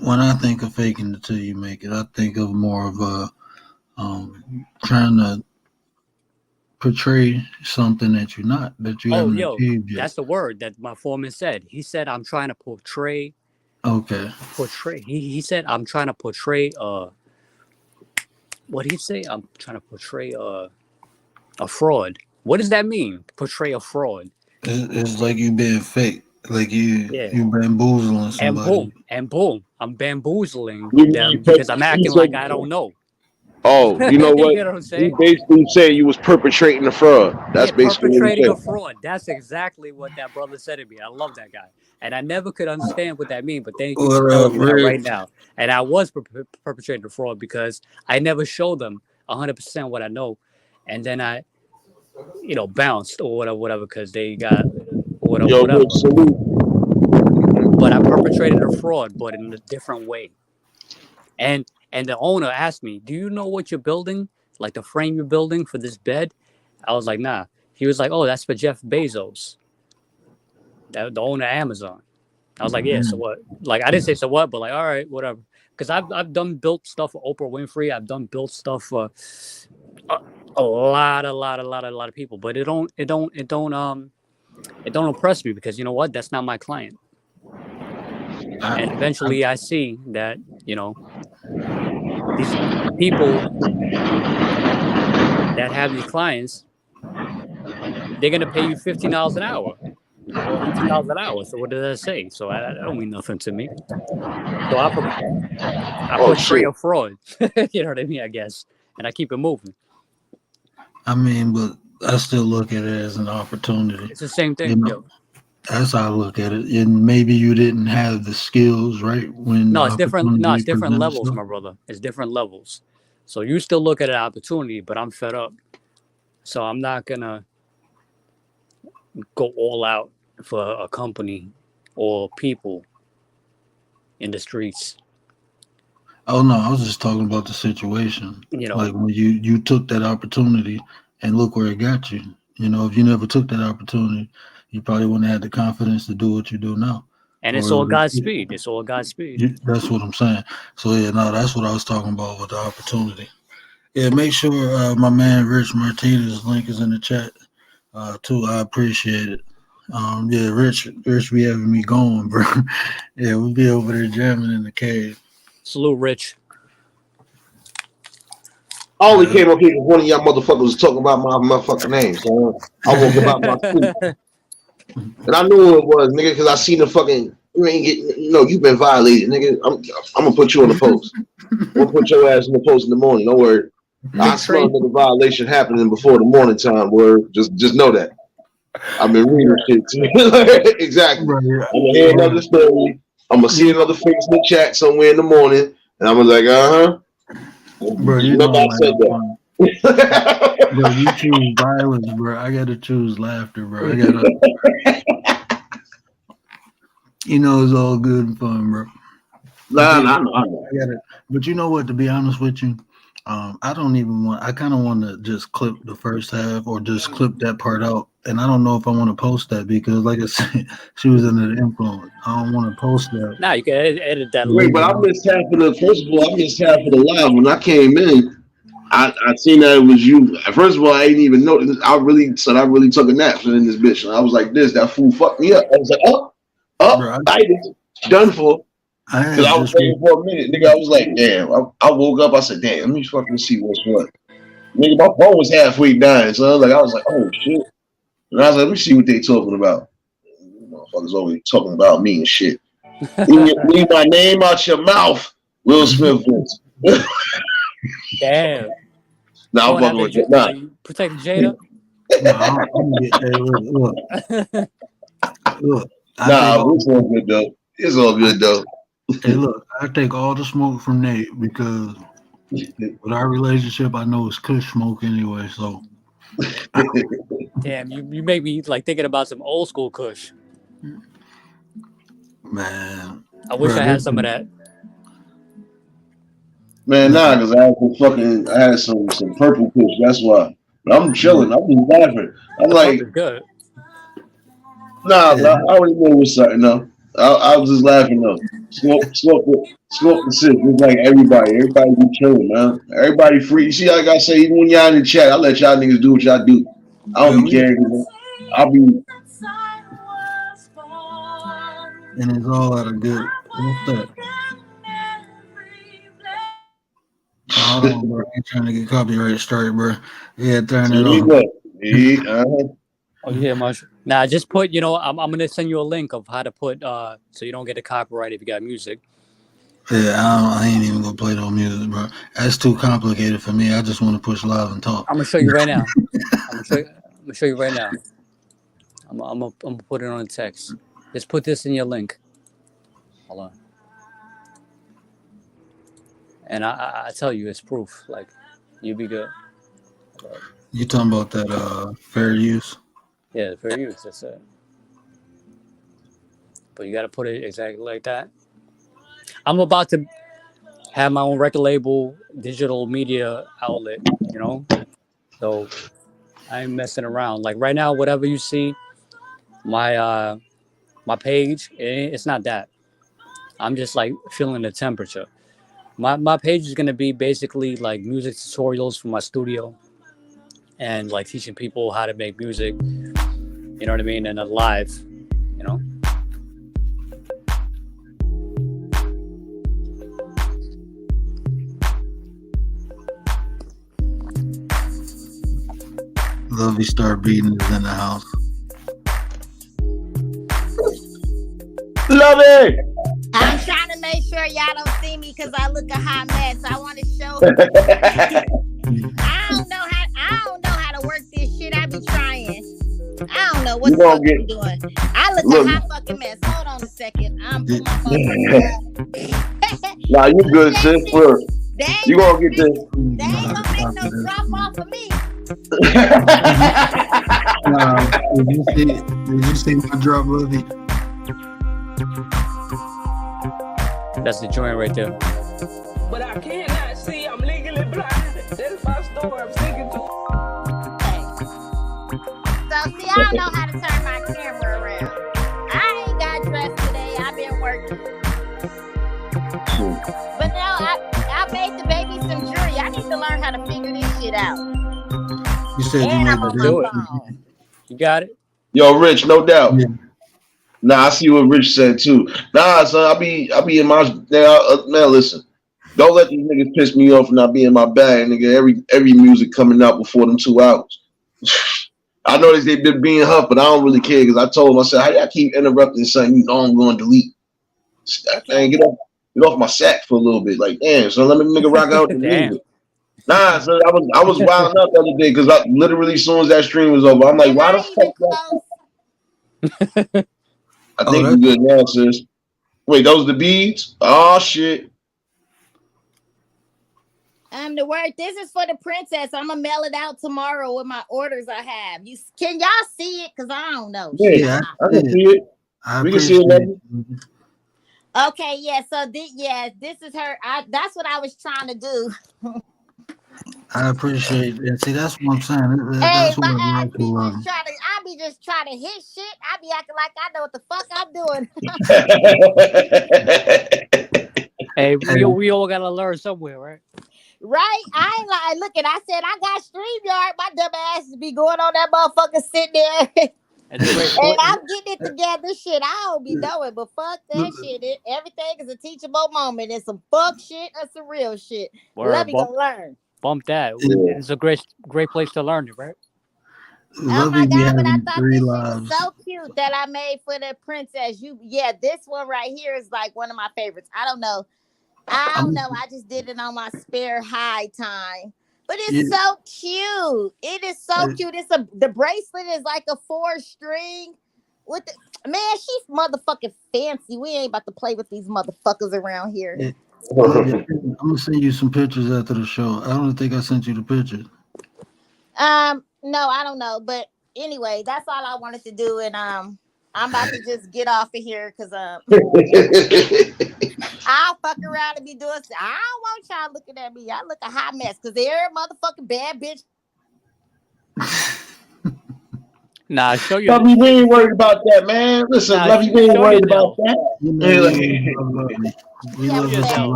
[SPEAKER 2] when I think of faking it till you make it, I think of more of a trying to portray something that you're not, that you haven't achieved yet.
[SPEAKER 9] That's the word that my foreman said. He said, "I'm trying to portray."
[SPEAKER 2] Okay.
[SPEAKER 9] Portray. He said, "I'm trying to portray." What did he say? I'm trying to portray a fraud. What does that mean? Portray a fraud.
[SPEAKER 2] It's like you being fake, like you bamboozling somebody.
[SPEAKER 9] And boom, I'm bamboozling them because I'm acting like I don't know.
[SPEAKER 6] Oh, you know what?
[SPEAKER 9] You know what I'm saying?
[SPEAKER 6] You basically said you was perpetrating the fraud. That's basically
[SPEAKER 9] perpetrating
[SPEAKER 6] what
[SPEAKER 9] a fraud. That's exactly what that brother said to me. I love that guy, and I never could understand what that means. But thank you for telling me that right now. And I was perpetrating a fraud because I never showed them 100% what I know, and then I bounced or whatever, because they got whatever,
[SPEAKER 6] Yo,
[SPEAKER 9] whatever.
[SPEAKER 6] Rich, salute.
[SPEAKER 9] But I perpetrated a fraud, but in a different way. And the owner asked me, "Do you know what you're building? Like the frame you're building for this bed?" I was like, "Nah." He was like, "Oh, that's for Jeff Bezos, the owner of Amazon." I was like, "Yeah, so what?" Like I didn't say so what, but like, all right, whatever. Because I've done built stuff for Oprah Winfrey. I've done built stuff for a lot of people. But it don't impress me, because you know what? That's not my client. And eventually, I see that these people that have these clients, they're gonna pay you $15 an hour or $18 an hour. So what does that say? So that don't mean nothing to me. So I portray a fraud. You know what I mean? I guess, and I keep it moving.
[SPEAKER 2] I mean, but I still look at it as an opportunity.
[SPEAKER 9] It's the same thing.
[SPEAKER 2] That's how I look at it. And maybe you didn't have the skills, right? When
[SPEAKER 9] No, it's different. No, it's different
[SPEAKER 2] presented
[SPEAKER 9] levels,
[SPEAKER 2] itself.
[SPEAKER 9] my brother. It's different levels. So you still look at an opportunity, but I'm fed up. So I'm not gonna go all out for a company or people in the streets.
[SPEAKER 2] Oh no, I was just talking about the situation. Like when you took that opportunity and look where it got you. If you never took that opportunity, you probably wouldn't have had the confidence to do what you do now.
[SPEAKER 9] And it's all Godspeed. It's all Godspeed.
[SPEAKER 2] That's what I'm saying. So yeah, no, that's what I was talking about with the opportunity. Yeah, make sure my man Rich Martinez link is in the chat too. I appreciate it. Yeah, Rich be having me going, bro. Yeah, we'll be over there jamming in the cave.
[SPEAKER 9] Salute, Rich.
[SPEAKER 6] I only came up here because one of y'all motherfuckers was talking about my motherfucking name. So I woke up out my sleep. And I knew who it was, nigga, because I seen the fucking, you've been violated, nigga. I'm going to put you on the post. I'm going to put your ass in the post in the morning. Don't worry. I smell the violation happening before the morning time, word. Just know that. I've been reading shit too. Exactly. I'm going to hear another story. I'm going to see another face in the chat somewhere in the morning. And I'm going to be like,
[SPEAKER 2] Bro, you know I said that. Bro, you choose violence, bro. I gotta choose laughter, bro. It's all good and fun, bro.
[SPEAKER 6] Nah.
[SPEAKER 2] But you know what? To be honest with you, I don't even want. I kind of want to just clip the first half or just clip that part out, and I don't know if I want to post that because, like I said, she was under the influence. I don't want to post that.
[SPEAKER 9] Nah, you can edit that.
[SPEAKER 6] Wait, but I missed half of the. First of all, I missed half of the live when I came in. I seen that it was you. First of all, I didn't even know. I really took a nap in this bitch, and I was like, that fool fucked me up. I was like, I done for. Because I was waiting for a minute, nigga. I was like, damn. I woke up. I said, damn. Let me fucking see what's what. Nigga, my phone was halfway dying, so I was like, oh shit. And I was like, let me see what they talking about. Motherfuckers always talking about me and shit. Leave my name out your mouth, Will Smith.
[SPEAKER 9] Damn.
[SPEAKER 6] Nah, I'm fucking with you. Nah.
[SPEAKER 9] Protect Jada.
[SPEAKER 2] Look.
[SPEAKER 6] Nah, it's all good though. It's all good though.
[SPEAKER 2] Hey, look, I take all the smoke from Nate because with our relationship, I know it's kush smoke anyway. So,
[SPEAKER 9] damn, you make me like thinking about some old school kush.
[SPEAKER 2] Man,
[SPEAKER 9] I wish I had some of that.
[SPEAKER 6] Man, nah, because I had some purple kush. That's why. But I'm chilling. I'm just laughing. I'm like,
[SPEAKER 9] good.
[SPEAKER 6] Nah, I already know what's something though. I was just laughing though. Smoke the shit. Just like everybody be chilling, man. Everybody free. You see, like I say, even when y'all in the chat, I let y'all niggas do what y'all do. I don't be caring. I'll be.
[SPEAKER 2] And it's all out of good. What's that? Hold on, bro. I ain't trying to get copyright straight, bro. Yeah, turn it off.
[SPEAKER 9] Oh, yeah, much. Nah, just put, I'm gonna send you a link of how to put so you don't get a copyright if you got music.
[SPEAKER 2] Yeah, I ain't even gonna play no music, bro. That's too complicated for me. I just want to push live and talk.
[SPEAKER 9] I'm gonna show you right now. I'm gonna show you right now. I'm gonna put it on the text. Just put this in your link. Hold on. And I tell you, it's proof. Like, you'll be good.
[SPEAKER 2] You talking about that fair use?
[SPEAKER 9] Yeah, fair use. That's it. But you got to put it exactly like that. I'm about to have my own record label, digital media outlet, you know? So I ain't messing around. Like right now, whatever you see, my page, it's not that. I'm just like feeling the temperature. My page is gonna be basically like music tutorials from my studio and like teaching people how to make music, you know what I mean, and live, you know.
[SPEAKER 2] Lovey Star Beating is in the house.
[SPEAKER 6] Love it.
[SPEAKER 11] I'm trying to make sure y'all don't see me because I look a hot mess. I want to show. I don't know how to work this shit. I be trying. I don't know what the fuck I'm doing. I look a hot fucking mess. Hold on a second. I'm putting my phone.
[SPEAKER 6] Nah, you good, sis. Look, you gonna get this.
[SPEAKER 11] They ain't gonna make no drop off of me.
[SPEAKER 2] Did you see my drop, Lovey?
[SPEAKER 9] That's the joint right there.
[SPEAKER 5] But I cannot see. I'm legally blind. That's my story. I'm sticking to.
[SPEAKER 11] So see, I don't know how to turn my camera around. I ain't got dressed today. I've been working. But no, I made the baby some jewelry. I need to learn how to figure this shit out.
[SPEAKER 2] You said
[SPEAKER 11] And
[SPEAKER 2] you
[SPEAKER 11] I'm
[SPEAKER 2] made
[SPEAKER 11] on
[SPEAKER 2] the
[SPEAKER 11] my phone.
[SPEAKER 9] You got it?
[SPEAKER 6] Yo, Rich, no doubt.
[SPEAKER 2] Yeah.
[SPEAKER 6] Nah, I see what Rich said too. Nah, son, I be in my man. Listen, don't let these niggas piss me off and not be in my bag, nigga. Every music coming out before them 2 hours. I know they've been being huffed, but I don't really care because I told them, I said, how y'all keep interrupting something you know I'm going to delete? Man, get off my sack for a little bit. Like, damn, so let me nigga rock out the music. Nah, so I was wilding up the other day because I literally as soon as that stream was over, I'm like, why the fuck? I think we're good now, sis. Wait, those the beads? Oh shit.
[SPEAKER 11] The word. This is for the princess. I'm gonna mail it out tomorrow with my orders I have. Can y'all see it? Cause I don't know.
[SPEAKER 6] Yeah, I can see it. We can see it.
[SPEAKER 11] Okay, yeah. So this is her. That's what I was trying to do.
[SPEAKER 2] I appreciate it. See, that's what I'm saying.
[SPEAKER 11] Hey,
[SPEAKER 2] That's what I like to love.
[SPEAKER 11] I be just trying to hit shit. I be acting like I know what the fuck I'm doing.
[SPEAKER 9] Hey, we all gotta learn somewhere, right?
[SPEAKER 11] Right? I ain't like, look at, I said I got StreamYard. My dumb ass be going on that motherfucker sitting there. And I'm getting it together. Shit, I don't be knowing, but fuck that shit. Everything is a teachable moment. It's some fuck shit or some real shit. Let me go learn.
[SPEAKER 9] Bump that. It's a great place to learn it, right?
[SPEAKER 11] Oh my God, but I thought this shit was so cute that I made for the princess. This one right here is like one of my favorites. I don't know. I just did it on my spare high time. But it's so cute. It is so cute. The bracelet is like a 4-string with the man, she's motherfucking fancy. We ain't about to play with these motherfuckers around here.
[SPEAKER 2] I'm gonna send you some pictures after the show. I don't think I sent you the picture.
[SPEAKER 11] No, I don't know. But anyway, that's all I wanted to do. And I'm about to just get off of here because I'll fuck around and be doing. I don't want y'all looking at me. I look a hot mess because they're a motherfucking bad bitch.
[SPEAKER 9] Nah, show you.
[SPEAKER 6] Lovey, we ain't worried about that, man. Listen, Lovey, we ain't worried about that. You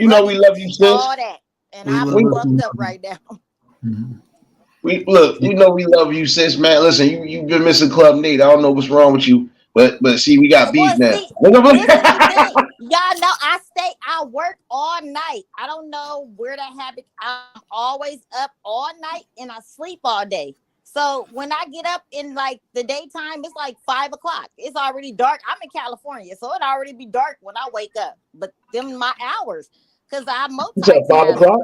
[SPEAKER 6] know we love you, sis.
[SPEAKER 11] All that, and I'm fucked up right now.
[SPEAKER 6] We know we love you, sis, man. Listen, you've been missing Club Nate. I don't know what's wrong with you, but see, we got beef now.
[SPEAKER 11] Y'all know I work all night. I don't know where that habit. I'm always up all night and I sleep all day. So when I get up in like the daytime, it's like 5 o'clock. It's already dark. I'm in California, so it already be dark when I wake up. But them my hours, because I'm multitasking.
[SPEAKER 6] 5 o'clock?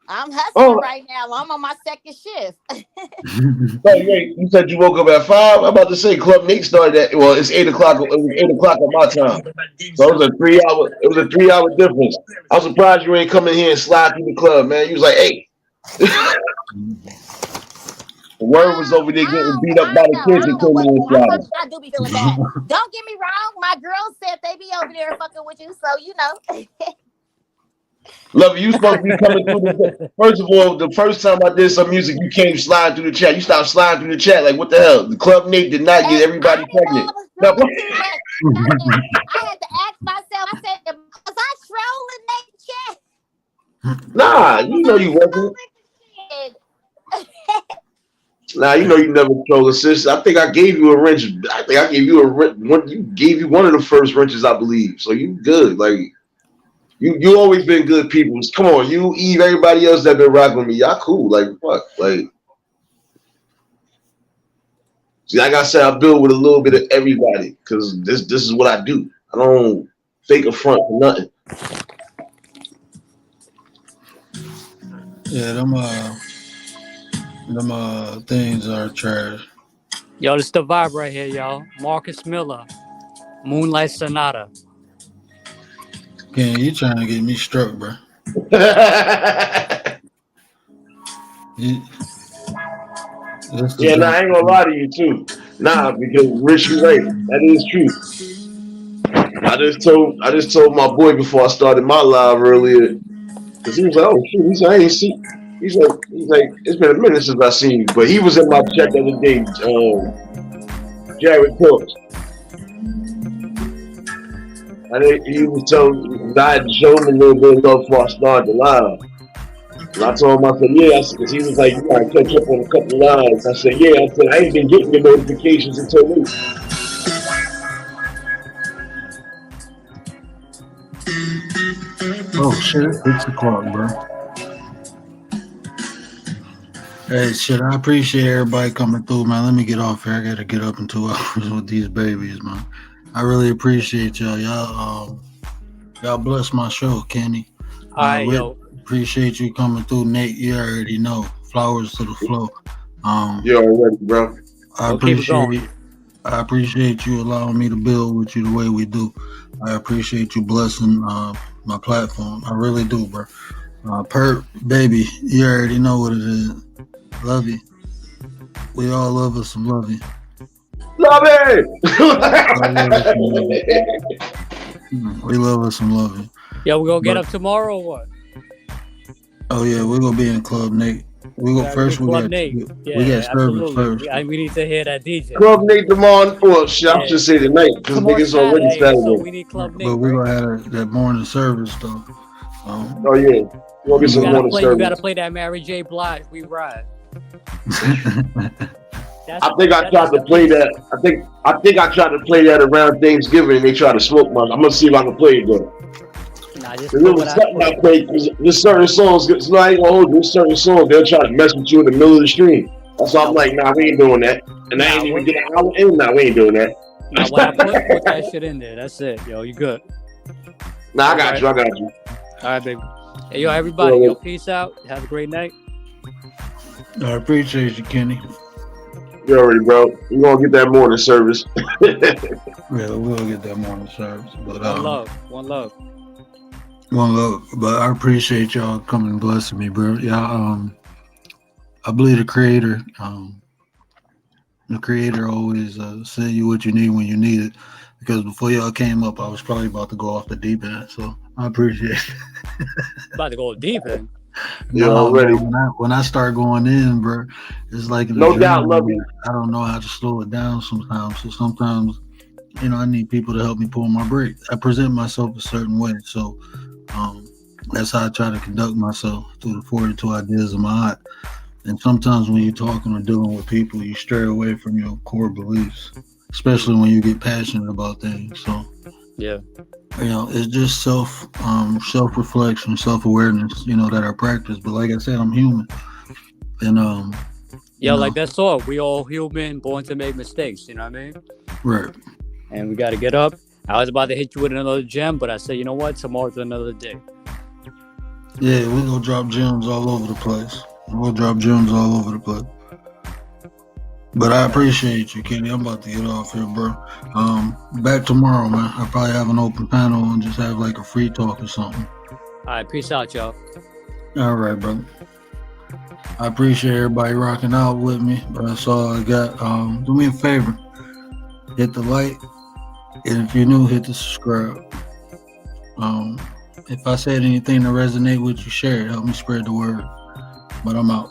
[SPEAKER 11] I'm hustling right now. I'm on my second shift.
[SPEAKER 6] Wait, you said you woke up at 5? I'm about to say Club Nate started at it's 8 o'clock. It was 8 o'clock on my time. So it was a 3-hour difference. I'm surprised you ain't coming here and slide through the club, man. You was like, hey. The word was over there getting beat up by the kids and
[SPEAKER 11] I
[SPEAKER 6] killing
[SPEAKER 11] fuck,
[SPEAKER 6] inside.
[SPEAKER 11] I do be feeling bad. Don't get me wrong. My girls said they be over there fucking with you, so you know.
[SPEAKER 6] Love you supposed to be coming through the first of all, the first time I did some music, you came sliding through the chat. You stopped sliding through the chat. Like what the hell? The Club Nate did not get everybody pregnant. Now, what-
[SPEAKER 11] I had to ask myself. I said, "Was I trolling that chat?"
[SPEAKER 6] Nah, you know you wasn't. Nah, you know you never troll a sister. I think I gave you a wrench. I think I gave you a wrench. You gave you one of the first wrenches, I believe. So you good. Like you always been good people. Come on, you, Eve, everybody else that been rocking with me, y'all cool. Like fuck. Like see, like I said, I build with a little bit of everybody because this is what I do. I don't fake a front for nothing.
[SPEAKER 2] Yeah, them things are trash.
[SPEAKER 9] Yo, this is the vibe right here, y'all. Marcus Miller, Moonlight Sonata.
[SPEAKER 2] Ken, you trying to get me struck, bro?
[SPEAKER 6] Yeah, nah, I ain't gonna lie to you too. Nah, because Rich, you right. That is true. I just told my boy before I started my live earlier, because he was like, "Oh shoot," he said, "I ain't see." He's like, "It's been a minute since I seen you," but he was in my chat the other day. Jared Cook. I think he was telling I had to show him a little bit of love before I started the live. And I told him, I said, yeah, because he was like, you gotta catch up on a couple lines. I said, yeah, I said, I ain't been getting the notifications until late.
[SPEAKER 2] Oh shit, it's 6 o'clock, bro. Hey, shit, I appreciate everybody coming through, man. Let me get off here. I gotta get up in 2 hours with these babies, man. I really appreciate y'all. Y'all bless my show, Kenny.
[SPEAKER 9] All right, yo.
[SPEAKER 2] Appreciate you coming through, Nate. You already know. Flowers to the flow.
[SPEAKER 6] You already, bro.
[SPEAKER 2] I appreciate you allowing me to build with you the way we do. I appreciate you blessing my platform. I really do, bro. Perp, baby, you already know what it is. Love you. We all love us some love you.
[SPEAKER 6] Love it!
[SPEAKER 2] We love us some love you.
[SPEAKER 9] Yo, we gonna get up tomorrow or what?
[SPEAKER 2] Oh yeah, we're gonna be in Club Nate. We go first. We got service first.
[SPEAKER 9] We need to hear that DJ.
[SPEAKER 6] Club Nate tomorrow. Well, shit, I should say tonight because niggas already Saturday.
[SPEAKER 9] So we need Club Nate.
[SPEAKER 2] But we're gonna have that morning service though.
[SPEAKER 6] Oh yeah, we'll get some morning service.
[SPEAKER 9] You gotta play that Mary J. Blige. We ride.
[SPEAKER 6] I think I tried to play that. I think I tried to play that around Thanksgiving, and they tried to smoke my. I'm gonna see if I can play it though.
[SPEAKER 9] Nah,
[SPEAKER 6] there was something I played. There's certain songs. No, I ain't gonna hold you. There's certain songs they'll try to mess with you in the middle of the stream. That's why I'm like, nah, we ain't doing that. And I ain't even get an hour in. Nah, we ain't doing that.
[SPEAKER 9] Nah, when I put that shit in there, that's it, yo. You good?
[SPEAKER 6] Nah, I got you. I got you.
[SPEAKER 9] All right, baby. Hey, yo, everybody, yo, peace out. Have a great night.
[SPEAKER 2] I appreciate you, Kenny.
[SPEAKER 6] You already, bro. We're gonna get that morning service.
[SPEAKER 2] Yeah, we'll get that morning service. But
[SPEAKER 9] One love.
[SPEAKER 2] One love. But I appreciate y'all coming and blessing me, bro. Yeah, I believe the creator always send you what you need when you need it. Because before y'all came up, I was probably about to go off the deep end. So I appreciate it.
[SPEAKER 9] About to go deep end.
[SPEAKER 6] You're already.
[SPEAKER 2] When I start going in, bro, it's like
[SPEAKER 6] no doubt, love you.
[SPEAKER 2] I don't know how to slow it down sometimes. So sometimes, I need people to help me pull my brakes. I present myself a certain way, so that's how I try to conduct myself through the 42 ideas of my heart. And sometimes when you're talking or dealing with people, you stray away from your core beliefs, especially when you get passionate about things. So
[SPEAKER 9] yeah.
[SPEAKER 2] It's just self-reflection, self-awareness, that I practice. But like I said, I'm human. And
[SPEAKER 9] like that's all. We all human, born to make mistakes, you know what I mean?
[SPEAKER 2] Right.
[SPEAKER 9] And we gotta get up. I was about to hit you with another gem, but I said, you know what? Tomorrow's another day.
[SPEAKER 2] Yeah, we're gonna drop gems all over the place. But I appreciate you, Kenny. I'm about to get off here, bro. Back tomorrow, man. I'll probably have an open panel and just have like a free talk or something.
[SPEAKER 9] All right, peace out, y'all.
[SPEAKER 2] All right, brother. I appreciate everybody rocking out with me, but that's all I got. Do me a favor, hit the like, and if you're new, hit the subscribe. If I said anything to resonate with you, share it. Help me spread the word. But I'm out.